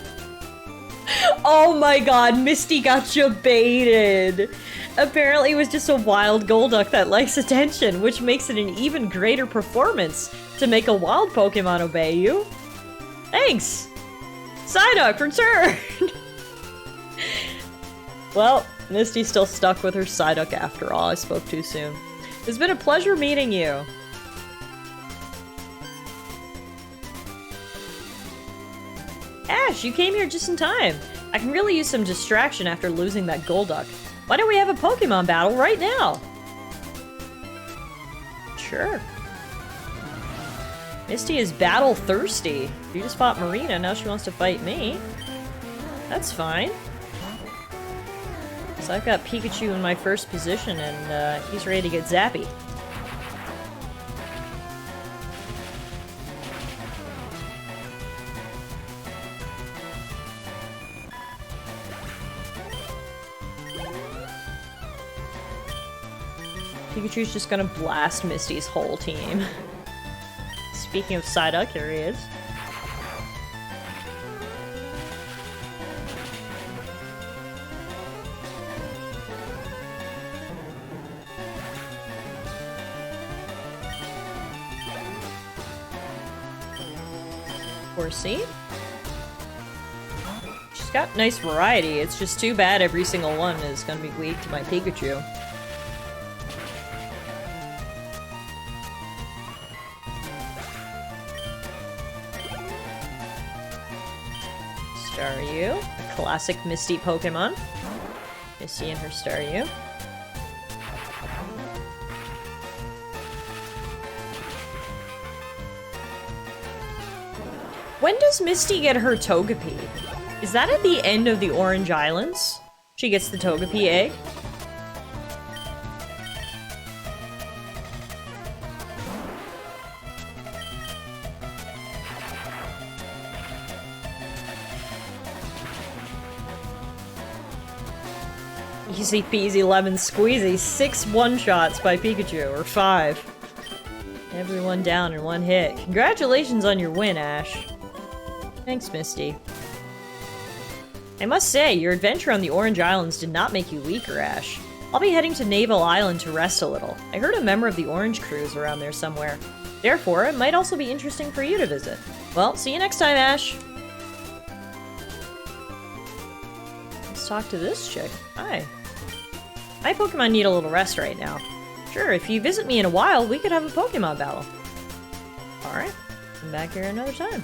Oh my god, Misty gotcha baited! Apparently it was just a wild Golduck that likes attention, which makes it an even greater performance to make a wild Pokemon obey you. Thanks! Psyduck, return! Well, Misty's still stuck with her Psyduck after all. I spoke too soon. It's been a pleasure meeting you. Ash, you came here just in time. I can really use some distraction after losing that Golduck. Why don't we have a Pokemon battle right now? Sure. Misty is battle thirsty. You just fought Marina, now she wants to fight me. That's fine. So I've got Pikachu in my first position, and he's ready to get zappy. Pikachu's just gonna blast Misty's whole team. Speaking of Psyduck, here he is. Horsey. She's got nice variety, it's just too bad every single one is gonna be weak to my Pikachu. Staryu, a classic Misty Pokemon. Misty and her Staryu. When does Misty get her Togepi? Is that at the end of the Orange Islands? She gets the Togepi egg? Easy peasy lemon squeezy. 6 one-shots by Pikachu, or 5. Everyone down in one hit. Congratulations on your win, Ash. Thanks, Misty. I must say, your adventure on the Orange Islands did not make you weaker, Ash. I'll be heading to Naval Island to rest a little. I heard a member of the Orange Crew is around there somewhere. Therefore, it might also be interesting for you to visit. Well, see you next time, Ash. Let's talk to this chick. Hi. My Pokemon need a little rest right now. Sure, if you visit me in a while, we could have a Pokemon battle. Alright, come back here another time.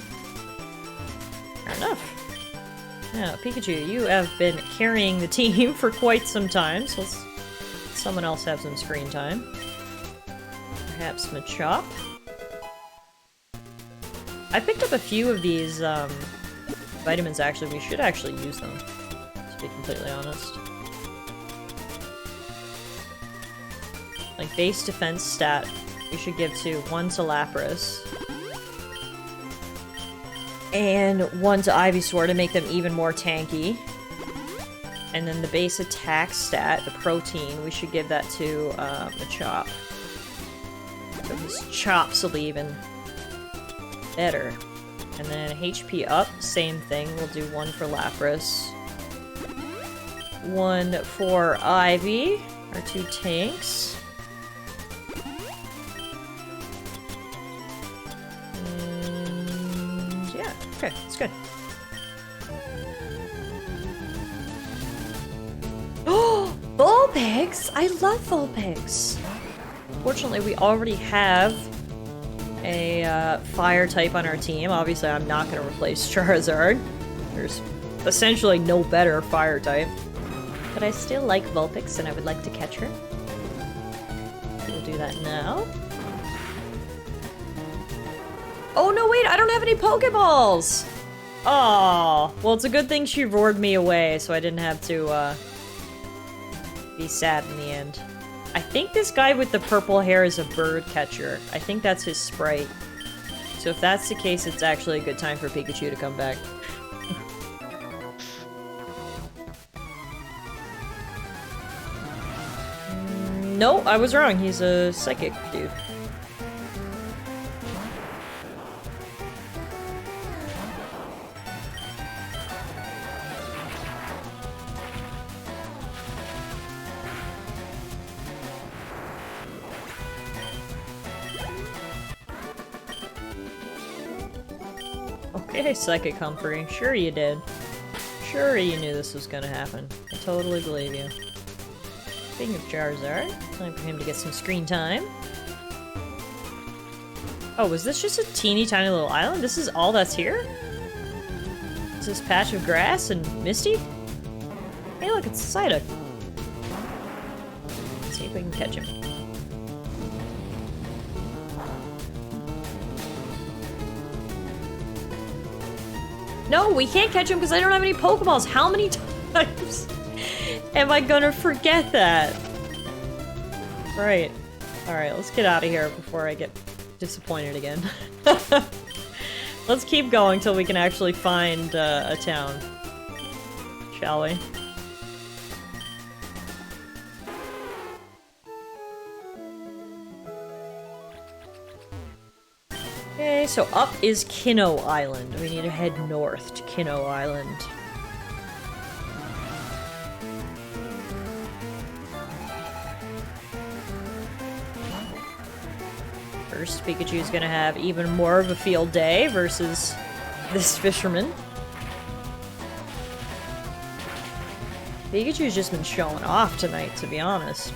Fair enough. Now, Pikachu, you have been carrying the team for quite some time, so let's let someone else have some screen time. Perhaps Machop. I picked up a few of these vitamins, actually. We should actually use them, to be completely honest. Like, base defense stat, we should give to 1 to Lapras. And 1 to Ivysaur to make them even more tanky. And then the base attack stat, the protein, we should give that to Machop. So his chops will be even better. And then HP up, same thing. We'll do 1 for Lapras. 1 for Ivy, our 2 tanks. And yeah, okay, that's good. Oh, Vulpix! I love Vulpix! Fortunately, we already have a fire type on our team. Obviously, I'm not going to replace Charizard. There's essentially no better fire type. But I still like Vulpix, and I would like to catch her. We'll do that now. Oh, no, wait! I don't have any Pokeballs! Oh, well, it's a good thing she roared me away, so I didn't have to, be sad in the end. I think this guy with the purple hair is a bird catcher. I think that's his sprite. So if that's the case, it's actually a good time for Pikachu to come back. No, I was wrong. He's a psychic dude. Okay, Psychic Humphrey. Sure you did. Sure you knew this was gonna happen. I totally believe you. Speaking of Charizard, time for him to get some screen time. Oh, was this just a teeny tiny little island? This is all that's here? Is this patch of grass and Misty? Hey look, it's Psyduck. Let's see if we can catch him. No, we can't catch him because I don't have any Pokeballs. How many times am I gonna forget that? Right. Alright, let's get out of here before I get disappointed again. Let's keep going till we can actually find a town. Shall we? Okay, so up is Kino Island. We need to head north to Kino Island. First, Pikachu's gonna have even more of a field day versus this fisherman. Pikachu's just been showing off tonight, to be honest.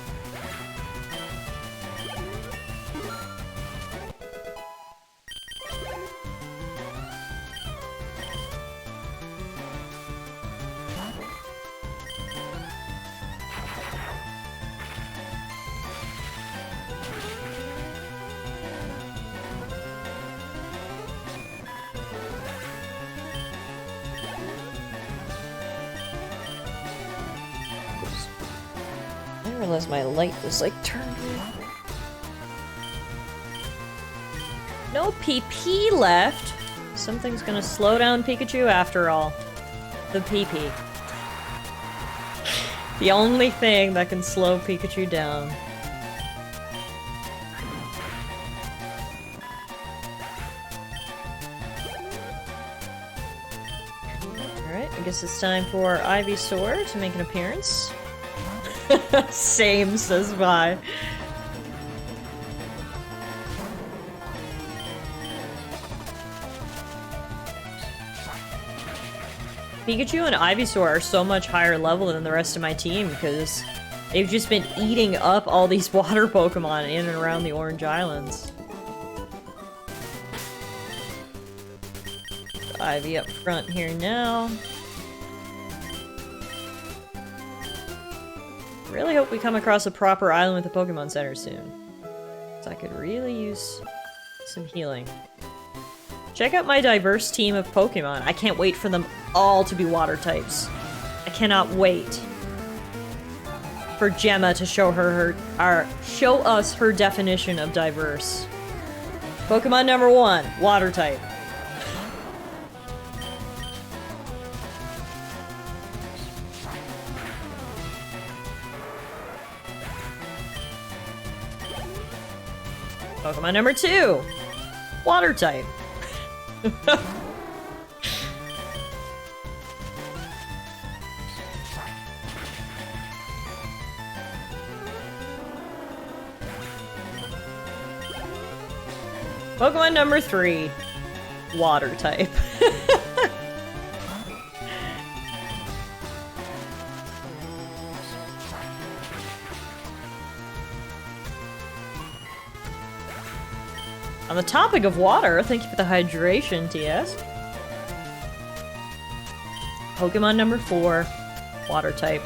I didn't realize my light was like turned on. No PP left. Something's gonna slow down Pikachu after all. The PP. The only thing that can slow Pikachu down. Alright, I guess it's time for Ivysaur to make an appearance. Same, says Vi. Pikachu and Ivysaur are so much higher level than the rest of my team because they've just been eating up all these water Pokemon in and around the Orange Islands. Ivy up front here now. Really hope we come across a proper island with a Pokemon Center soon. So I could really use some healing. Check out my diverse team of Pokemon. I can't wait for them all to be water types. I cannot wait for Gemma to show show us her definition of diverse. Pokemon number 1, water type. Pokemon number 2, water type. Pokemon number 3, water type. On the topic of water, thank you for the hydration, TS. Pokemon number 4, water type.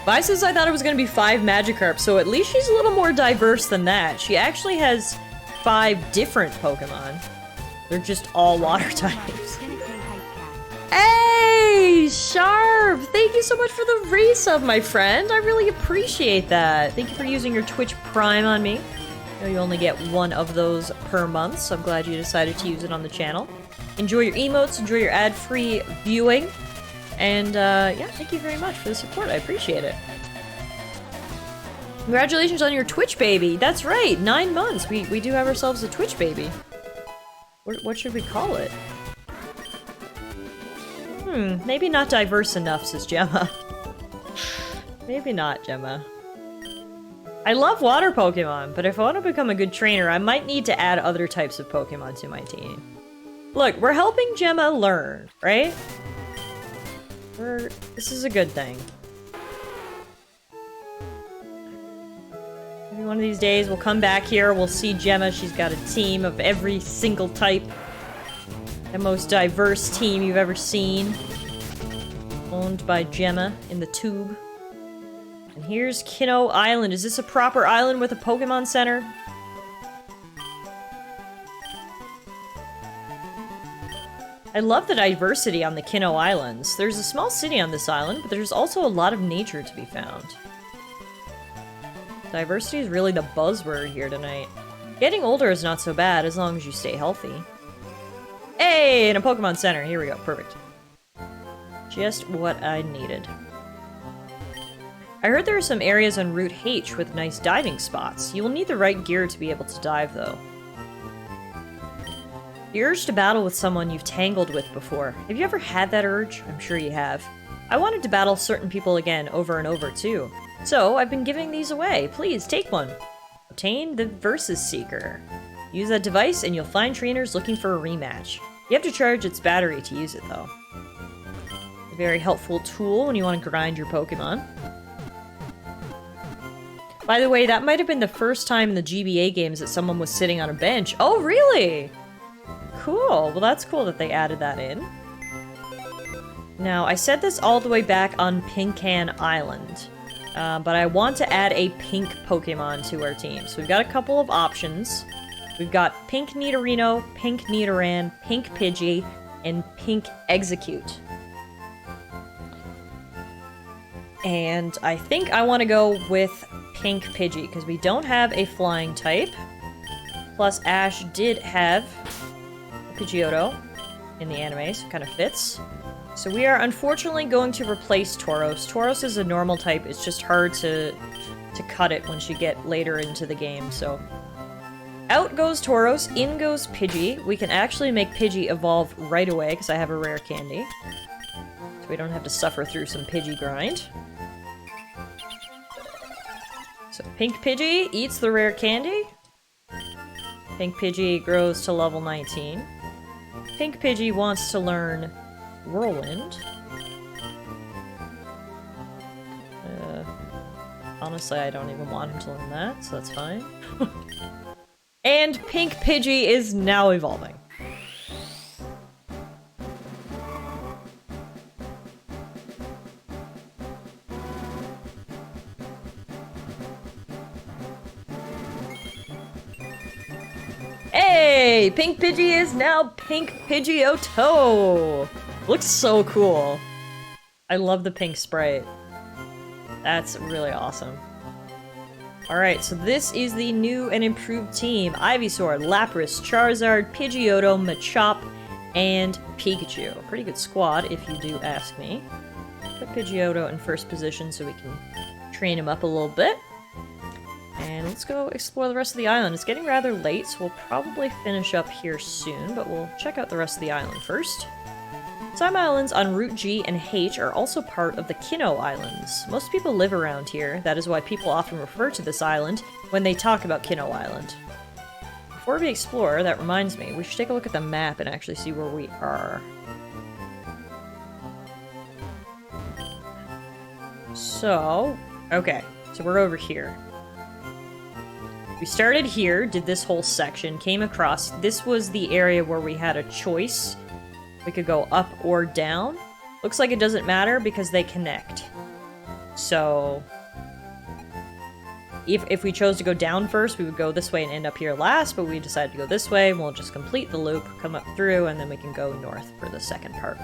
Vi says I thought it was going to be 5 Magikarp, so at least she's a little more diverse than that. She actually has 5 different Pokemon. They're just all water types. Hey, Sharp! Thank you so much for the resub, my friend. I really appreciate that. Thank you for using your Twitch Prime on me. I know you only get 1 of those per month, so I'm glad you decided to use it on the channel. Enjoy your emotes, enjoy your ad-free viewing, and yeah, thank you very much for the support. I appreciate it. Congratulations on your Twitch baby. That's right, 9 months. We do have ourselves a Twitch baby. What should we call it? Maybe not diverse enough, says Gemma. Maybe not, Gemma. I love water Pokemon, but if I want to become a good trainer, I might need to add other types of Pokemon to my team. Look, we're helping Gemma learn, right? This is a good thing. Maybe one of these days we'll come back here, we'll see Gemma, she's got a team of every single type. The most diverse team you've ever seen. Owned by Gemma in the tube. And here's Kino Island. Is this a proper island with a Pokemon Center? I love the diversity on the Kino Islands. There's a small city on this island, but there's also a lot of nature to be found. Diversity is really the buzzword here tonight. Getting older is not so bad as long as you stay healthy. Hey, in a Pokemon Center. Here we go. Perfect. Just what I needed. I heard there are some areas on Route H with nice diving spots. You will need the right gear to be able to dive, though. The urge to battle with someone you've tangled with before. Have you ever had that urge? I'm sure you have. I wanted to battle certain people again over and over, too. So, I've been giving these away. Please, take one. Obtain the Versus Seeker. Use that device and you'll find trainers looking for a rematch. You have to charge its battery to use it, though. A very helpful tool when you want to grind your Pokemon. By the way, that might have been the first time in the GBA games that someone was sitting on a bench. Oh, really? Cool. Well, that's cool that they added that in. Now, I said this all the way back on Pinkan Island, but I want to add a pink Pokemon to our team. So we've got a couple of options. We've got Pink Nidorino, Pink Nidoran, Pink Pidgey, and Pink Execute. And I think I want to go with Pink Pidgey, because we don't have a flying type. Plus, Ash did have Pidgeotto in the anime, so it kind of fits. So we are unfortunately going to replace Tauros. Tauros is a normal type, it's just hard to cut it once you get later into the game, so... Out goes Tauros, in goes Pidgey. We can actually make Pidgey evolve right away, because I have a rare candy. So we don't have to suffer through some Pidgey grind. So Pink Pidgey eats the rare candy. Pink Pidgey grows to level 19. Pink Pidgey wants to learn Whirlwind. Honestly, I don't even want him to learn that, so that's fine. And Pink Pidgey is now evolving. Hey! Pink Pidgey is now Pink Pidgeotto! Looks so cool. I love the pink sprite. That's really awesome. Alright, so this is the new and improved team. Ivysaur, Lapras, Charizard, Pidgeotto, Machop, and Pikachu. Pretty good squad, if you do ask me. Put Pidgeotto in first position so we can train him up a little bit. And let's go explore the rest of the island. It's getting rather late, so we'll probably finish up here soon, but we'll check out the rest of the island first. Some islands on Route G and H are also part of the Kino Islands. Most people live around here, that is why people often refer to this island when they talk about Kino Island. Before we explore, that reminds me, we should take a look at the map and actually see where we are. So, okay, so we're over here. We started here, did this whole section, came across, this was the area where we had a choice. We could go up or down. Looks like it doesn't matter because they connect. So, if we chose to go down first, we would go this way and end up here last, but we decided to go this way, and we'll just complete the loop, come up through, and then we can go north for the second part.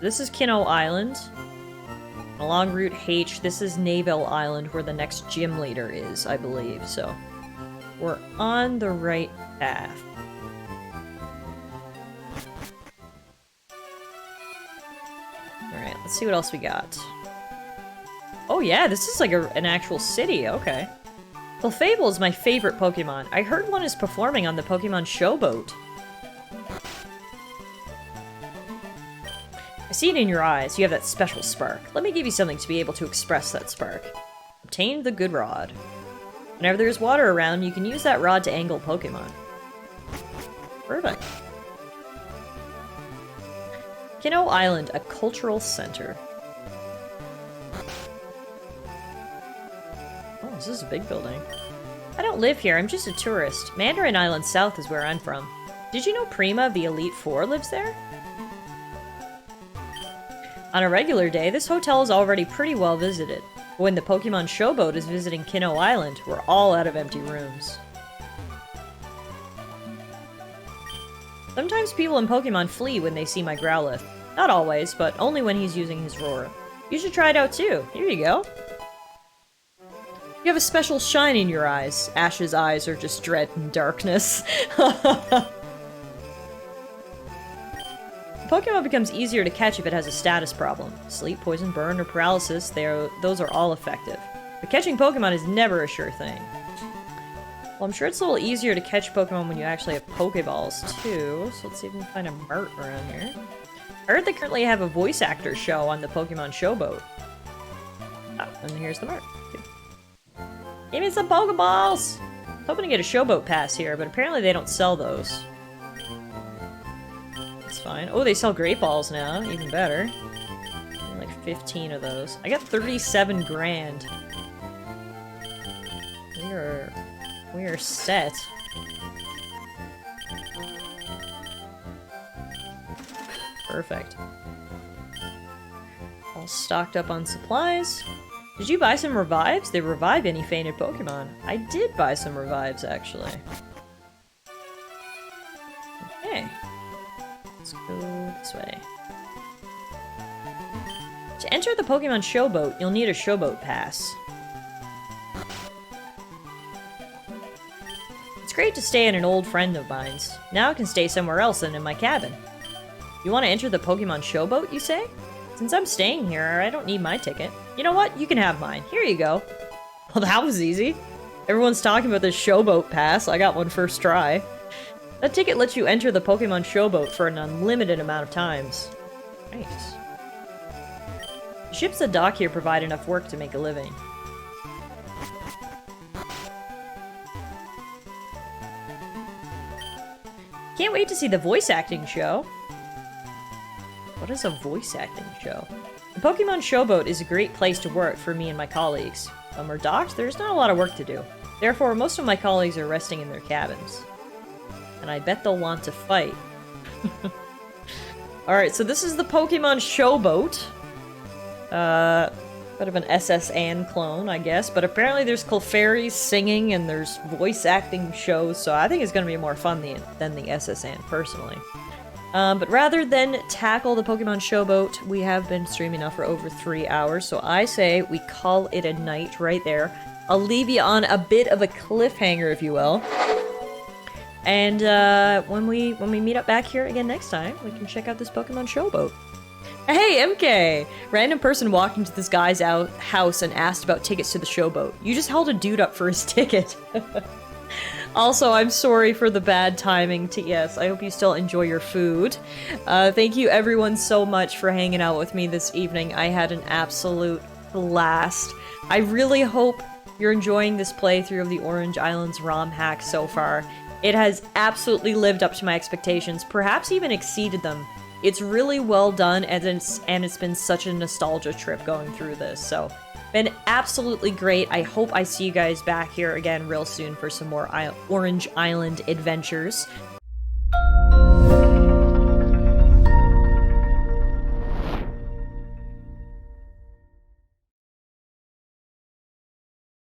This is Kino Island. Along Route H, this is Naville Island, where the next gym leader is, I believe, so we're on the right path. Alright, let's see what else we got. Oh yeah, this is like an actual city, okay. Clefable is my favorite Pokemon. I heard one is performing on the Pokemon Showboat. I see it in your eyes, you have that special spark. Let me give you something to be able to express that spark. Obtain the good rod. Whenever there's water around, you can use that rod to angle Pokemon. Perfect. Kino Island, a cultural center. Oh, this is a big building. I don't live here, I'm just a tourist. Mandarin Island South is where I'm from. Did you know Prima, the Elite Four, lives there? On a regular day, this hotel is already pretty well visited. But when the Pokemon Showboat is visiting Kino Island, we're all out of empty rooms. Sometimes people in Pokemon flee when they see my Growlithe. Not always, but only when he's using his roar. You should try it out too. Here you go. You have a special shine in your eyes. Ash's eyes are just dread and darkness. Pokemon becomes easier to catch if it has a status problem. Sleep, poison, burn, or paralysis, those are all effective. But catching Pokemon is never a sure thing. Well, I'm sure it's a little easier to catch Pokemon when you actually have Pokeballs, too. So let's see if we can find a Mart around here. I heard they currently have a voice actor show on the Pokemon Showboat. Ah, and here's the Mart. Give me some Pokeballs! I'm hoping to get a Showboat pass here, but apparently they don't sell those. That's fine. Oh, they sell Great Balls now. Even better. Like 15 of those. I got 37 grand. We are set. Perfect. All stocked up on supplies. Did you buy some revives? They revive any fainted Pokemon. I did buy some revives, actually. Okay. Let's go this way. To enter the Pokemon Showboat, you'll need a Showboat pass. It's great to stay at an old friend of mine's. Now I can stay somewhere else than in my cabin. You want to enter the Pokemon Showboat, you say? Since I'm staying here, I don't need my ticket. You know what? You can have mine. Here you go. Well, that was easy. Everyone's talking about this Showboat pass. I got one first try. That ticket lets you enter the Pokemon Showboat for an unlimited amount of times. Nice. The ships that dock here provide enough work to make a living. Can't wait to see the voice acting show. What is a voice acting show? The Pokemon Showboat is a great place to work for me and my colleagues. When we're docked, there's not a lot of work to do. Therefore, most of my colleagues are resting in their cabins. And I bet they'll want to fight. Alright, so this is the Pokemon Showboat. Bit of an SS Anne clone, I guess. But apparently there's Clefairies singing and there's voice acting shows, so I think it's going to be more fun than the SS Anne, personally. But rather than tackle the Pokemon Showboat, we have been streaming now for over 3 hours, so I say we call it a night right there. I'll leave you on a bit of a cliffhanger, if you will. And when we meet up back here again next time, we can check out this Pokemon Showboat. Hey, MK! Random person walked into this guy's house and asked about tickets to the Showboat. You just held a dude up for his ticket. Also, I'm sorry for the bad timing, TS. I hope you still enjoy your food. Thank you everyone so much for hanging out with me this evening. I had an absolute blast. I really hope you're enjoying this playthrough of the Orange Islands ROM hack so far. It has absolutely lived up to my expectations, perhaps even exceeded them. It's really well done, and it's been such a nostalgia trip going through this, so been absolutely great. I hope I see you guys back here again real soon for some more Orange Island adventures.